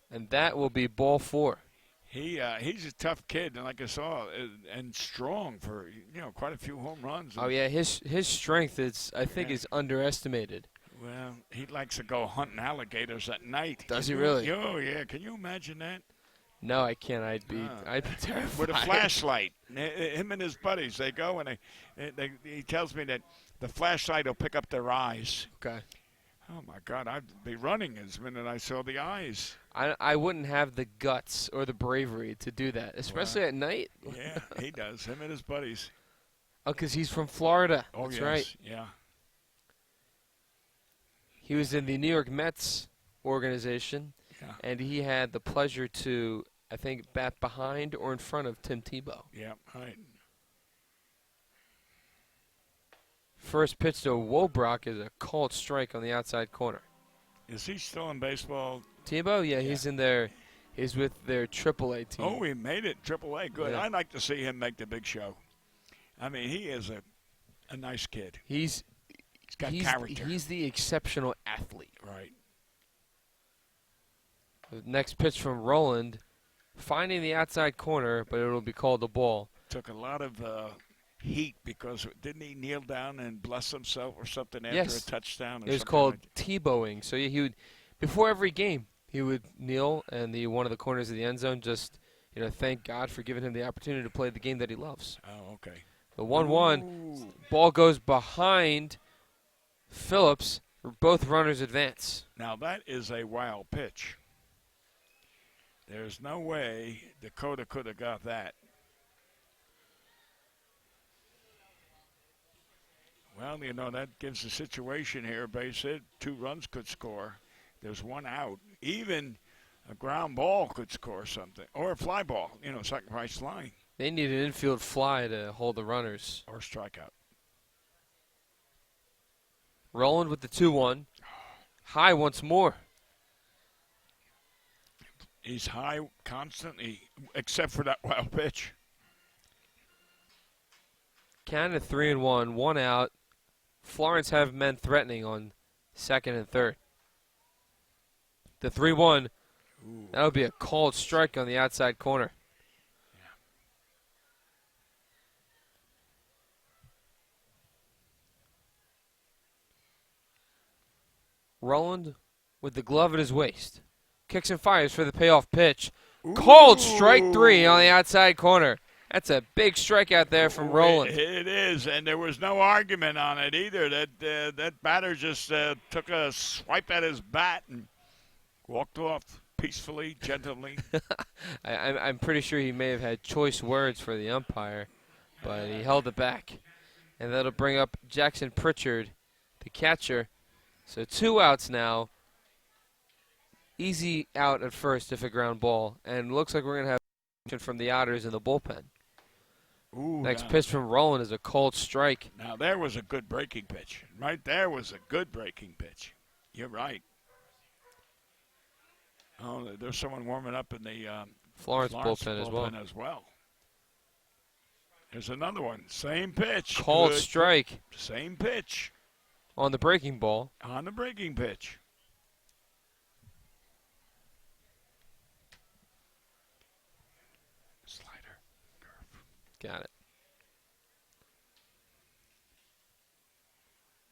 and that will be ball 4. he's a tough kid, and like I saw, and strong for quite a few home runs. Oh yeah, his strength I think is underestimated. Well, he likes to go hunting alligators at night. Does he really? Oh yeah, can you imagine that? No, I can't. I'd be terrified. With a flashlight. Him and his buddies, they go and he tells me that the flashlight will pick up their eyes. Okay. Oh my God, I'd be running as minute I saw the eyes. I wouldn't have the guts or the bravery to do that, especially at night. Yeah, he does. Him and his buddies. Oh, because he's from Florida. Oh, That's yes. right. Yeah. He was in the New York Mets organization, and he had the pleasure to, I think, bat behind or in front of Tim Tebow. Yeah, right. First pitch to Wobrock is a called strike on the outside corner. Is he still in baseball? Tebow? Yeah, he's in there. He's with their AAA team. Oh, he made it AAA. Good. Yeah. I'd like to see him make the big show. I mean, he is a nice kid. He's got character. He's the exceptional athlete. Right. The next pitch from Roland, finding the outside corner, but it'll be called a ball. Took a lot of heat because didn't he kneel down and bless himself or something after Yes. a touchdown? Or It was something called like Tebowing. So he would, before every game, he would kneel and one of the corners of the end zone, just thank God for giving him the opportunity to play the game that he loves. Oh, okay. The 1-1 ball goes behind Phillips. Both runners advance. Now that is a wild pitch. There's no way Dakota could have got that. Well, that gives the situation here. Base hit, 2 runs could score. There's 1 out. Even a ground ball could score something. Or a fly ball, sacrifice line. They need an infield fly to hold the runners. Or strikeout. Roland with the 2-1. High once more. He's high constantly, except for that wild pitch. Count at 3-1, 1 out. Florence have men threatening on second and third. The 3-1, that would be a called strike on the outside corner. Roland with the glove at his waist. Kicks and fires for the payoff pitch. Called strike 3 on the outside corner. That's a big strikeout there from Roland. It is, and there was no argument on it either. That batter just took a swipe at his bat and walked off peacefully, gently. I'm pretty sure he may have had choice words for the umpire, but he held it back. And that'll bring up Jackson Pritchard, the catcher. So 2 outs now. Easy out at first if a ground ball. And looks like we're going to have action from the Otters in the bullpen. Ooh, Next pitch from Roland is a cold strike. Now there was a good breaking pitch. Right there was a good breaking pitch. You're right. Oh, there's someone warming up in the Florence bullpen as well. There's another one. Same pitch. Called Good. strike Same pitch. on the breaking ball. On the breaking pitch. Slider. Curve. Got it.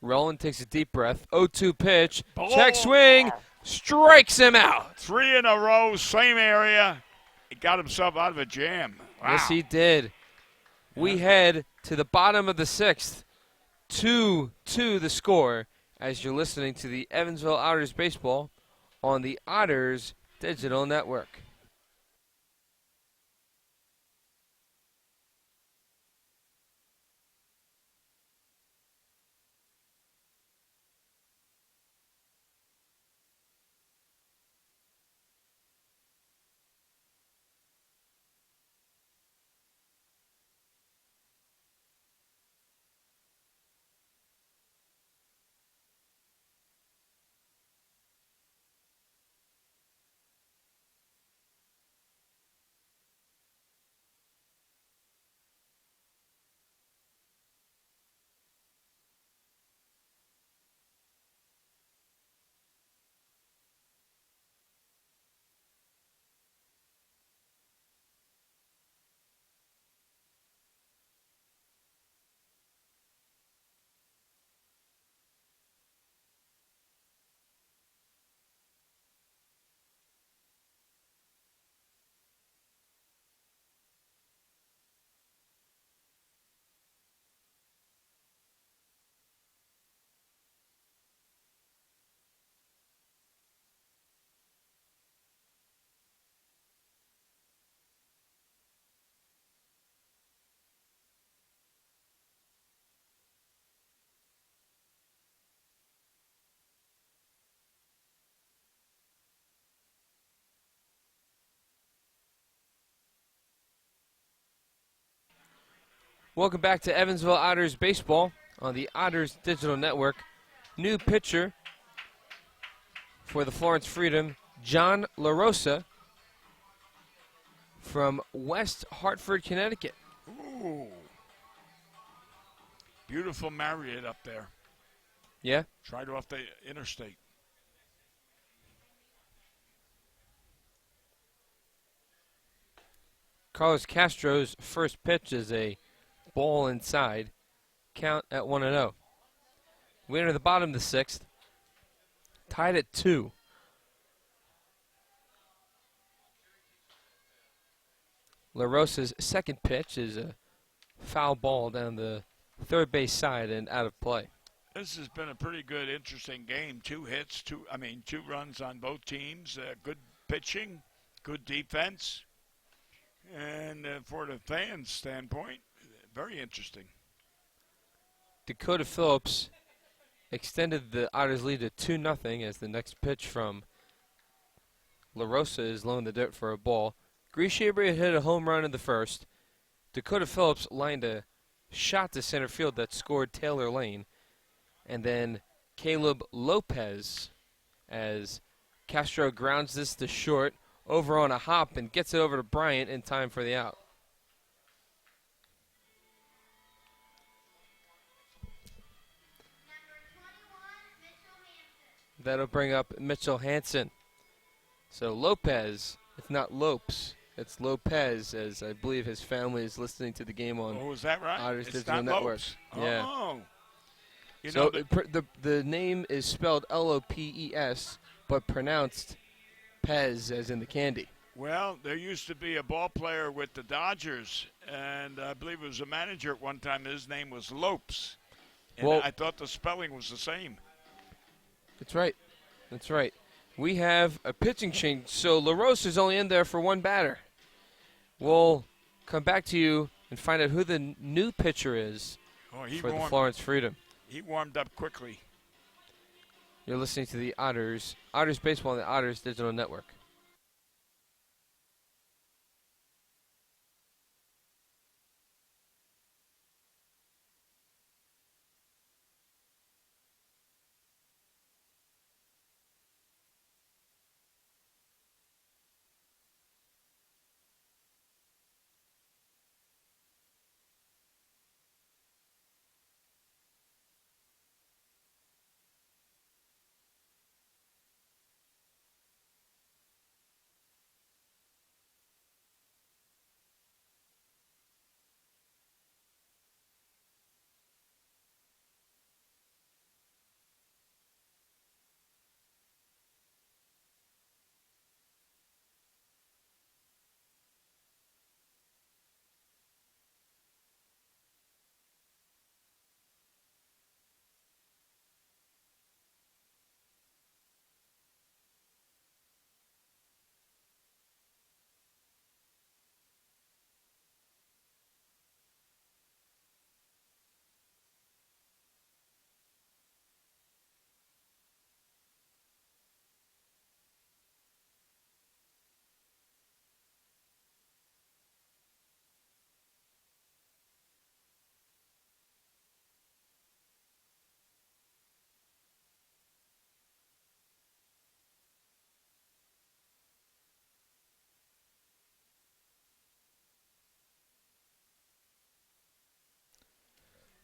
Roland takes a deep breath. 0-2 pitch. Check swing. Strikes him out. 3 in a row, same area. He got himself out of a jam. Wow. Yes, he did. We head to the bottom of the 6th. 2-2 the score as you're listening to the Evansville Otters baseball on the Otters Digital Network. Welcome back to Evansville Otters baseball on the Otters Digital Network. New pitcher for the Florence Freedom, John LaRosa from West Hartford, Connecticut. Ooh. Beautiful Marriott up there. Yeah? Right off the interstate. Carlos Castro's first pitch is a ball inside. Count at 1-0. We enter the bottom of the sixth. Tied at 2. LaRosa's second pitch is a foul ball down the third base side and out of play. This has been a pretty good, interesting game. 2 hits, 2 runs on both teams. Good pitching, good defense. And for the fans' standpoint, very interesting. Dakota Phillips extended the Otters lead to 2-0 as the next pitch from LaRosa is low in the dirt for a ball. Grieshaber hit a home run in the first. Dakota Phillips lined a shot to center field that scored Taylor Lane. And then Caleb Lopez as Castro grounds this to short over on a hop and gets it over to Bryant in time for the out. That'll bring up Mitchell Hansen. So Lopez, if not Lopes, it's Lopez, as I believe his family is listening to the game on is that right? Otters It's Digital not Network. Lopes. Yeah. Oh. You So know, the name is spelled Lopes, but pronounced Pez, as in the candy. well, there used to be a ball player with the Dodgers, and I believe it was a manager at one time. His name was Lopes. And Well- I thought the spelling was the same. That's right. That's right. We have a pitching change, so LaRosa's only in there for one batter. We'll come back to you and find out who the new pitcher is Oh, for the Florence Freedom. He warmed up quickly. You're listening to the Otters Baseball on the Otters Digital Network.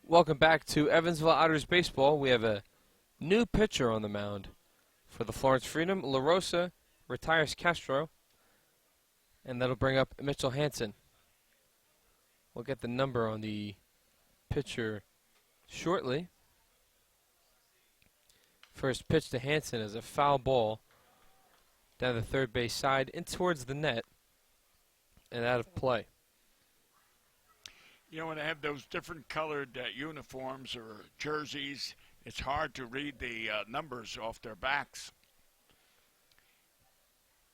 Welcome back to Evansville Otters Baseball. We have a new pitcher on the mound for the Florence Freedom. LaRosa retires Castro, and that'll bring up Mitchell Hansen. We'll get the number on the pitcher shortly. First pitch to Hansen is a foul ball down the third base side in towards the net and out of play. You know, when they have those different colored uniforms or jerseys, it's hard to read the numbers off their backs.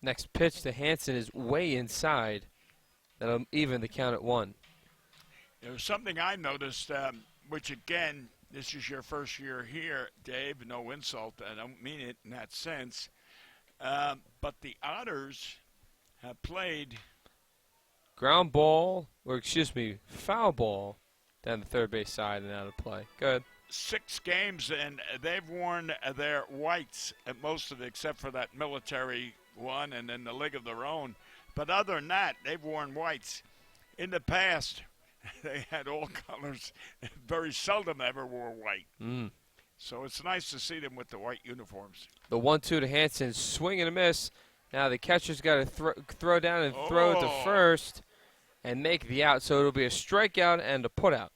Next pitch to Hansen is way inside. That'll even the count at 1. There's something I noticed, which again, this is your first year here, Dave. No insult. I don't mean it in that sense. But the Otters have played Ground ball, or excuse me, foul ball down the third base side and out of play. Go ahead. 6 games, and they've worn their whites at most of it, except for that military one and then the League of Their Own. But other than that, they've worn whites. In the past, they had all colors. Very seldom ever wore white. So it's nice to see them with the white uniforms. The 1-2 to Hansen, swing and a miss. Now the catcher's got to throw down and throw it to first and make the out. So it'll be a strikeout and a putout.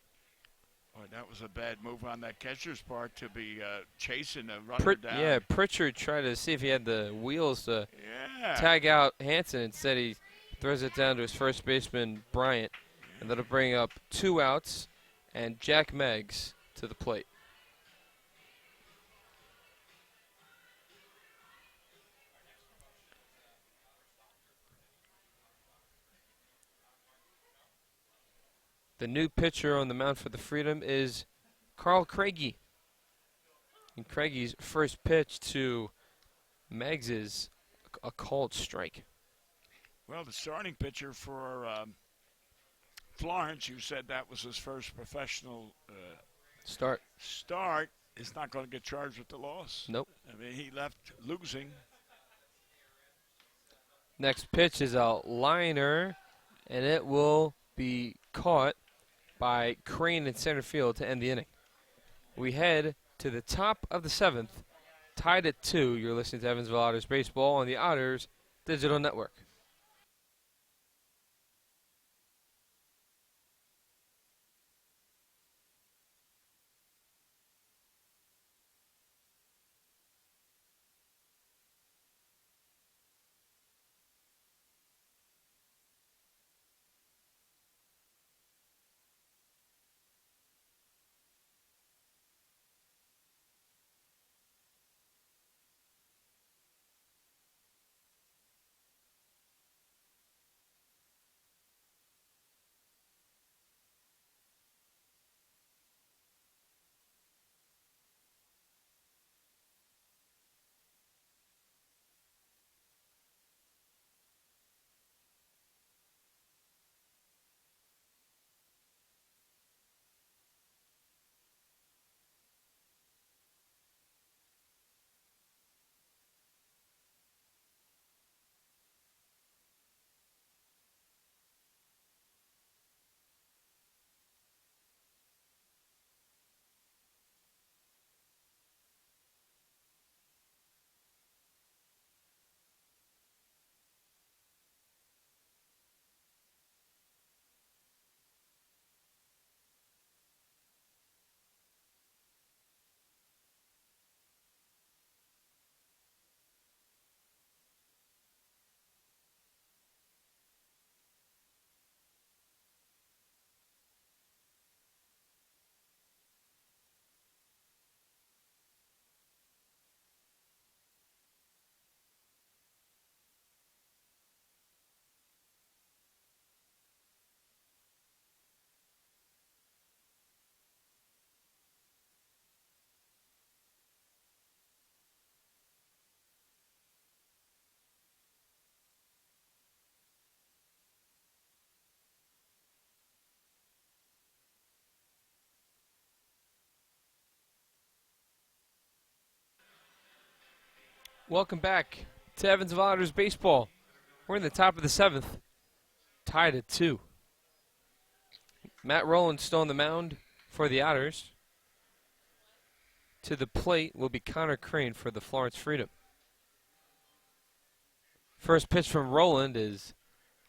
Boy, that was a bad move on that catcher's part to be chasing a runner down. Yeah, Pritchard tried to see if he had the wheels to tag out Hansen. Instead, he throws it down to his first baseman, Bryant. And that'll bring up 2 outs and Jack Meggs to the plate. The new pitcher on the mound for the Freedom is Carl Craigie. And Craigie's first pitch to Meggs is a called strike. Well, the starting pitcher for Florence, you said that was his first professional Start is not going to get charged with the loss. Nope. I mean, he left losing. Next pitch is a liner, and it will be caught by Crane in center field to end the inning. We head to the top of the 7th, tied at 2. You're listening to Evansville Otters Baseball on the Otters Digital Network. Welcome back to Evansville Otters Baseball. We're in the top of the 7th, tied at 2. Matt Rowland still on the mound for the Otters. To the plate will be Connor Crane for the Florence Freedom. First pitch from Rowland is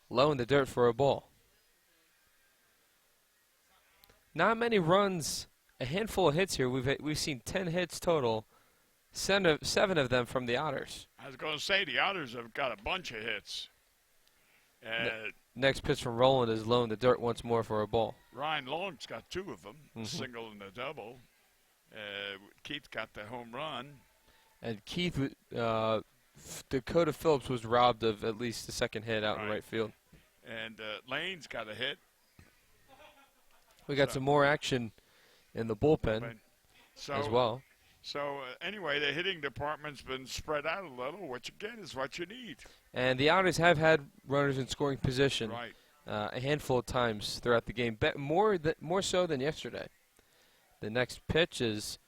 low in the dirt for a ball. Not many runs, a handful of hits here. We've seen 10 hits total. 7 of them from the Otters. I was going to say the Otters have got a bunch of hits. Next pitch from Rowland is low in the dirt once more for a ball. Ryan Long's got 2 of them, a single and a double. Keith got the home run. And Keith, Dakota Phillips was robbed of at least the second hit out in right field. And Lane's got a hit. We got some more action in the bullpen as well. So, anyway, the hitting department's been spread out a little, which, again, is what you need. And the Otters have had runners in scoring position. Right. a handful of times throughout the game, more so than yesterday. The next pitch is,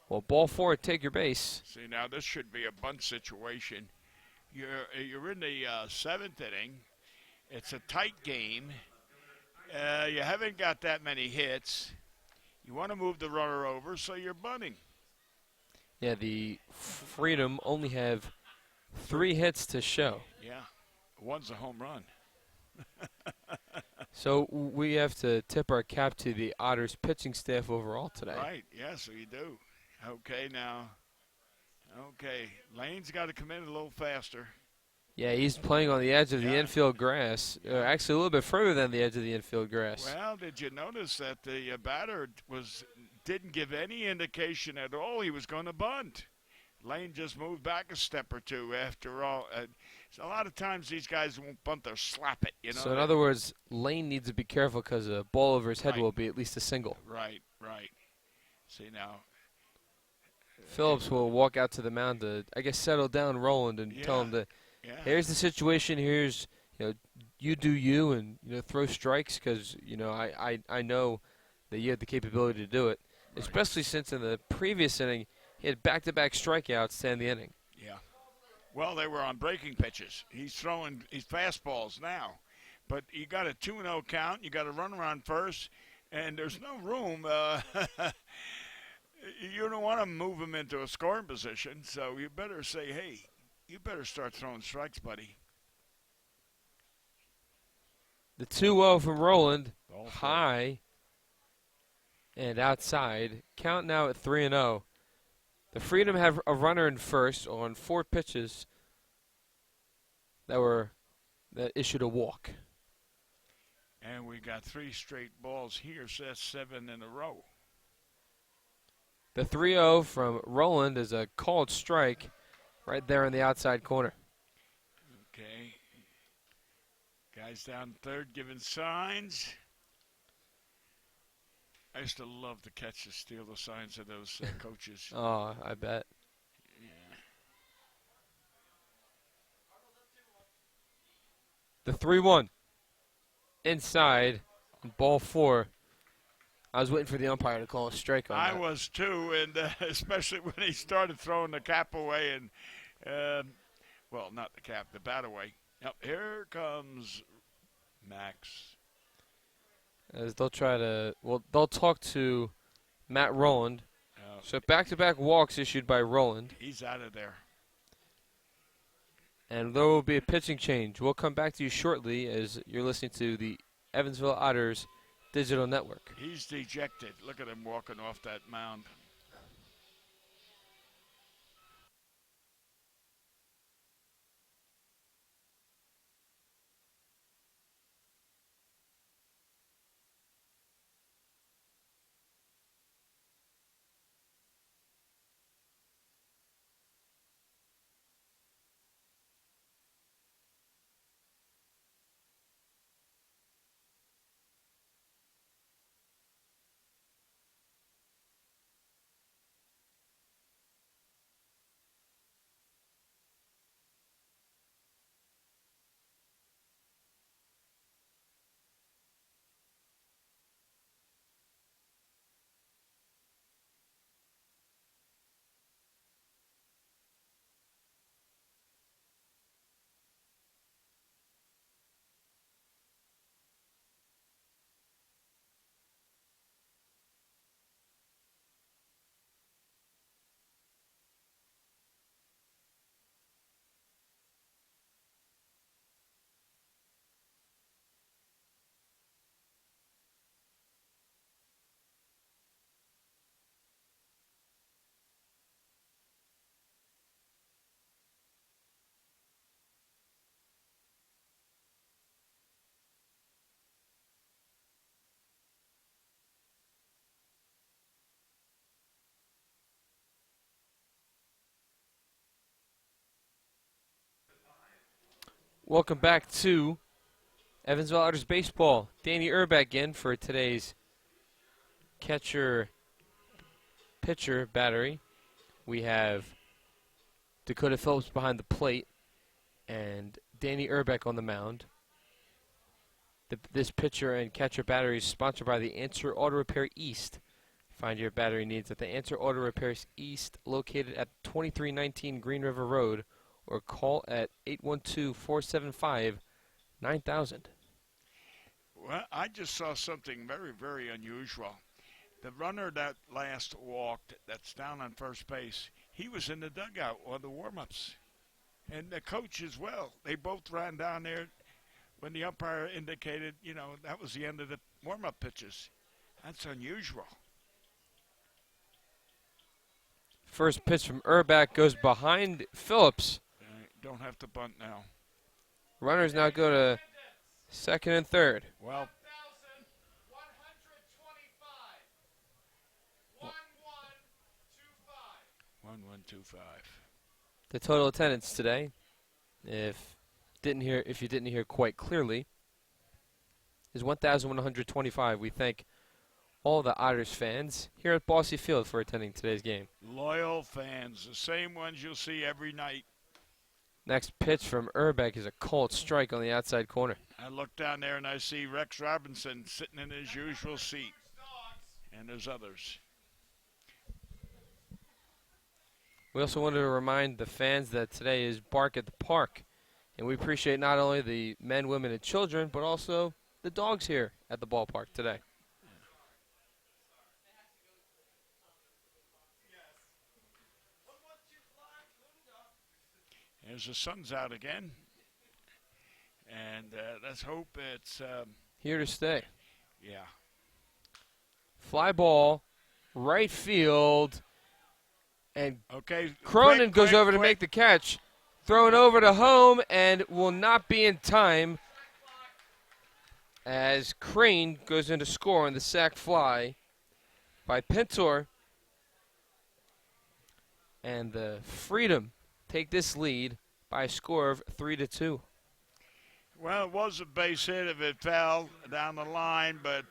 well, ball 4, take your base. See, now this should be a bunt situation. You're in the 7th inning. It's a tight game. You haven't got that many hits. You want to move the runner over, so you're bunting. Yeah, the Freedom only have 3 hits to show. Yeah, one's a home run. So we have to tip our cap to the Otters pitching staff overall today. Right, yes, we do. Okay, now. Okay, Lane's got to come in a little faster. Yeah, he's playing on the edge of the infield grass. Actually, a little bit further than the edge of the infield grass. Well, did you notice that the batter didn't give any indication at all he was going to bunt? Lane just moved back a step or two after all. So a lot of times these guys won't bunt, they'll slap it. You know. So in other words, Lane needs to be careful because a ball over his head will be at least a single. Right. See now. Phillips will walk out to the mound to, I guess, settle down Roland and tell him to, here's the situation. Here's, you do you, and throw strikes because I know that you have the capability to do it. Right. Especially since in the previous inning he had back-to-back strikeouts to end the inning. Yeah. Well, they were on breaking pitches. He's throwing his fastballs now, but you got a 2-0 count. You got a runner on first, and there's no room. You don't want to move him into a scoring position, so you better say, hey, you better start throwing strikes, buddy. The 2-0 from Roland, high and outside. Count now at 3-0. The Freedom have a runner in first on 4 pitches that issued a walk. And we got 3 straight balls here, so that's 7 in a row. The 3-0 from Roland is a called strike right there in the outside corner. Okay. Guys down third giving signs. I used to love to catch and steal the signs of those coaches. Oh, I bet. Yeah. The 3-1 inside, ball 4. I was waiting for the umpire to call a strike on that. I was too, and especially when he started throwing the cap away and, well, not the cap, the bat away. Yep, here comes Max. As they'll they'll talk to Matt Roland. So back-to-back walks issued by Roland. He's out of there. And there will be a pitching change. We'll come back to you shortly as you're listening to the Evansville Otters Digital Network. He's dejected. Look at him walking off that mound. Welcome back to Evansville Otters Baseball. Danny Urbeck in for today's catcher-pitcher battery. We have Dakota Phillips behind the plate and Danny Urbeck on the mound. This pitcher and catcher battery is sponsored by the Answer Auto Repair East. Find your battery needs at the Answer Auto Repairs East, located at 2319 Green River Road, or call at 812-475-9000. Well, I just saw something very, very unusual. The runner that last walked, that's down on first base, he was in the dugout on the warm-ups. And the coach as well. They both ran down there when the umpire indicated, that was the end of the warm-up pitches. That's unusual. First pitch from Wobrock goes behind Phillips. Don't have to bunt now. Runners now go to second and third. Well, 1125. The total attendance today, if you didn't hear quite clearly, is 1,125. We thank all the Otters fans here at Bossy Field for attending today's game. Loyal fans, the same ones you'll see every night. Next pitch from Wobrock is a cold strike on the outside corner. I look down there and I see Rex Robinson sitting in his usual seat. And there's others. We also wanted to remind the fans that today is Bark at the Park. And we appreciate not only the men, women, and children, but also the dogs here at the ballpark today. As the sun's out again. And let's hope it's... here to stay. Yeah. Fly ball, right field, and okay. Cronin goes over to make the catch. Thrown over to home and will not be in time as Crane goes in to score on the sac fly by Pintor. And the Freedom take this lead by a score of 3-2. Well, it was a base hit if it fell down the line, but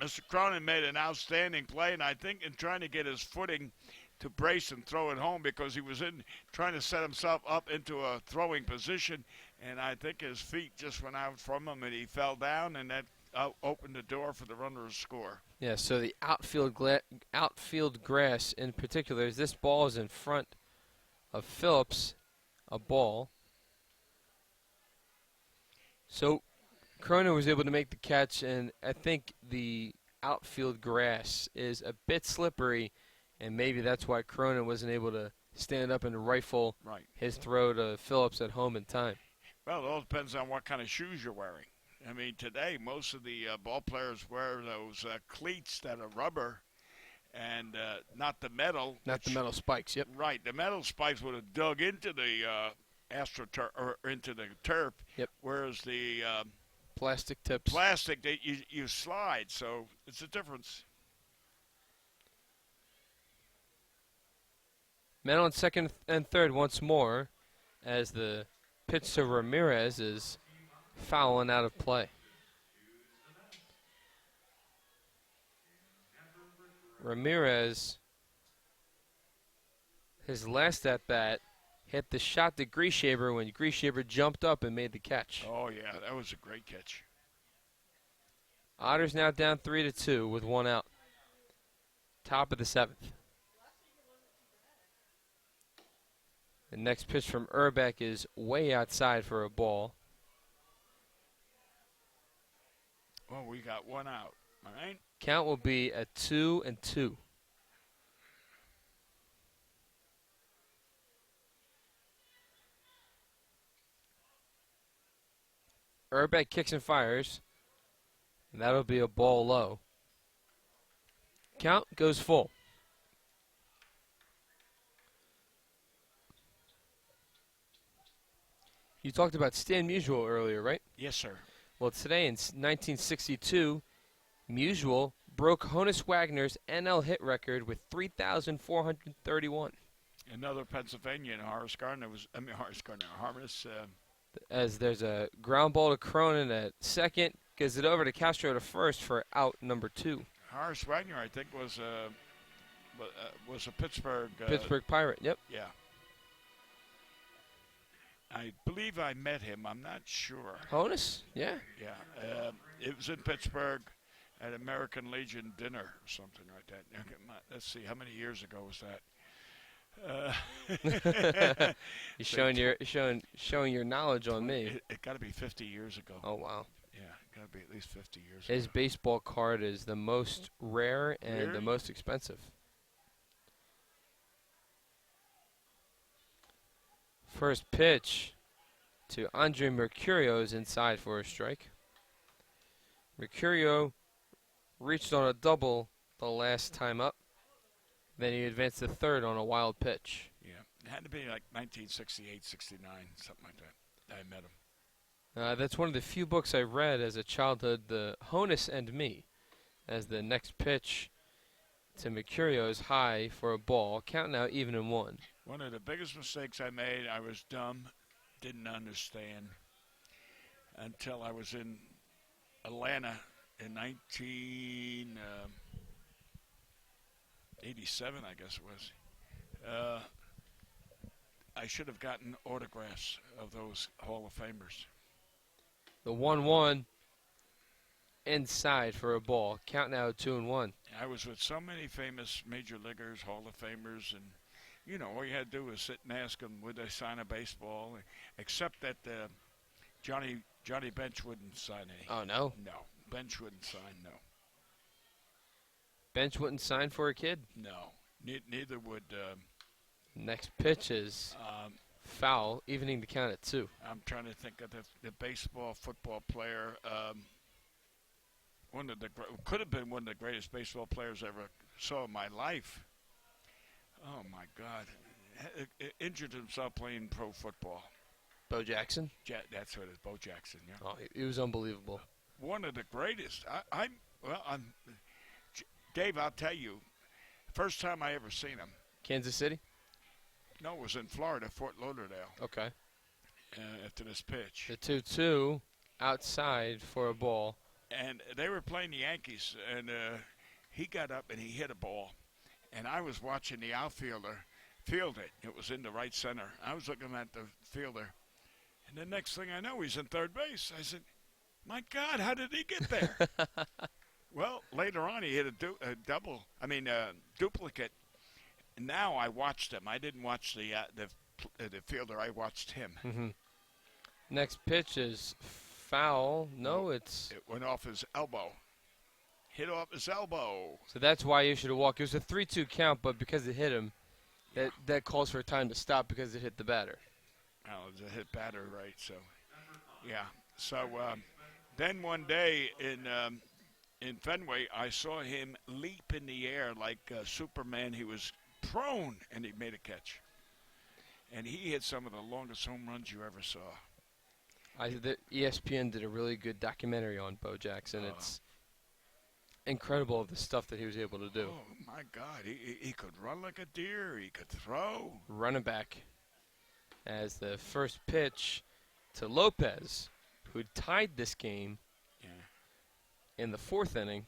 Mr. Cronin made an outstanding play, and I think in trying to get his footing to brace and throw it home because he was trying to set himself up into a throwing position, and I think his feet just went out from him and he fell down, and that opened the door for the runner to score. Yeah, so the outfield grass in particular, as this ball is in front of Phillips, a ball. So Cronin was able to make the catch, and I think the outfield grass is a bit slippery, and maybe that's why Cronin wasn't able to stand up and rifle his throw to Phillips at home in time. Well, it all depends on what kind of shoes you're wearing. I mean, today most of the ball players wear those cleats that are rubber and not the metal. Not the metal spikes, yep. Right, the metal spikes would have dug into the AstroTurf or into the turf, yep. Whereas the plastic tips. Plastic, you slide, so it's a difference. Men on second and third once more as the pitch to Ramirez is fouling out of play. Ramirez, his last at bat, hit the shot to Grieshaber when Grieshaber jumped up and made the catch. Oh, yeah, that was a great catch. Otters now down 3-2 with one out. Top of the seventh. The next pitch from Wobrock is way outside for a ball. Well, we got one out, all right? Count will be at 2-2. Wobrock kicks and fires. And that'll be a ball low. Count goes full. You talked about Stan Musial earlier, right? Yes, sir. Well, today in 1962, Musial broke Honus Wagner's NL hit record with 3,431. Another Pennsylvanian, Harris. As there's a ground ball to Cronin at second, gives it over to Castro to first for out number 2. Horace Wagner, I think, was a Pittsburgh. Pittsburgh Pirate, yep. Yeah. I believe I met him. I'm not sure. Honus? Yeah. Yeah, it was in Pittsburgh at American Legion dinner or something like that. Let's see, how many years ago was that? You're showing your knowledge on me. It got to be 50 years ago. Oh wow. Yeah, got to be at least 50 years His ago. baseball card is the most rare and the most expensive. First pitch to Andre Mercurio is inside for a strike. Mercurio reached on a double the last time up. Then he advanced to third on a wild pitch. Yeah, it had to be like 1968, 69, something like that. I met him. That's one of the few books I read as a childhood, The Honus and Me, as the next pitch to Mercurio is high for a ball, counting out even in one. One of the biggest mistakes I made, I was dumb, didn't understand until I was in Atlanta in 1987, I guess it was. I should have gotten autographs of those Hall of Famers. The 1-1 inside for a ball, counting out 2-1. I was with so many famous major leaguers, Hall of Famers, and you know, all you had to do was sit and ask them, would they sign a baseball? Except that Johnny Bench wouldn't sign any. Oh, no? No, Bench wouldn't sign, no. Bench wouldn't sign for a kid? No, neither would. Next pitch is foul, evening the count at 2. I'm trying to think of the baseball, football player. Could have been one of the greatest baseball players I ever saw in my life. Oh, my God. Injured himself playing pro football. Bo Jackson? That's what it is, Bo Jackson, yeah. Oh, he was unbelievable. One of the greatest. Dave, I'll tell you, first time I ever seen him. Kansas City? No, it was in Florida, Fort Lauderdale. Okay. After this pitch. The 2-2 outside for a ball. And they were playing the Yankees, and he got up and he hit a ball. And I was watching the outfielder field it. It was in the right center. I was looking at the fielder. And the next thing I know, he's in third base. I said, my God, how did he get there? Well, later on, he hit a duplicate. Now I watched him. I didn't watch the fielder. I watched him. Mm-hmm. Next pitch is foul. No, it went off his elbow. Hit off his elbow. So that's why you should have walked. It was a 3-2 count, but because it hit him, that calls for a time to stop because it hit the batter. Oh, it hit batter, right? So, yeah. So then one day in Fenway, I saw him leap in the air like Superman. He was prone, and he made a catch. And he hit some of the longest home runs you ever saw. The ESPN did a really good documentary on Bo Jackson. It's incredible the stuff that he was able to do. Oh, my God. He could run like a deer. He could throw. Running back as the first pitch to Lopez, who tied this game in the 4th inning,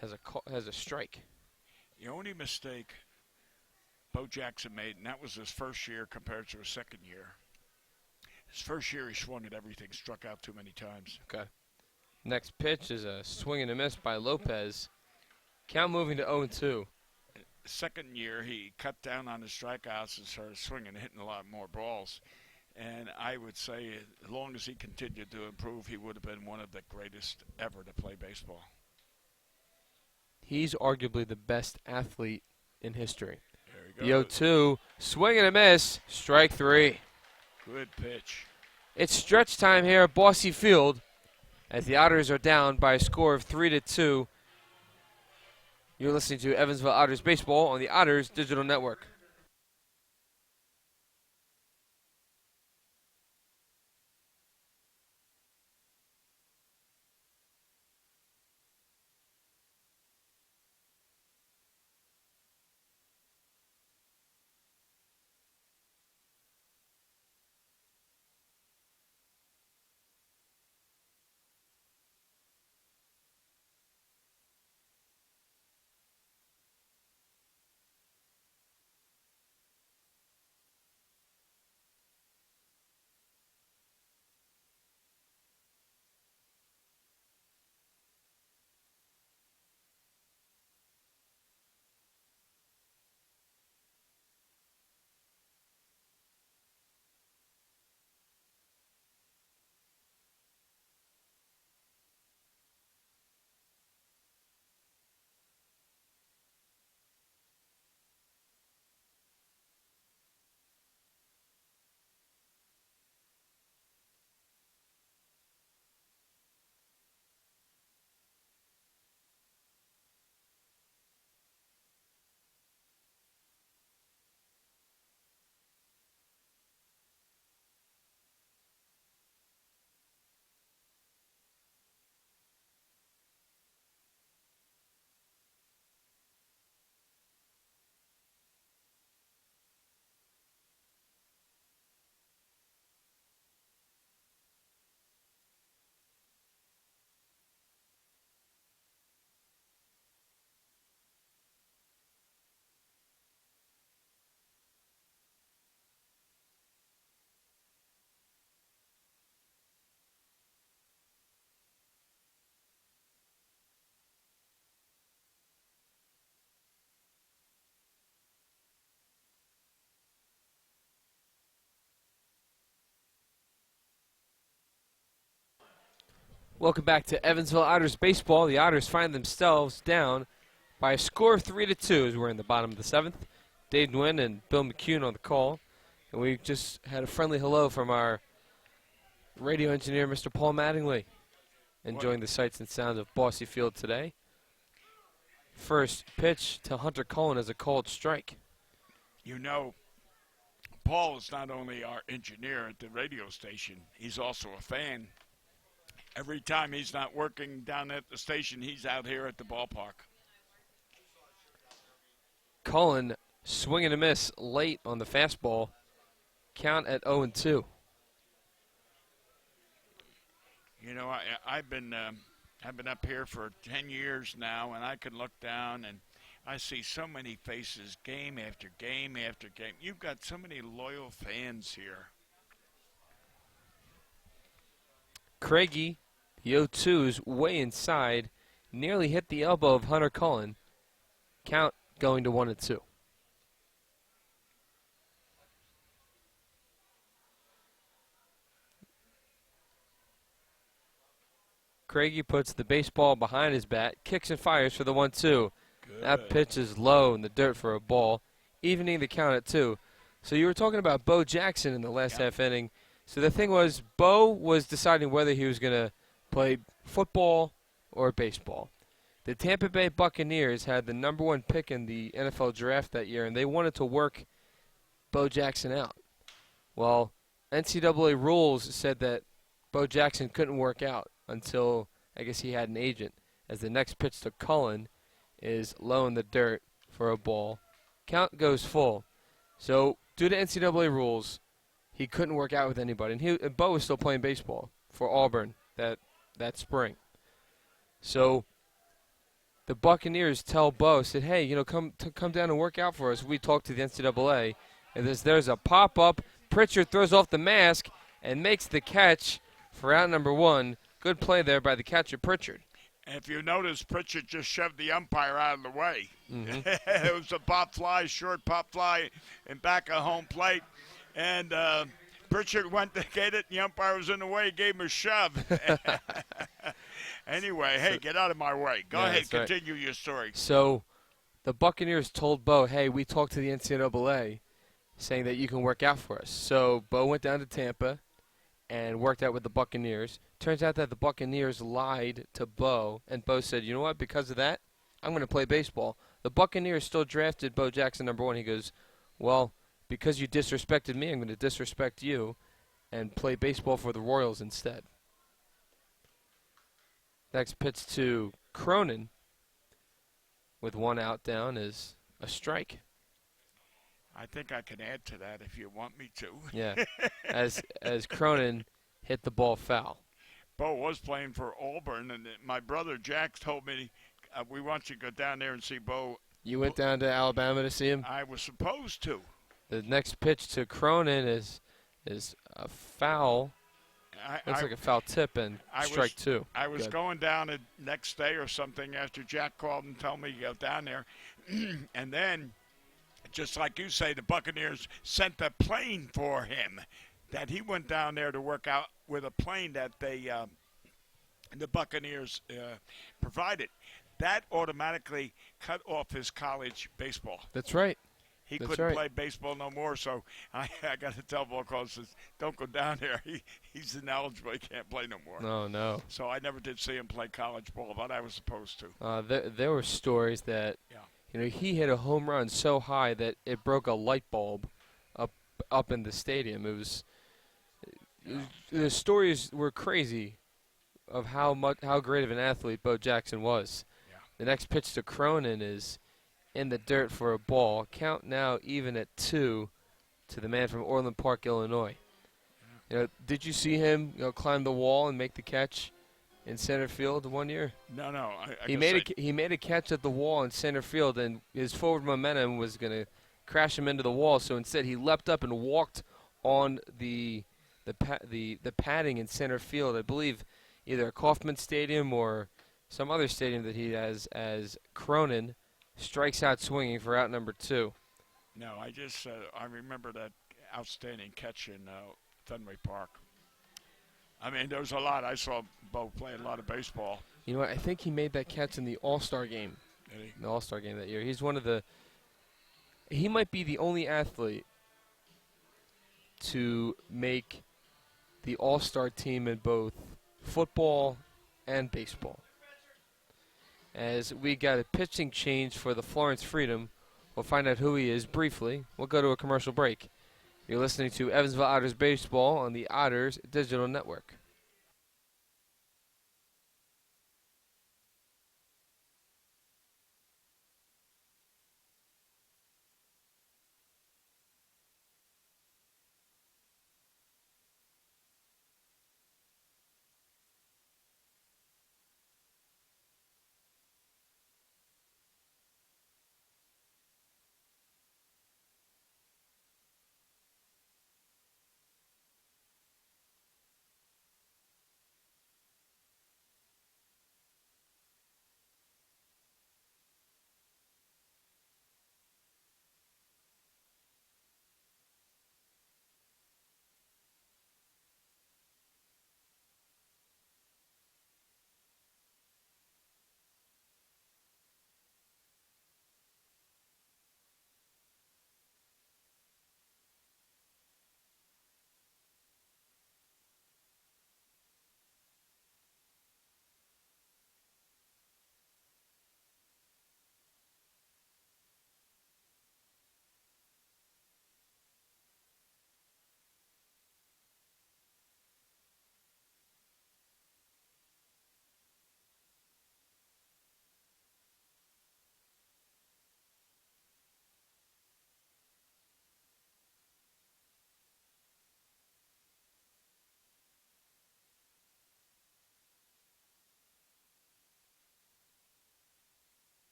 has a strike. The only mistake Bo Jackson made, and that was his first year compared to his second year. His first year, he swung at everything, struck out too many times. Okay. Next pitch is a swing and a miss by Lopez. Count moving to 0-2. Second year, he cut down on his strikeouts and started swinging and hitting a lot more balls. And I would say as long as he continued to improve, he would have been one of the greatest ever to play baseball. He's arguably the best athlete in history. There you go. The 0-2, swing and a miss, strike 3. Good pitch. It's stretch time here at Bossy Field as the Otters are down by a score of 3-2. You're listening to Evansville Otters Baseball on the Otters Digital Network. Welcome back to Evansville Otters baseball. The Otters find themselves down by a score of 3-2 as we're in the bottom of the 7th. Dave Nguyen and Bill McCune on the call. And we just had a friendly hello from our radio engineer, Mr. Paul Mattingly, enjoying the sights and sounds of Bossy Field today. First pitch to Hunter Cullen is a called strike. You know, Paul is not only our engineer at the radio station, he's also a fan. Every time he's not working down at the station, he's out here at the ballpark. Cullen swing and a miss late on the fastball. Count at 0-2. You know, I've been up here for 10 years now, and I can look down and I see so many faces game after game after game. You've got so many loyal fans here. Craigie, the 0-2's way inside, nearly hit the elbow of Hunter Cullen. Count going to 1-2. Craigie puts the baseball behind his bat, kicks and fires for the 1-2. That pitch is low in the dirt for a ball, evening the count at 2. So you were talking about Bo Jackson in the last half inning. So the thing was, Bo was deciding whether he was going to play football or baseball. The Tampa Bay Buccaneers had the #1 pick in the NFL draft that year, and they wanted to work Bo Jackson out. Well, NCAA rules said that Bo Jackson couldn't work out until, I guess, he had an agent, as the next pitch to Cullen is low in the dirt for a ball. Count goes full. So, due to NCAA rules, he couldn't work out with anybody. And Bo was still playing baseball for Auburn that spring. So, the Buccaneers tell Bo, said, hey, you know, come down and work out for us. We talked to the NCAA. And there's a pop-up. Pritchard throws off the mask and makes the catch for out #1. Good play there by the catcher, Pritchard. And if you notice, Pritchard just shoved the umpire out of the way. Mm-hmm. It was a pop fly, short pop fly, in back of home plate. And Pritchard went to get it, and the umpire was in the way, gave him a shove. Anyway, hey, get out of my way. Go ahead, continue your story. So the Buccaneers told Bo, hey, we talked to the NCAA saying that you can work out for us. So Bo went down to Tampa and worked out with the Buccaneers. Turns out that the Buccaneers lied to Bo, and Bo said, you know what, because of that, I'm going to play baseball. The Buccaneers still drafted Bo Jackson #1. He goes, well, because you disrespected me, I'm going to disrespect you and play baseball for the Royals instead. Next pitch to Cronin with 1 out down is a strike. I think I can add to that if you want me to. Yeah, as Cronin hit the ball foul. Bo was playing for Auburn, and my brother Jack told me we want you to go down there and see Bo. You went down to Alabama to see him? I was supposed to. The next pitch to Cronin is a foul. Looks like a foul tip and strike 2. I was going down the next day or something after Jack called and told me to go down there. And then, just like you say, the Buccaneers sent a plane for him, that he went down there to work out with a plane that the Buccaneers provided. That automatically cut off his college baseball. That's right. He couldn't play baseball no more, so I got to tell Volkov, says, don't go down there. He's ineligible. He can't play no more. No. So I never did see him play college ball, but I was supposed to. There were stories that he hit a home run so high that it broke a light bulb up in the stadium. The stories were crazy of how great of an athlete Bo Jackson was. Yeah. The next pitch to Cronin is in the dirt for a ball. Count now even at 2 to the man from Orland Park, Illinois. Yeah. Did you see him climb the wall and make the catch in center field one year? No. He made a catch at the wall in center field, and his forward momentum was going to crash him into the wall. So instead, he leapt up and walked on the padding in center field. I believe either Kauffman Stadium or some other stadium that he has, as Cronin strikes out swinging for out #2. No, I remember that outstanding catch in Fenway Park. I mean, there's a lot. I saw Bo play a lot of baseball. You know what? I think he made that catch in the All-Star game. Did he? The All-Star game that year. He's one of the. He might be the only athlete to make the All-Star team in both football and baseball. As we got a pitching change for the Florence Freedom, we'll find out who he is briefly. We'll go to a commercial break. You're listening to Evansville Otters Baseball on the Otters Digital Network.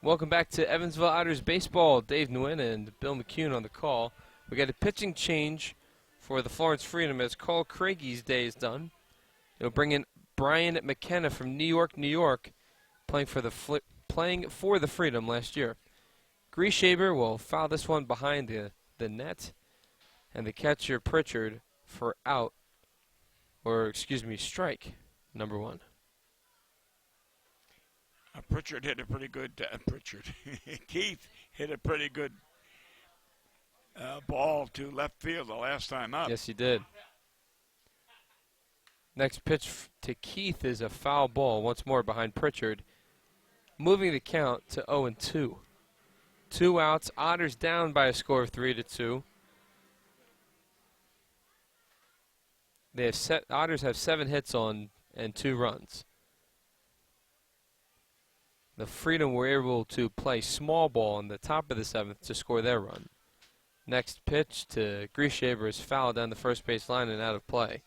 Welcome back to Evansville Otters Baseball. Dave Nguyen and Bill McCune on the call. We got a pitching change for the Florence Freedom as Cole Craiggie's day is done. They'll bring in Brian McKenna from New York, playing for the Freedom last year. Grieshaber will foul this one behind the net, and the catcher Pritchard for strike number one. Pritchard hit a pretty good. Keith hit a pretty good ball to left field the last time up. Yes, he did. Next pitch to Keith is a foul ball once more behind Pritchard, moving the count to 0-2. 2 outs. Otters down by a score of 3-2. Otters have 7 hits on and 2 runs. The Freedom were able to play small ball in the top of the 7th to score their run. Next pitch to Grieshaber is fouled down the first base line and out of play.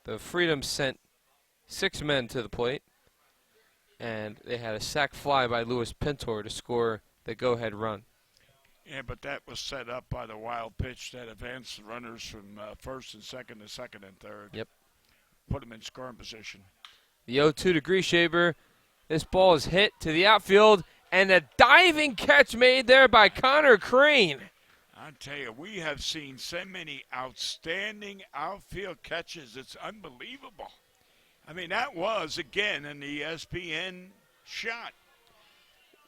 The Freedom sent 6 men to the plate, and they had a sac fly by Louis Pintor to score the go-ahead run. Yeah, but that was set up by the wild pitch that advanced the runners from first and second to second and third. Yep. Put them in scoring position. The 0-2 to Grieshaber. This ball is hit to the outfield, and a diving catch made there by Connor Crane. I tell you, we have seen so many outstanding outfield catches. It's unbelievable. I mean, that was, again, an ESPN shot.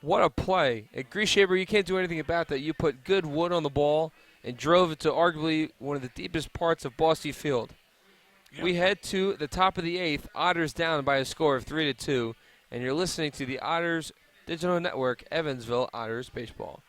What a play. At Grieshaber, you can't do anything about that. You put good wood on the ball and drove it to arguably one of the deepest parts of Bosse Field. Yep. We head to the top of the 8th. Otters down by a score of 3-2. And you're listening to the Otters Digital Network, Evansville Otters Baseball.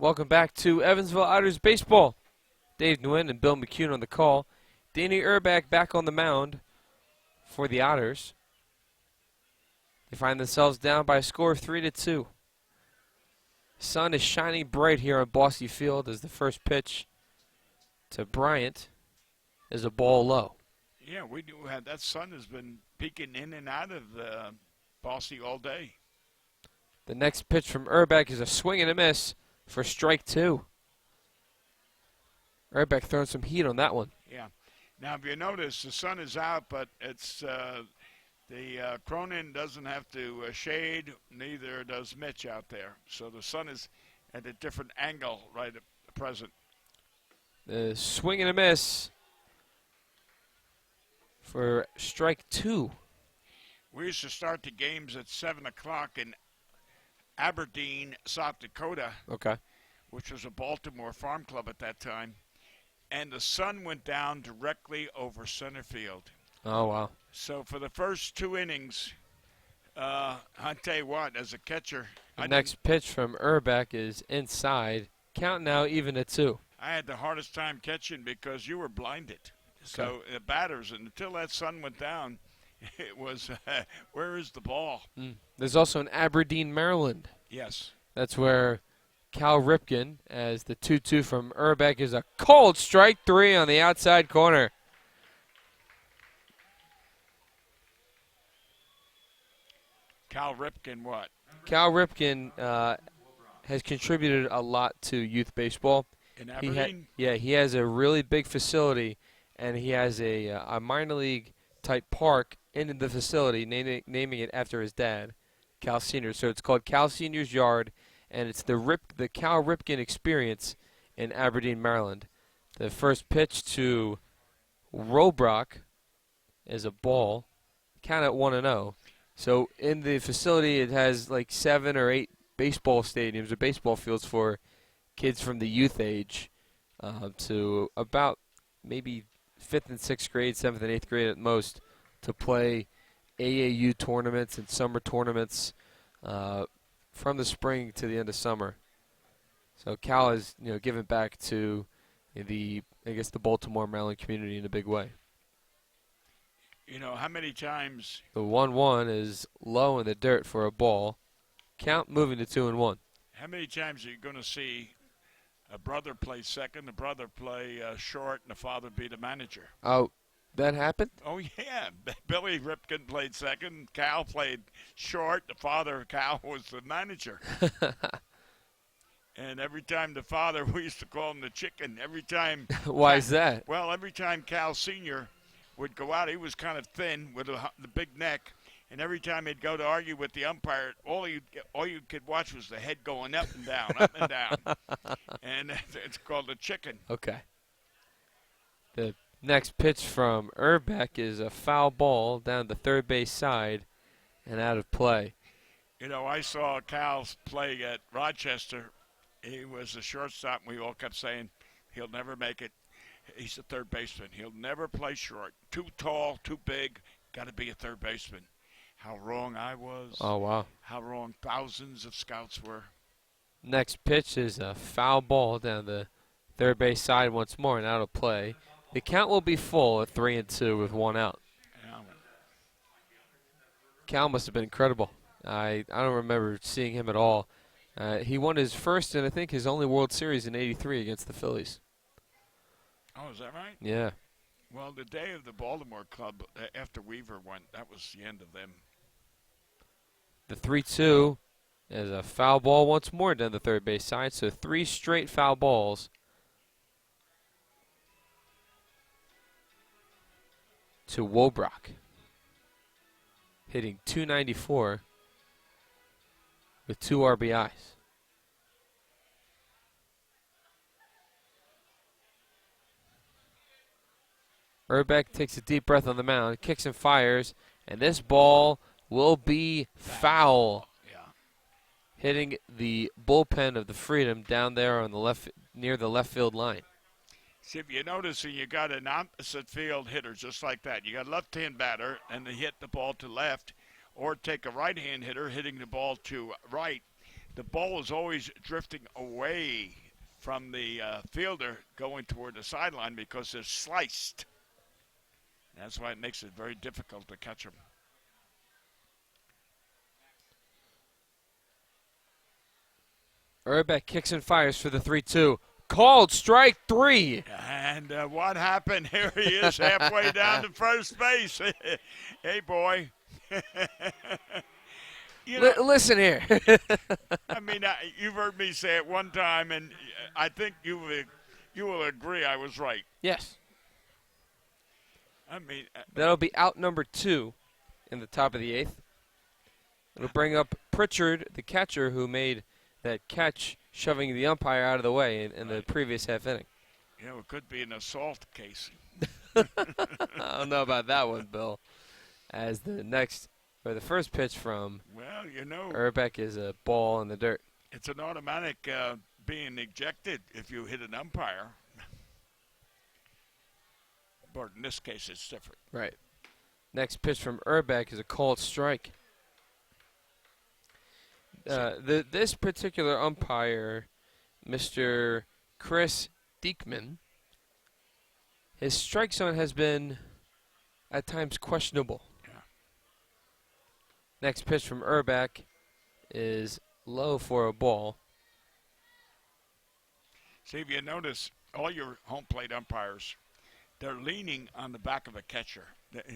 Welcome back to Evansville Otters baseball. Dave Nguyen and Bill McCune on the call. Danny Urbach back on the mound for the Otters. They find themselves down by a score of 3-2. Sun is shining bright here on Bossy Field as the first pitch to Bryant is a ball low. Yeah, we do have that sun has been peeking in and out of Bossy all day. The next pitch from Urbach is a swing and a miss for strike 2. Urbach throwing some heat on that one. Yeah. Now, if you notice, the sun is out, but it's the Cronin doesn't have to shade, neither does Mitch out there. So the sun is at a different angle right at present. The swing and a miss for strike 2. We used to start the games at 7 o'clock in Aberdeen, South Dakota, Okay. which was a Baltimore farm club at that time. And the sun went down directly over center field. Oh, wow. So for the first 2 innings, I'll tell you what, as a catcher, The next pitch from Urbach is inside. Count now even at 2. I had the hardest time catching because you were blinded. So the batters, and until that sun went down, it was, where is the ball? There's also an Aberdeen, Maryland. Yes. That's where Cal Ripken, as the 2-2 from Urbach, is a cold strike 3 on the outside corner. Cal Ripken, what? Cal Ripken has contributed a lot to youth baseball. In Aberdeen? He has a really big facility, and he has a minor league type park in the facility, naming it after his dad, Cal Sr. So it's called Cal Sr.'s Yard, and it's the Cal Ripken experience in Aberdeen, Maryland. The first pitch to Wobrock is a ball, count at 1-0. So in the facility, it has like 7 or 8 baseball stadiums or baseball fields for kids from the youth age to about maybe 5th and 6th grade, 7th and 8th grade at most, to play AAU tournaments and summer tournaments from the spring to the end of summer. So Cal is, giving back to the Baltimore, Maryland community in a big way. How many times? The 1-1 is low in the dirt for a ball. Count moving to 2-1. How many times are you going to see a brother play second, the brother play short, and the father be the manager? Oh, that happened? Oh, yeah. Billy Ripken played second. Cal played short. The father, Cal, was the manager. And every time the father, we used to call him the chicken. Every time. Why is that? Well, every time Cal Sr. would go out, he was kind of thin with the big neck. And every time he'd go to argue with the umpire, all you could watch was the head going up and down, up and down. And it's called the chicken. Okay. The next pitch from Urbach is a foul ball down the third base side and out of play. I saw Cal play at Rochester. He was a shortstop, and we all kept saying, he'll never make it. He's a third baseman. He'll never play short. Too tall, too big, got to be a third baseman. How wrong I was. Oh, wow. How wrong thousands of scouts were. Next pitch is a foul ball down the third base side once more and out of play. The count will be full at 3-2 with 1 out. Yeah. Cal must have been incredible. I don't remember seeing him at all. He won his first and I think his only World Series in '83 against the Phillies. Oh, is that right? Yeah. Well, the day of the Baltimore club, after Weaver went, that was the end of them. The 3-2 is a foul ball once more down the third base side, so 3 straight foul balls. To Wobrock, hitting .294 with 2 RBIs. Urbach takes a deep breath on the mound, kicks and fires, and this ball will be foul. Yeah. Hitting the bullpen of the Freedom down there on the left, near the left field line. See, if you notice, you got an opposite field hitter just like that. You got a left-hand batter, and they hit the ball to left, or take a right-hand hitter hitting the ball to right. the ball is always drifting away from the fielder going toward the sideline because they're sliced. That's why it makes it very difficult to catch them. Urbeck kicks and fires for the 3-2. Called strike 3. And what happened? Here he is halfway down to first base. Hey, boy. Listen here. I mean, you've heard me say it one time, and I think you will agree I was right. Yes. I mean, That'll be out number 2 in the top of the 8th. It'll bring up Pritchard, the catcher, who made that catch shoving the umpire out of the way in the previous half inning. It could be an assault case. I don't know about that one, Bill. As the first pitch from Urbeck is a ball in the dirt. It's an automatic being ejected if you hit an umpire. But in this case, it's different. Right. Next pitch from Urbeck is a called strike. This particular umpire, Mr. Chris Diekman, his strike zone has been at times questionable. Yeah. Next pitch from Urbeck is low for a ball. See, if you notice, all your home plate umpires, they're leaning on the back of a catcher.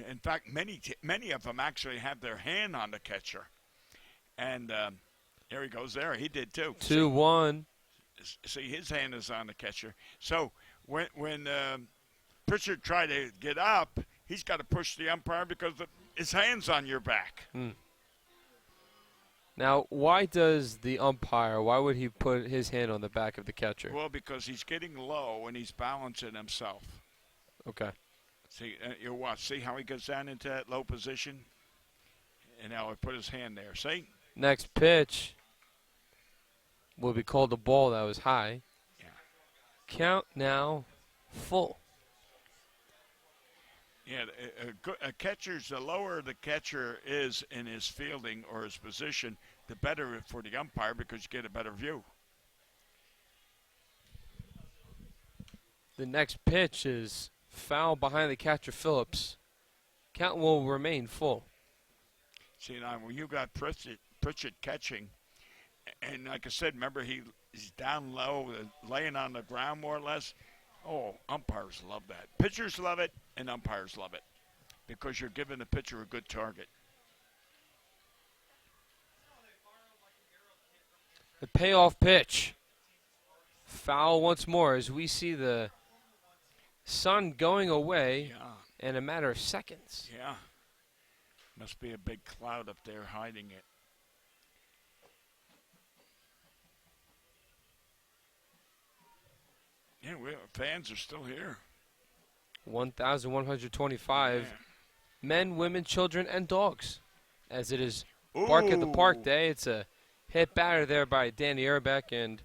In fact, many of them actually have their hand on the catcher. And there he goes there. He did too. 2-1. See, his hand is on the catcher. So when Pritchard tried to get up, he's got to push the umpire because his hand's on your back. Now, why does the umpire, why would he put his hand on the back of the catcher? Well, because he's getting low and he's balancing himself. Okay. See, you watch. See how he gets down into that low position? And now he put his hand there. See? Next pitch will be called a ball that was high. Yeah. Count now full. Yeah, a catcher's, the lower the catcher is in his fielding or his position, the better for the umpire because you get a better view. The next pitch is foul behind the catcher, Phillips. Count will remain full. See, now when you got Pritchard catching, and like I said, remember he's down low, laying on the ground more or less. Oh, umpires love that. Pitchers love it, and umpires love it because you're giving the pitcher a good target. The payoff pitch. Foul once more as we see the sun going away in a matter of seconds. Yeah. Must be a big cloud up there hiding it. Yeah, fans are still here. 1,125 Yeah. men, women, children, and dogs. As it is Bark at the Park Day. It's a hit batter there by Danny Urbeck, and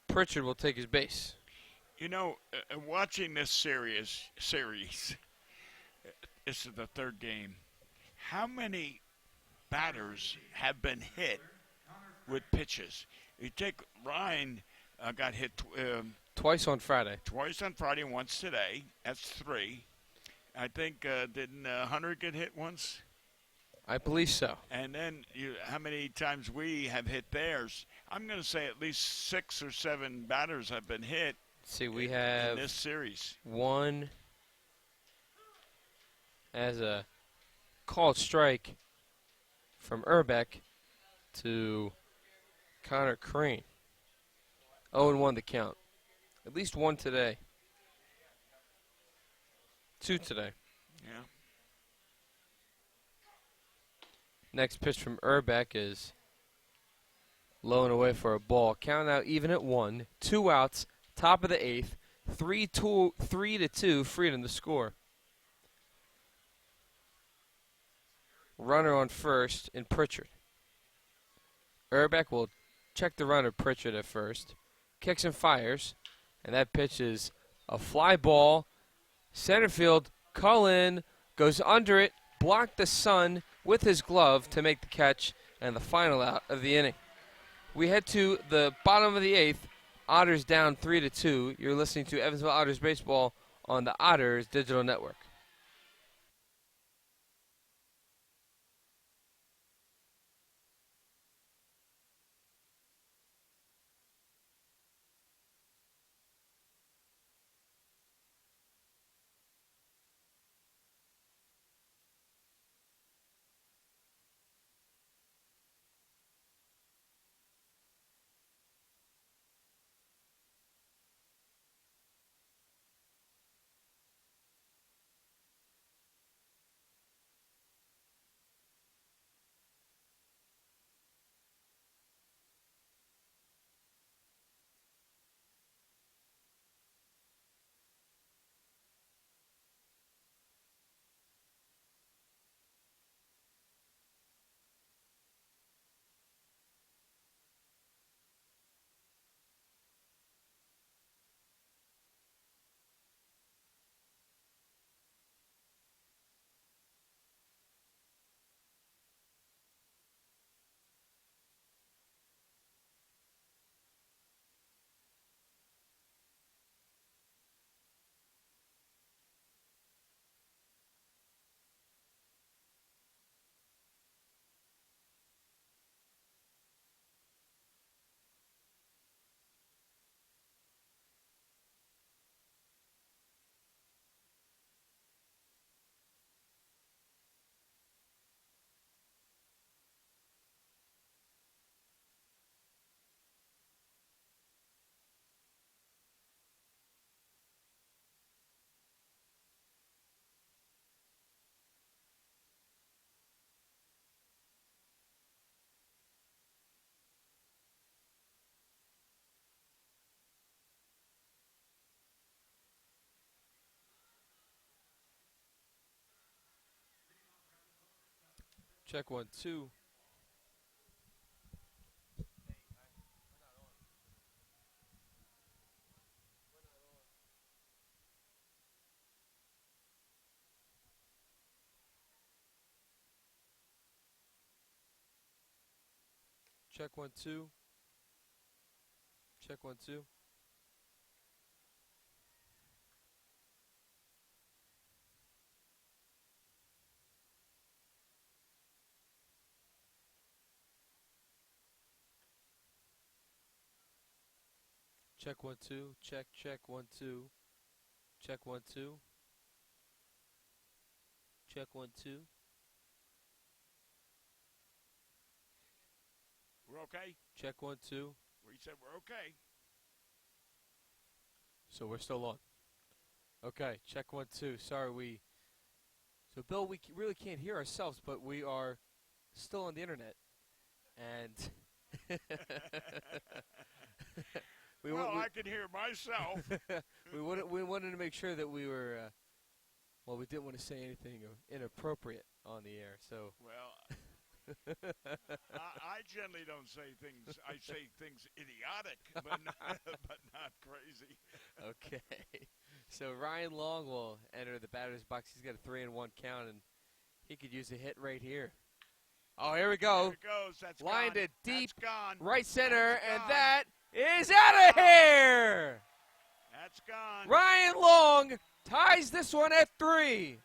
Pritchard will take his base. You know, watching this series, this is the third game. How many batters have been hit with pitches? You take Ryan got hit Twice on Friday. Twice on Friday, once today. That's 3. I think didn't Hunter get hit once? I believe so. And then how many times we have hit theirs? I'm going to say at least 6 or 7 batters have been hit. See, we have in this series. One as a called strike from Urbeck to Connor Crane. 0-1 the count. At least 1 today. 2 today. Yeah. Next pitch from Urbeck is low and away for a ball. Count out even at 1. 2 outs. Top of the 8th. 3-2. Freedom to score. Runner on first in Pritchard. Urbeck will check the runner Pritchard at first. Kicks and fires. And that pitch is a fly ball. Center field. Cullen goes under it. Blocked the sun with his glove to make the catch. And the final out of the inning. We head to the bottom of the 8th. Otters down 3-2. You're listening to Evansville Otters baseball on the Otters Digital Network. Check 1-2. Check 1-2. Check 1-2. Check 1-2. Check 1-2. Check 1-2. Check 1-2. We're okay? Check 1-2. We said we're okay. So we're still on. Okay, check 1-2. Sorry, So, Bill, we really can't hear ourselves, but we are still on the internet. And I can hear myself. we wanted to make sure that we were, we didn't want to say anything inappropriate on the air. So, well, I generally don't say things. I say things idiotic, but not crazy. Okay. So Ryan Long will enter the batter's box. He's got a 3-1 count, and he could use a hit right here. Oh, here we go. There it goes. That's lined gone. it deep, That's gone. right center, That's and gone. that is out of here. That's gone. Ryan Long ties this one at 3.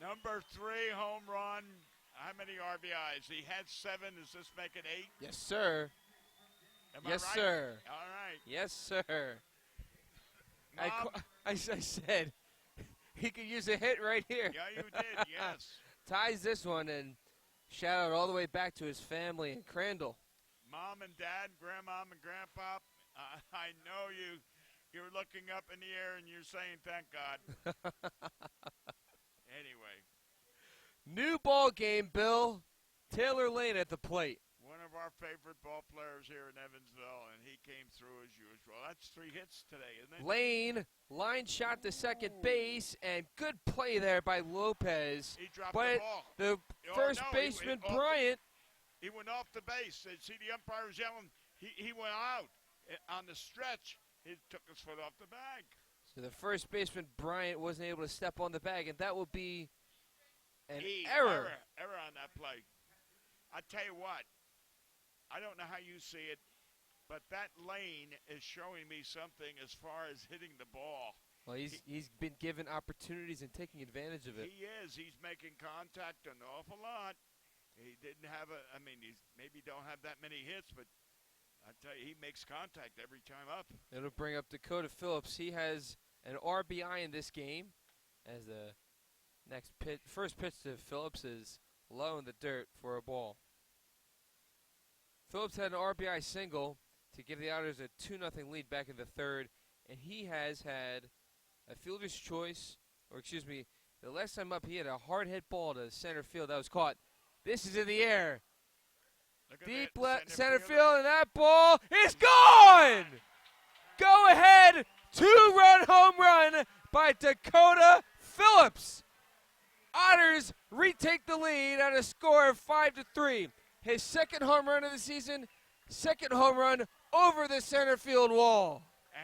Number 3 home run. How many RBIs? He had 7. Does this make it 8? Yes, sir. Am I Yes, right? sir. All right. Yes, sir. Mom? I said he could use a hit right here. Yeah, you did. Yes. Ties this one, and shout out all the way back to his family in Crandall. Mom and Dad, Grandmom and Grandpa, I know you're looking up in the air and you're saying, thank God. Anyway. New ball game, Bill. Taylor Lane at the plate. One of our favorite ball players here in Evansville, and he came through as usual. That's 3 hits today, isn't it? Lane, line shot to second base, and good play there by Lopez. He dropped but the ball. The first baseman, Bryant. He went off the base. See, the umpire was yelling. He went out. On the stretch, he took his foot off the bag. So the first baseman, Bryant, wasn't able to step on the bag, and that will be An Error on that play. I tell you what, I don't know how you see it, but that lane is showing me something as far as hitting the ball. Well, he's been given opportunities and taking advantage of it. He is. He's making contact an awful lot. He didn't have he's maybe don't have that many hits, but I tell you, he makes contact every time up. It'll bring up Dakota Phillips. He has an RBI in this game as the first pitch to Phillips is low in the dirt for a ball. Phillips had an RBI single to give the Otters a 2-0 lead back in the third, and he has had a fielder's choice, the last time up he had a hard hit ball to center field that was caught. This is in the air. Deep left center field, and that ball is gone! Go ahead, 2-run home run by Dakota Phillips. Otters retake the lead at a score of 5-3. His second home run of the season, second home run over the center field wall.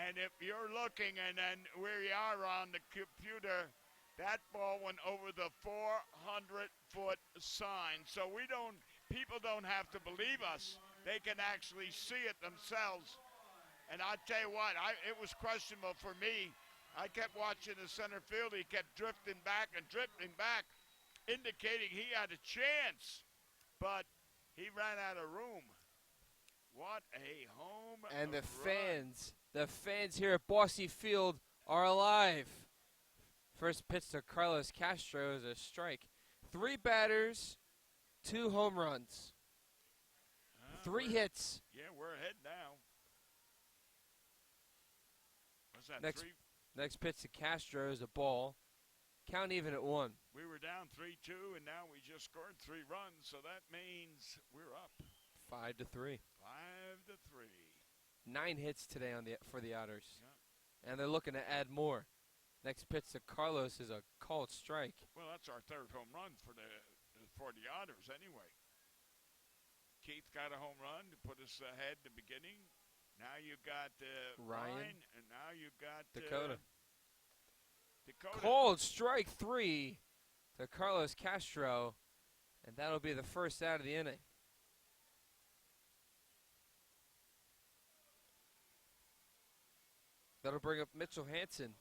And if you're looking, and then where you are on the computer, that ball went over the 400-foot sign. So people don't have to believe us. They can actually see it themselves. And I tell you what, it was questionable for me. I kept watching the center field. He kept drifting back, indicating he had a chance. But he ran out of room. What a home And run. the fans here at Bossy Field are alive. First pitch to Carlos Castro is a strike. 3 batters, 2 home runs. 3 hits. Yeah, we're ahead now. What's that, Next 3? Next pitch to Castro is a ball. Count even at 1. We were down 3-2, and now we just scored 3 runs, so that means we're up. 5-3. 5-3. 9 hits today for the Otters. Yeah. And they're looking to add more. Next pitch to Carlos is a called strike. Well, that's our 3rd home run for the Otters anyway. Keith got a home run to put us ahead in the beginning. Now you got Ryan, and now you got Dakota. Dakota. Called strike 3 to Carlos Castro, and that'll be the first out of the inning. That'll bring up Mitchell Hansen.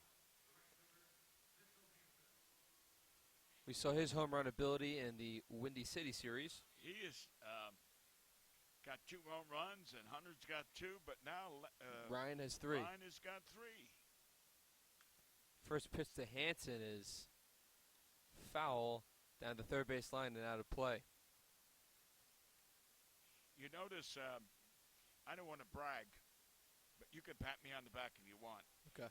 We saw his home run ability in the Windy City series. He has got 2 home runs, and Hunter's got 2, but now Ryan has 3. Ryan has got 3. First pitch to Hansen is foul down the third base line and out of play. You notice, I don't want to brag, but you can pat me on the back if you want. Okay.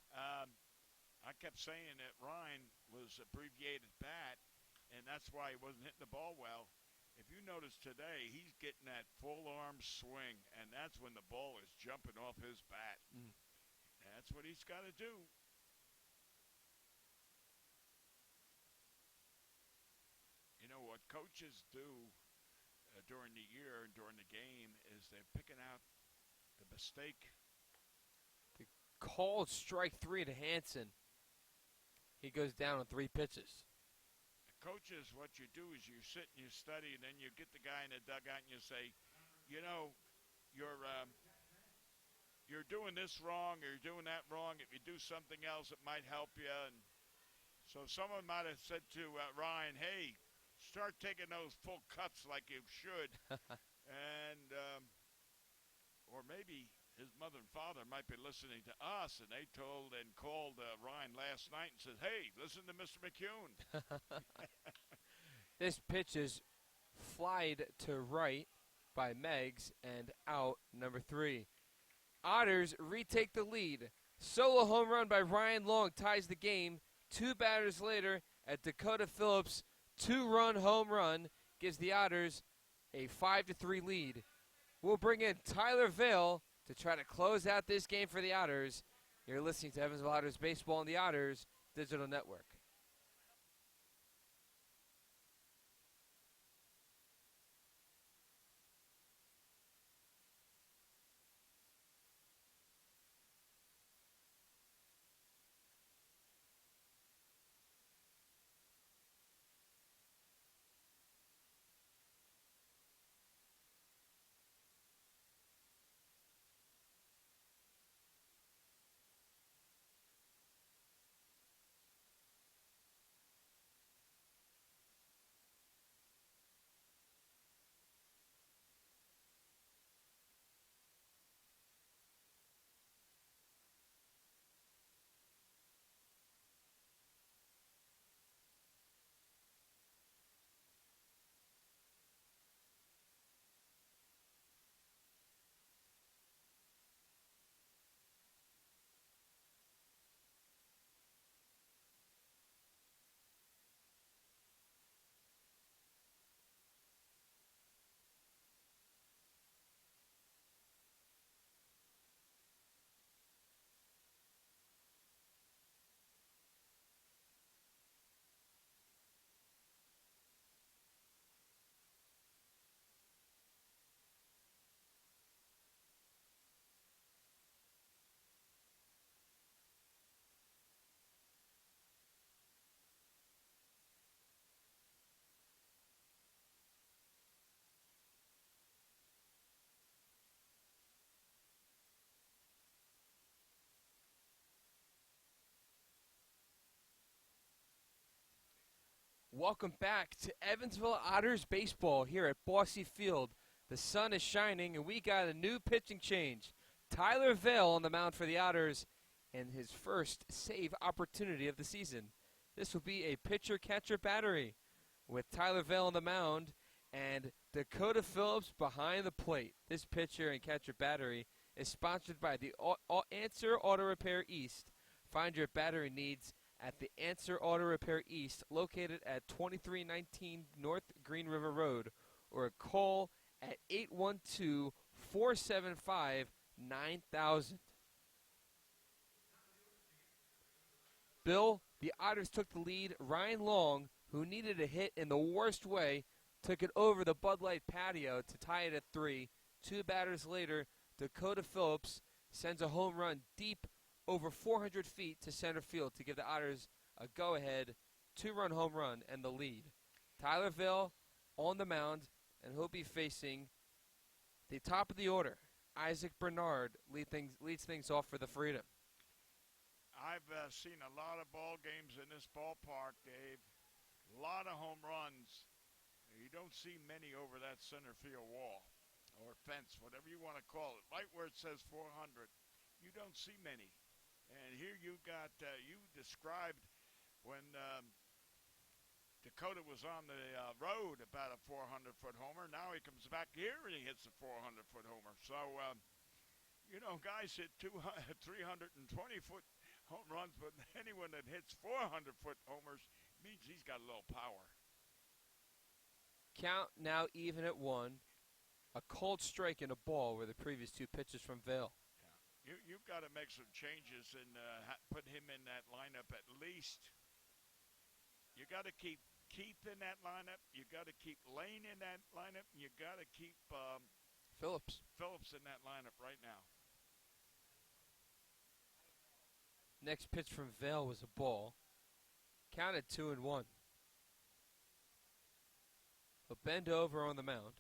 I kept saying that Ryan was abbreviated bat, and that's why he wasn't hitting the ball well. If you notice today, he's getting that full arm swing, and that's when the ball is jumping off his bat. That's what he's got to do. You know, what coaches do during the year and during the game is they're picking out the mistake. The called strike 3 to Hansen. He goes down on 3 pitches. Coaches, what you do is you sit and you study, and then you get the guy in the dugout and you say, you know, you're doing this wrong or you're doing that wrong. If you do something else, it might help you. And so someone might have said to Ryan, hey, start taking those full cuts like you should. And or maybe his mother and father might be listening to us, and they called Ryan last night and said, hey, listen to Mr. McCune. This pitch is flied to right by Meggs and out, number 3. Otters retake the lead. Solo home run by Ryan Long ties the game. 2 batters later at Dakota Phillips, 2-run home run gives the Otters a 5-3 lead. We'll bring in Tyler Vale to try to close out this game for the Otters. You're listening to Evansville Otters Baseball on the Otters Digital Network. Welcome back to Evansville Otters baseball here at Bossy Field. The sun is shining, and we got a new pitching change. Tyler Vale on the mound for the Otters, and his first save opportunity of the season. This will be a pitcher-catcher battery with Tyler Vale on the mound and Dakota Phillips behind the plate. This pitcher and catcher battery is sponsored by the Answer Auto Repair East. Find your battery needs at the Answer Auto Repair East, located at 2319 North Green River Road, or call at 812-475-9000. Bill, the Otters took the lead. Ryan Long, who needed a hit in the worst way, took it over the Bud Light patio to tie it at 3. 2 batters later, Dakota Phillips sends a home run deep over 400 feet to center field to give the Otters a go-ahead 2-run home run and the lead. Tyler Vale on the mound, and he'll be facing the top of the order. Isaac Benard leads things off for the Freedom. I've seen a lot of ball games in this ballpark, Dave. A lot of home runs. You don't see many over that center field wall or fence, whatever you want to call it, right where it says 400. You don't see many. And here you got, you described when Dakota was on the road about a 400-foot homer. Now he comes back here and he hits a 400-foot homer. So, guys hit 320-foot home runs, but anyone that hits 400-foot homers means he's got a little power. Count now even at 1. A cold strike and a ball were the previous 2 pitches from Vale. You've got to make some changes and put him in that lineup at least. You got to keep Keith in that lineup. You got to keep Lane in that lineup. You got to keep Phillips in that lineup right now. Next pitch from Vale was a ball. Counted 2-1. He'll bend over on the mound.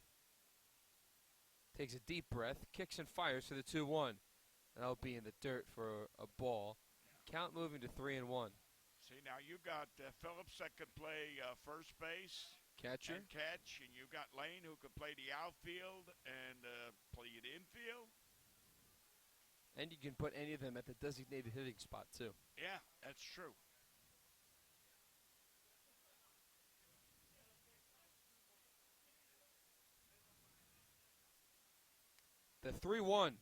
Takes a deep breath, kicks and fires for the 2-1. That'll be in the dirt for a ball. Count moving to 3-1. See, now you got Phillips that could play first base. Catcher. And catch. And you got Lane who could play the outfield and play the infield. And you can put any of them at the designated hitting spot, too. Yeah, that's true. The 3-1.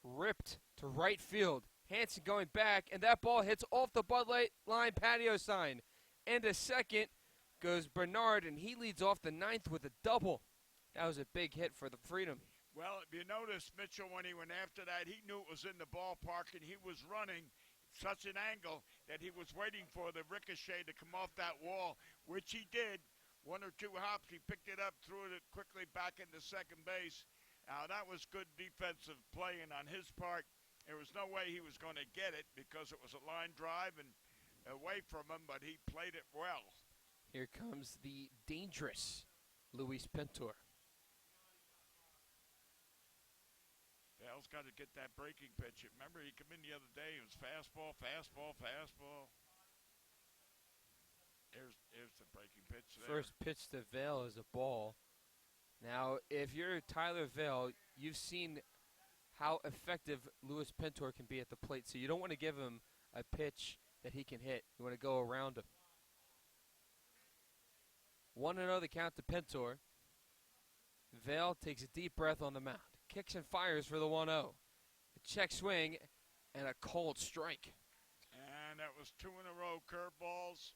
Ripped to right field. Hanson going back, and that ball hits off the Bud Light line patio sign. And a second goes Benard, and he leads off the 9th with a double. That was a big hit for the Freedom. Well, if you notice, Mitchell, when he went after that, he knew it was in the ballpark, and he was running such an angle that he was waiting for the ricochet to come off that wall, which he did. 1 or 2 hops, he picked it up, threw it quickly back into second base. Now, that was good defensive playing on his part. There was no way he was going to get it because it was a line drive and away from him, but he played it well. Here comes the dangerous Luis Pintor. Dale's got to get that breaking pitch. Remember, he came in the other day. It was fastball, fastball, fastball. There's the breaking pitch there. First pitch to Vale is a ball. Now, if you're Tyler Vale, you've seen how effective Luis Pintor can be at the plate, so you don't want to give him a pitch that he can hit. You want to go around him. 1-0 the count to Pintor. Vale takes a deep breath on the mound. Kicks and fires for the 1-0. A check swing and a cold strike. And that was 2 in a row curveballs.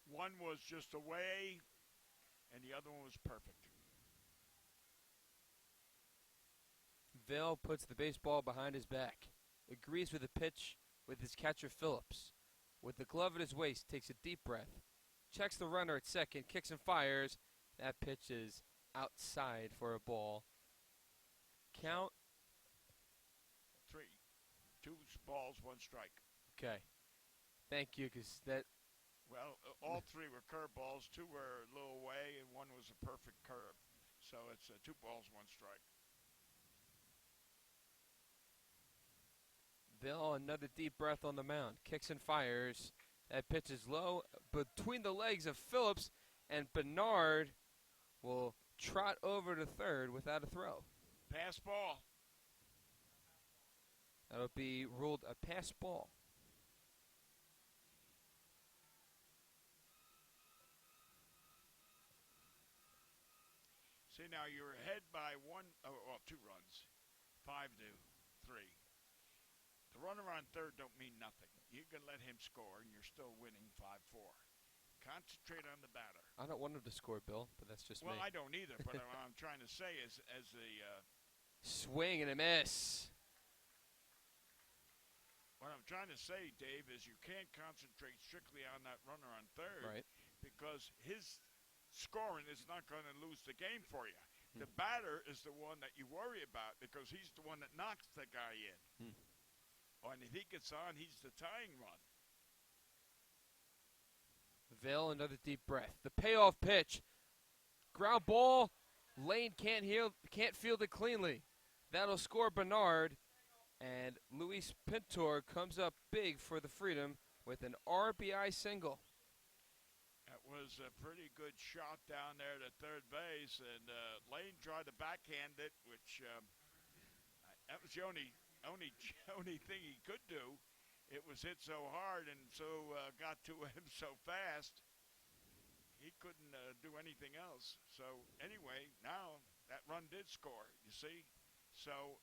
One was just away, and the other one was perfect. Vale puts the baseball behind his back. Agrees with the pitch with his catcher Phillips. With the glove at his waist, takes a deep breath. Checks the runner at second, kicks and fires. That pitch is outside for a ball. Count. 3. 2 balls, 1 strike. Okay. Thank you, because that. Well, all 3 were curveballs. 2 were a little away, and 1 was a perfect curve. So it's 2 balls, 1 strike. Vale, another deep breath on the mound. Kicks and fires. That pitch is low between the legs of Phillips, and Benard will trot over to third without a throw. Pass ball. That'll be ruled a pass ball. See, now you're ahead by 2 runs. 5-3. The runner on third don't mean nothing. You can let him score, and you're still winning 5-4. Concentrate on the batter. I don't want him to score, Bill, but that's just me. Well, I don't either, but what I'm trying to say is as the swing and a miss. what I'm trying to say, Dave, is you can't concentrate strictly on that runner on third, Right. because his scoring is not going to lose the game for you. The batter is the one that you worry about because he's the one that knocks the guy in. And if he gets on, he's the tying run. Vail, another deep breath. The payoff pitch. Ground ball. Lane can't field it cleanly. That'll score Benard. And Luis Pintor comes up big for the Freedom with an RBI single. That was a pretty good shot down there to third base, and Lane tried to backhand it, which that was the only thing he could do. It was hit so hard and so got to him so fast, he couldn't do anything else. So anyway, now that run did score, you see. So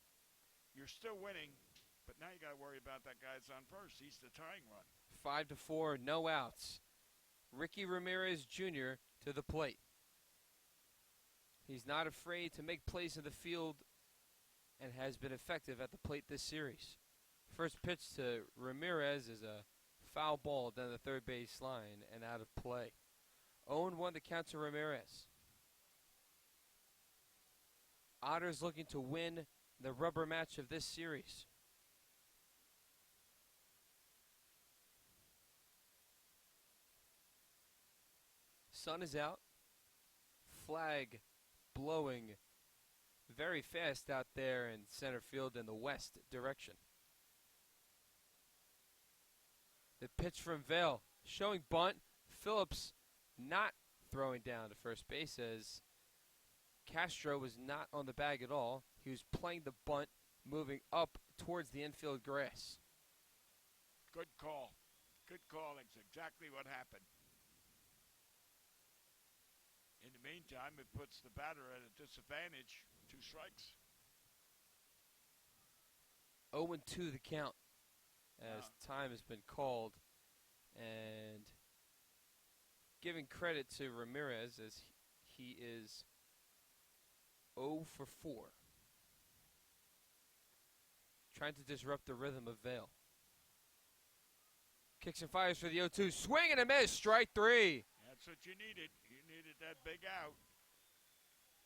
you're still winning, but now you got to worry about that guy that's on first. He's the tying run. 5-4, no outs. Ricky Ramirez Jr. to the plate. He's not afraid to make plays in the field and has been effective at the plate this series. First pitch to Ramirez is a foul ball down the third base line and out of play. 0-1 the count to Ramirez. Otters looking to win the rubber match of this series. Sun is out. Flag blowing very fast out there in center field in the west direction. The pitch from Vail showing bunt. Phillips not throwing down to first base as Castro was not on the bag at all. He was playing the bunt, moving up towards the infield grass. Good call. Good call. That's exactly what happened. In the meantime, it puts the batter at a disadvantage. 2 strikes. 0-2 the count as time has been called. And giving credit to Ramirez as he is 0 for 4. Trying to disrupt the rhythm of Vail. Kicks and fires for the 0-2. Swing and a miss. Strike 3. That's what you needed. You needed that big out.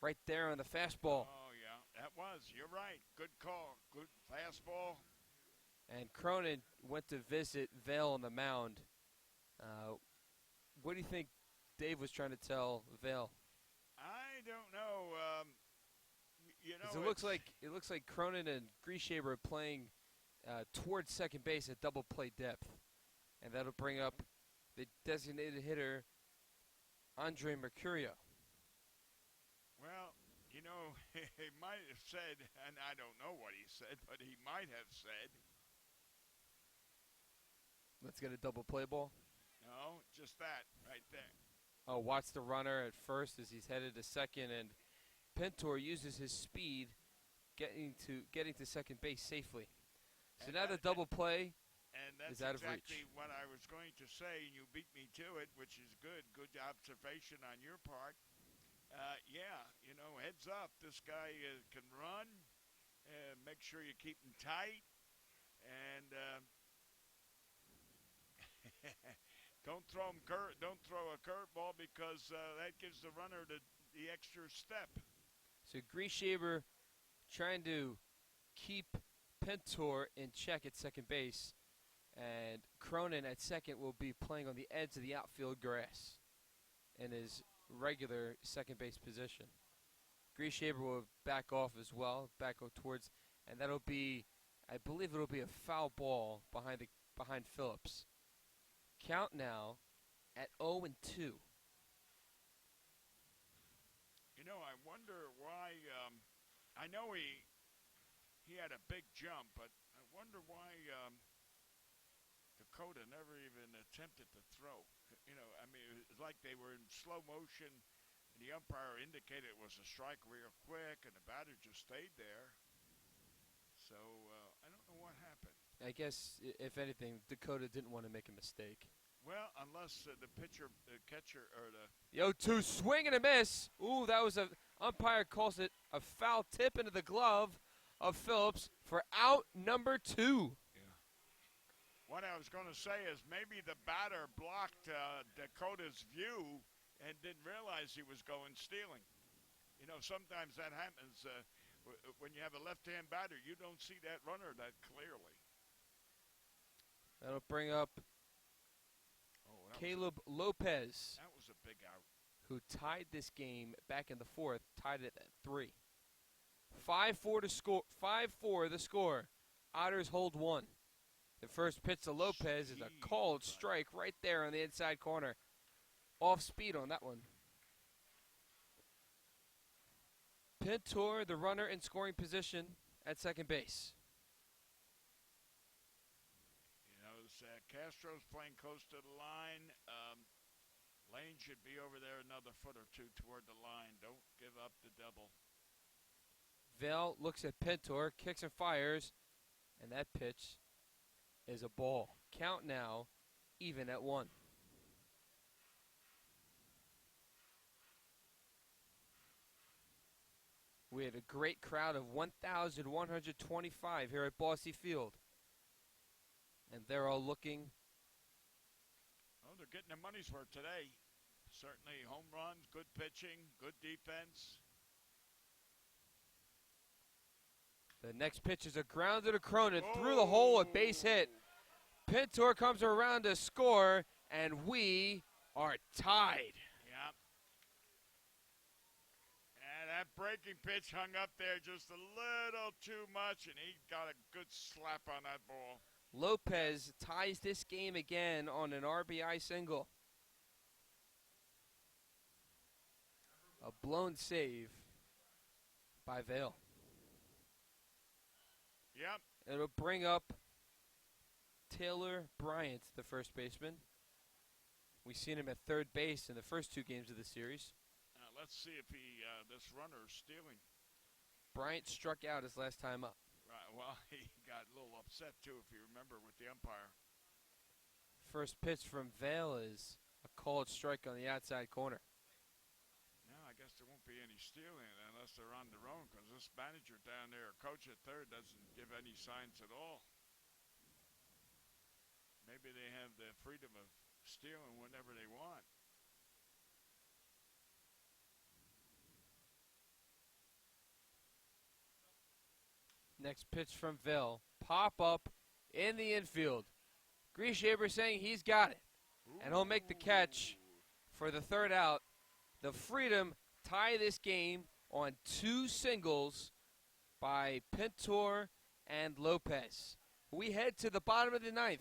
Right there on the fastball. Oh, yeah. That was. You're right. Good call. Good fastball. And Cronin went to visit Vail on the mound. What do you think Dave was trying to tell Vail? I don't know. You know, it looks like Cronin and Grieshaber are playing towards second base at double play depth. And that'll bring up the designated hitter, Andre Mercurio. Well, you know, he might have said, and I don't know what he said, but he might have said. Let's get a double play ball. No, just that right there. Oh, watch the runner at first as he's headed to second, and Pintor uses his speed getting to second base safely. So And now the double play And that's is out of exactly reach. what I was going to say, and you beat me to it, which is good. Good observation on your part. Yeah, you know, heads up. This guy can run. Make sure you keep him tight. And don't throw a curveball because that gives the runner the extra step. So Grieshaber trying to keep Pintor in check at second base, and Cronin at second will be playing on the edge of the outfield grass in his regular second base position. Grieshaber will back off as well, towards, and that'll be, I believe it'll be a foul ball behind Phillips. Count now at 0-2. You know, I wonder why. I know he had a big jump, but I wonder why Dakota never even attempted to throw. You know, I mean, it was like they were in slow motion, and the umpire indicated it was a strike real quick, and the batter just stayed there. So I don't know what happened. I guess, if anything, Dakota didn't want to make a mistake. Well, unless the pitcher, the catcher, or the... The 0-2 swing and a miss. Ooh, that was umpire calls it a foul tip into the glove of Phillips for out number 2. Yeah. What I was going to say is maybe the batter blocked Dakota's view and didn't realize he was going stealing. You know, sometimes that happens when you have a left-hand batter. You don't see that runner that clearly. That'll bring up Caleb Lopez, that was a big out, who tied this game back in the 4th, tied it at 3. 5-4 to score. 5-4 the score. Otters hold 1. The first pitch to Lopez is a called strike right there on the inside corner. Off speed on that one. Pintor, the runner in scoring position at second base. Castro's playing close to the line. Lane should be over there another foot or two toward the line. Don't give up the double. Vail looks at Pintor, kicks and fires, and that pitch is a ball. Count now, even at 1. We had a great crowd of 1,125 here at Bosse Field. And they're all looking. Oh, they're getting their money's worth today. Certainly home runs, good pitching, good defense. The next pitch is a grounder to Cronin through the hole, a base hit. Pintor comes around to score, and we are tied. Yeah. And that breaking pitch hung up there just a little too much, and he got a good slap on that ball. Lopez ties this game again on an RBI single. A blown save by Vail. Yep. It'll bring up Taylor Bryant, the first baseman. We've seen him at third base in the first 2 games of the series. Let's see if this runner is stealing. Bryant struck out his last time up. Right, well, he got a little upset, too, if you remember, with the umpire. First pitch from Vail is a called strike on the outside corner. No, I guess there won't be any stealing unless they're on their own, because this manager down there, coach at third, doesn't give any signs at all. Maybe they have the freedom of stealing whenever they want. Next pitch from Vail. Pop up in the infield. Grieshaber saying he's got it. And he'll make the catch for the third out. The Freedom tie this game on 2 singles by Pintor and Lopez. We head to the bottom of the 9th.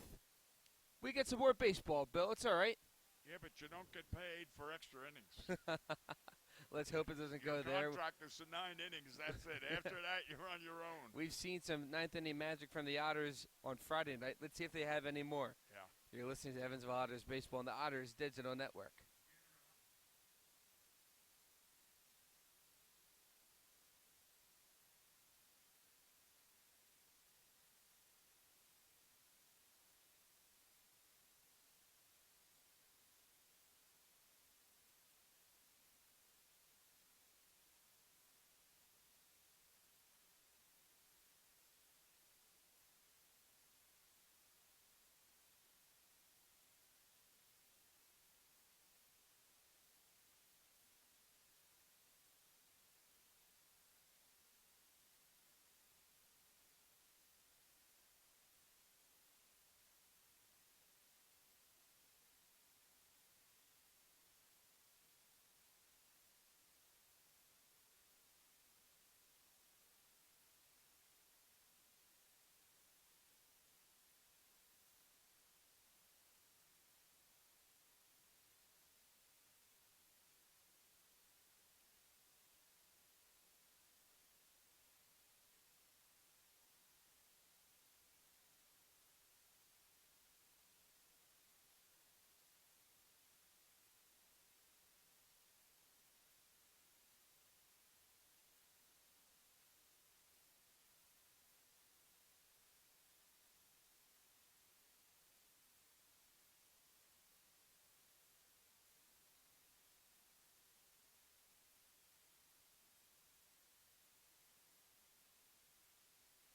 We get some more baseball, Bill. It's all right. Yeah, but you don't get paid for extra innings. Let's hope it doesn't go there. Your contract is to 9 innings. That's it. After that, you're on your own. We've seen some 9th inning magic from the Otters on Friday night. Let's see if they have any more. Yeah. You're listening to Evansville Otters Baseball on the Otters Digital Network.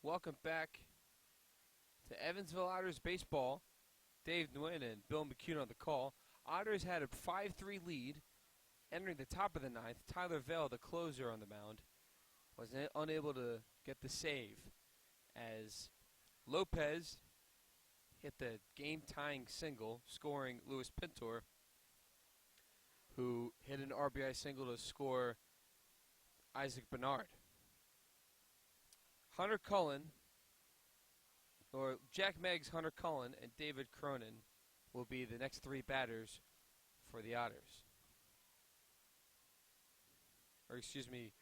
welcome back to Evansville Otters baseball. Dave Nguyen and Bill McCune on the call. Otters had a 5-3 lead entering the top of the ninth. Tyler Vale, the closer on the mound, was unable to get the save as Lopez hit the game-tying single, scoring Louis Pintor, who hit an RBI single to score Isaac Benard. Hunter Cullen, or Jack Meggs, Hunter Cullen, and David Cronin will be the next three batters for the Otters. Or excuse me,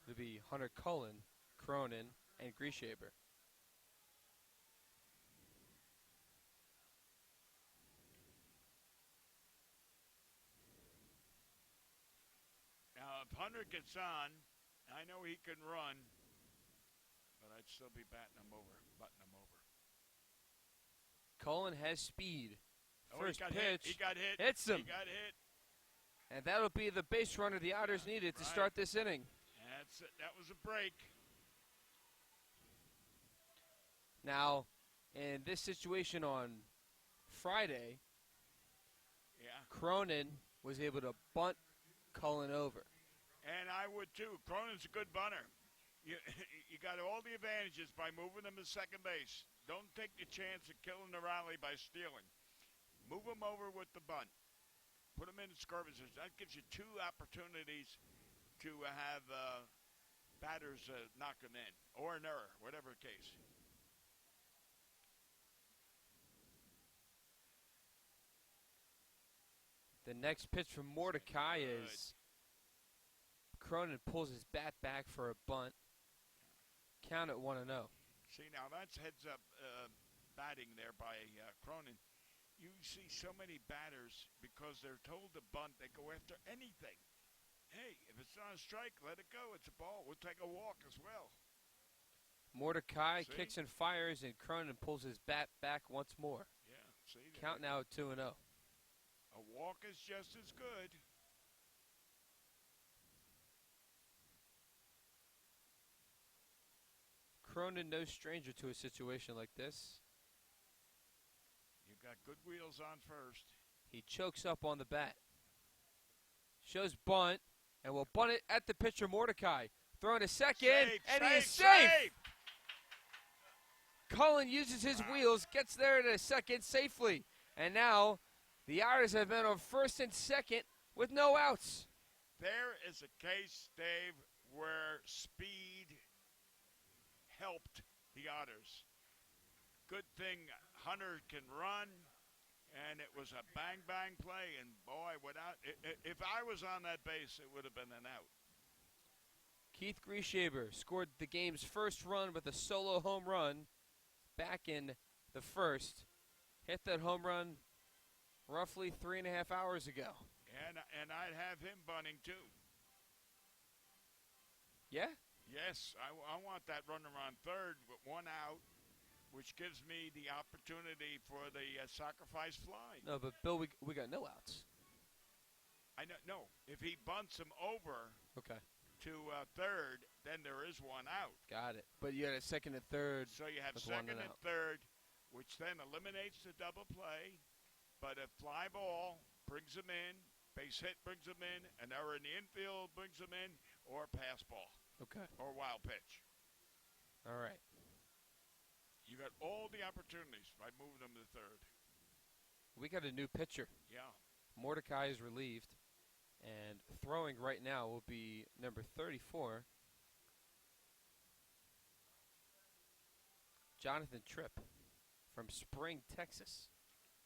it'll be Hunter Cullen, Cronin, and Grieshaber. Now, if Hunter gets on, I know he can run, but I'd still be butting him over. Cullen has speed. First he got pitch. Hit. He got hit. Hits him. He got hit. And that'll be the base runner the Otters needed to start this inning. That's it. That was a break. Now, in this situation on Friday, Cronin was able to bunt Cullen over. And I would too. Cronin's a good bunter. You got all the advantages by moving him to second base. Don't take the chance of killing the rally by stealing. Move him over with the bunt. Put him in skirmishes. That gives you two opportunities to have batters knock him in, or an error, whatever the case. The next pitch from Mordecai is Cronin pulls his bat back for a bunt. Count at 1-0. See, now that's heads-up batting there by Cronin. You see so many batters, because they're told to bunt, they go after anything. Hey, if it's not a strike, let it go. It's a ball. We'll take a walk as well. Mordecai kicks and fires, and Cronin pulls his bat back once more. Yeah, see. Count now at 2-0. A walk is just as good. Cronin no stranger to a situation like this. You got good wheels on first. He chokes up on the bat. Shows bunt, and will bunt it at the pitcher Mordecai. Throwing a second, and he is safe! Cullen uses his wheels, gets there at a second safely. And now the Otters have been on first and second with no outs. There is a case, Dave, where speed helped the Otters. Good thing Hunter can run, and it was a bang-bang play. And, boy, if I was on that base, it would have been an out. Keith Grieshaber scored the game's first run with a solo home run back in the first. Hit that home run roughly 3.5 hours ago. And I'd have him bunting, too. Yeah? Yes, I want that runner on third with one out, which gives me the opportunity for the sacrifice fly. No, but Bill, we got no outs. I know. No, if he bunts him over to third, then there is one out. Got it. But you had a second and third. So you have second and third, which then eliminates the double play. But a fly ball brings him in, base hit brings him in, an error in the infield brings him in, or a pass ball. Okay. Or wild pitch. All right. You got all the opportunities by moving them to third. We got a new pitcher. Yeah. Mordecai is relieved. And throwing right now will be number 34, Jonathan Tripp from Spring, Texas.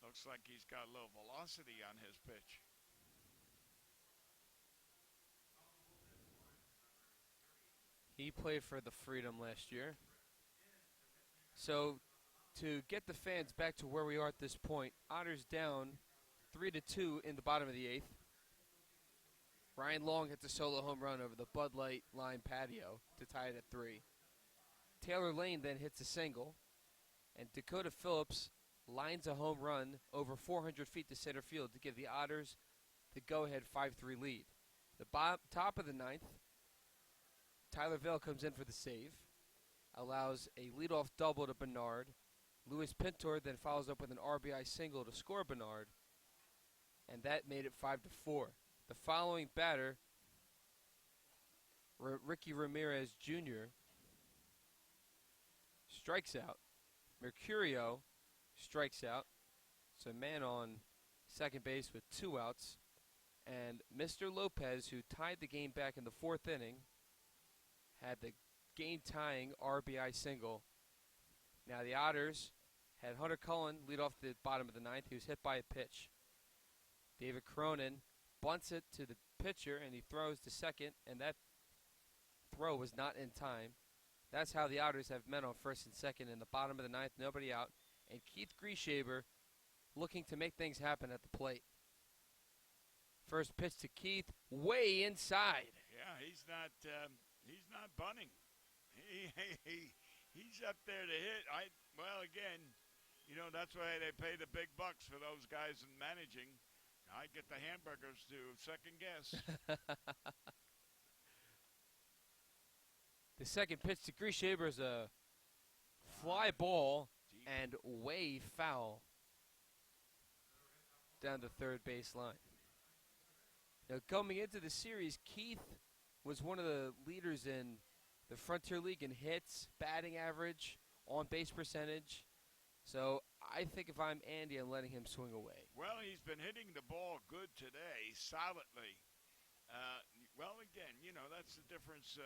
Looks like he's got a little velocity on his pitch. He played for the Freedom last year. So to get the fans back to where we are at this point, Otters down 3-2 in the bottom of the eighth. Ryan Long hits a solo home run over the Bud Light line patio to tie it at 3. Taylor Lane then hits a single, and Dakota Phillips lines a home run over 400 feet to center field to give the Otters the go-ahead 5-3 lead. The top of the ninth, Tyler Vale comes in for the save. allows a leadoff double to Benard. Louis Pintor then follows up with an RBI single to score Benard, and that made it 5-4. The following batter, Ricky Ramirez Jr., strikes out. Mercurio strikes out. So man on second base with 2 outs. And Mr. Lopez, who tied the game back in the 4th inning, had the game-tying RBI single. Now the Otters had Hunter Cullen lead off the bottom of the 9th. He was hit by a pitch. David Cronin bunts it to the pitcher, and he throws to second, and that throw was not in time. That's how the Otters have men on first and second in the bottom of the 9th, nobody out. And Keith Grieshaber looking to make things happen at the plate. First pitch to Keith, way inside. Yeah, he's not bunting. He's up there to hit. Well, again, that's why they pay the big bucks for those guys in managing. I get the hamburgers to second guess. The second pitch to Grieshaber is a fly ball and way foul down the third base line. Now, coming into the series, Keith was one of the leaders in the Frontier League in hits, batting average, on-base percentage. So I think if I'm Andy, I'm letting him swing away. Well, he's been hitting the ball good today, solidly. Well, again, that's the difference.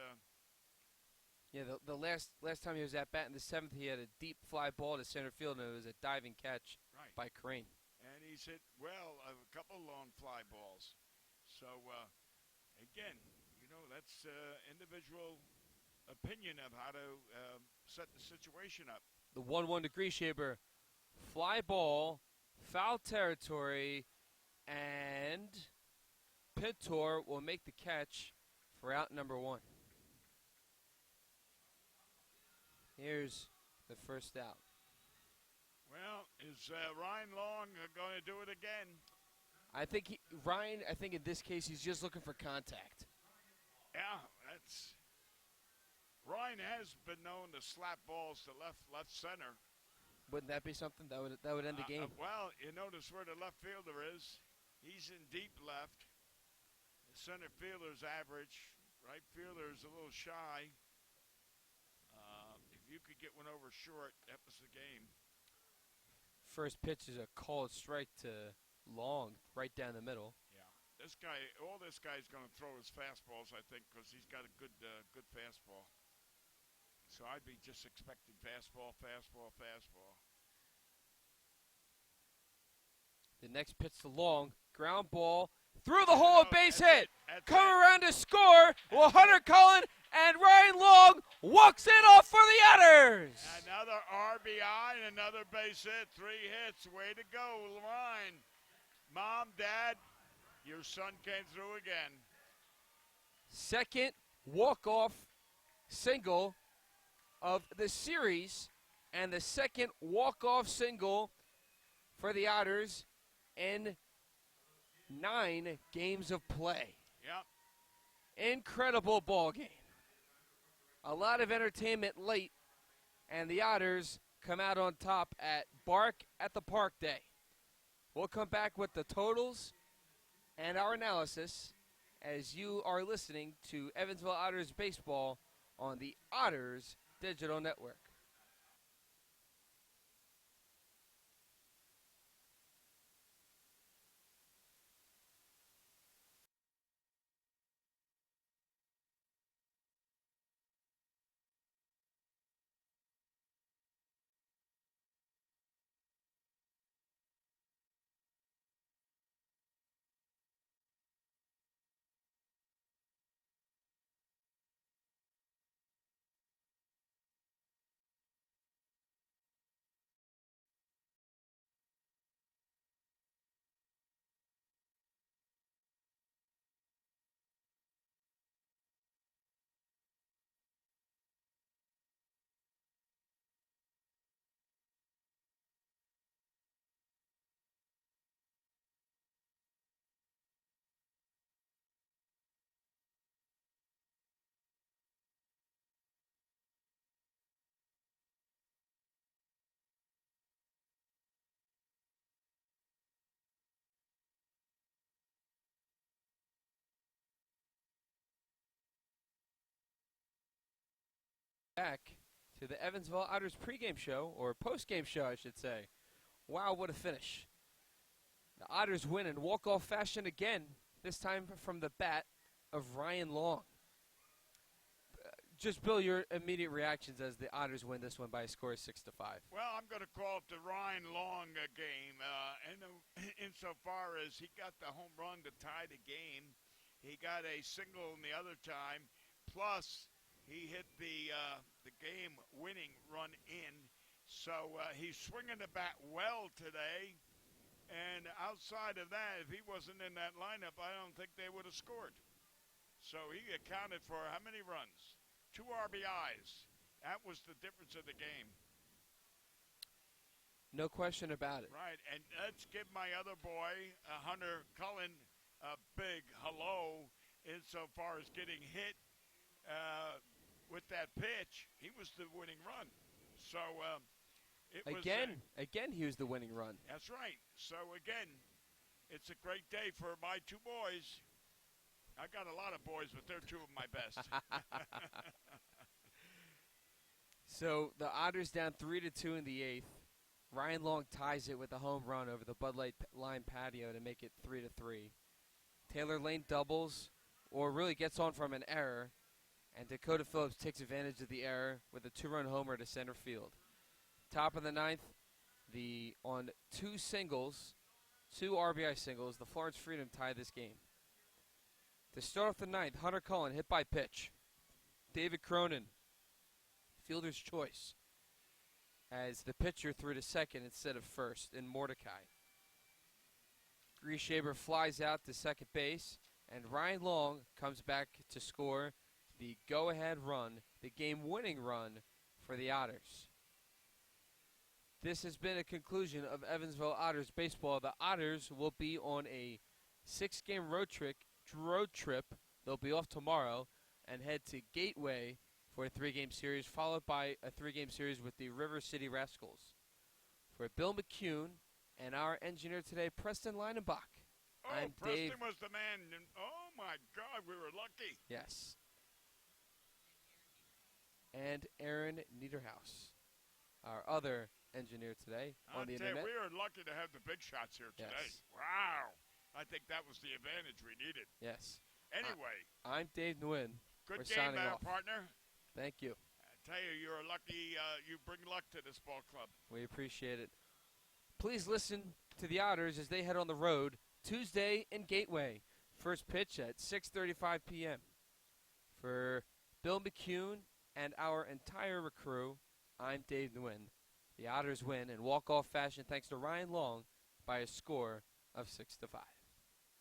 Yeah, the last time he was at bat in the 7th, he had a deep fly ball to center field, and it was a diving catch by Crane. And he's hit, a couple long fly balls. So, again, that's individual opinion of how to set the situation up. The 1-1 to Grieshaber, fly ball, foul territory, and Pintor will make the catch for out number 1. Here's the first out. Well, is Ryan Long going to do it again? I think Ryan, in this case, he's just looking for contact. Yeah, Ryan has been known to slap balls to left center. Wouldn't that be something? That would end the game. Well, you notice where the left fielder is. He's in deep left. The center fielder's average. Right fielder's a little shy. If you could get one over short, that was the game. First pitch is a called strike to Long, right down the middle. Yeah, this guy's going to throw his fastballs, I think, because he's got a good fastball. So I'd be just expecting fastball. The next pitch to Long, ground ball, through the hole, a base hit. Come around to score. Well, Hunter Cullen and Ryan Long walks it off for the Otters. Another RBI and another base hit. 3 hits. Way to go, Ryan. Mom, Dad, your son came through again. Second walk-off single of the series, and the second walk-off single for the Otters in 9 games of play. Yep. Incredible ball game. A lot of entertainment late, and the Otters come out on top at Bark at the Park Day. We'll come back with the totals and our analysis as you are listening to Evansville Otters baseball on the Otters Digital Network. Back to the Evansville Otters pregame show, or postgame show, I should say. Wow, what a finish. The Otters win in walk-off fashion again, this time from the bat of Ryan Long. Just, Bill, your immediate reactions as the Otters win this one by a score of 6-5. Well, I'm going to call it the Ryan Long game, insofar as he got the home run to tie the game. He got a single in the other time, plus he hit the game-winning run in. So he's swinging the bat well today. And outside of that, if he wasn't in that lineup, I don't think they would have scored. So he accounted for how many runs? 2 RBIs. That was the difference of the game. No question about it. Right, and let's give my other boy, Hunter Cullen, a big hello insofar as getting hit with that pitch. He was the winning run. So Again, he was the winning run. That's right. So, again, it's a great day for my 2 boys. I got a lot of boys, but they're 2 of my best. So the Otters down 3-2 in the 8th. Ryan Long ties it with a home run over the Bud Light line patio to make it 3-3. Taylor Lane doubles, or really gets on from an error, and Dakota Phillips takes advantage of the error with a 2-run homer to center field. Top of the 9th, on 2 RBI singles, the Florence Freedom tied this game. To start off the 9th, Hunter Cullen hit by pitch. David Cronin, fielder's choice, as the pitcher threw to second instead of first in Mordecai. Grieshaber flies out to second base, and Ryan Long comes back to score the go-ahead run, the game-winning run for the Otters. This has been a conclusion of Evansville Otters baseball. The Otters will be on a 6-game road trip. They'll be off tomorrow and head to Gateway for a 3-game series, followed by a 3-game series with the River City Rascals. For Bill McCune and our engineer today, Preston Leinenbach. I'm Preston Dave. was the man. Oh, my God, we were lucky. Yes. And Aaron Niederhaus, our other engineer today on the internet. We were lucky to have the big shots here today. Yes. Wow. I think that was the advantage we needed. Yes. Anyway. I'm Dave Nguyen. Good We're game, signing off. partner. Thank you. I tell you, you're lucky. You bring luck to this ball club. We appreciate it. Please listen to the Otters as they head on the road Tuesday in Gateway. First pitch at 6:35 p.m. For Bill McCune and our entire crew, I'm Dave Nguyen. The Otters win in walk-off fashion thanks to Ryan Long by a score of 6-5.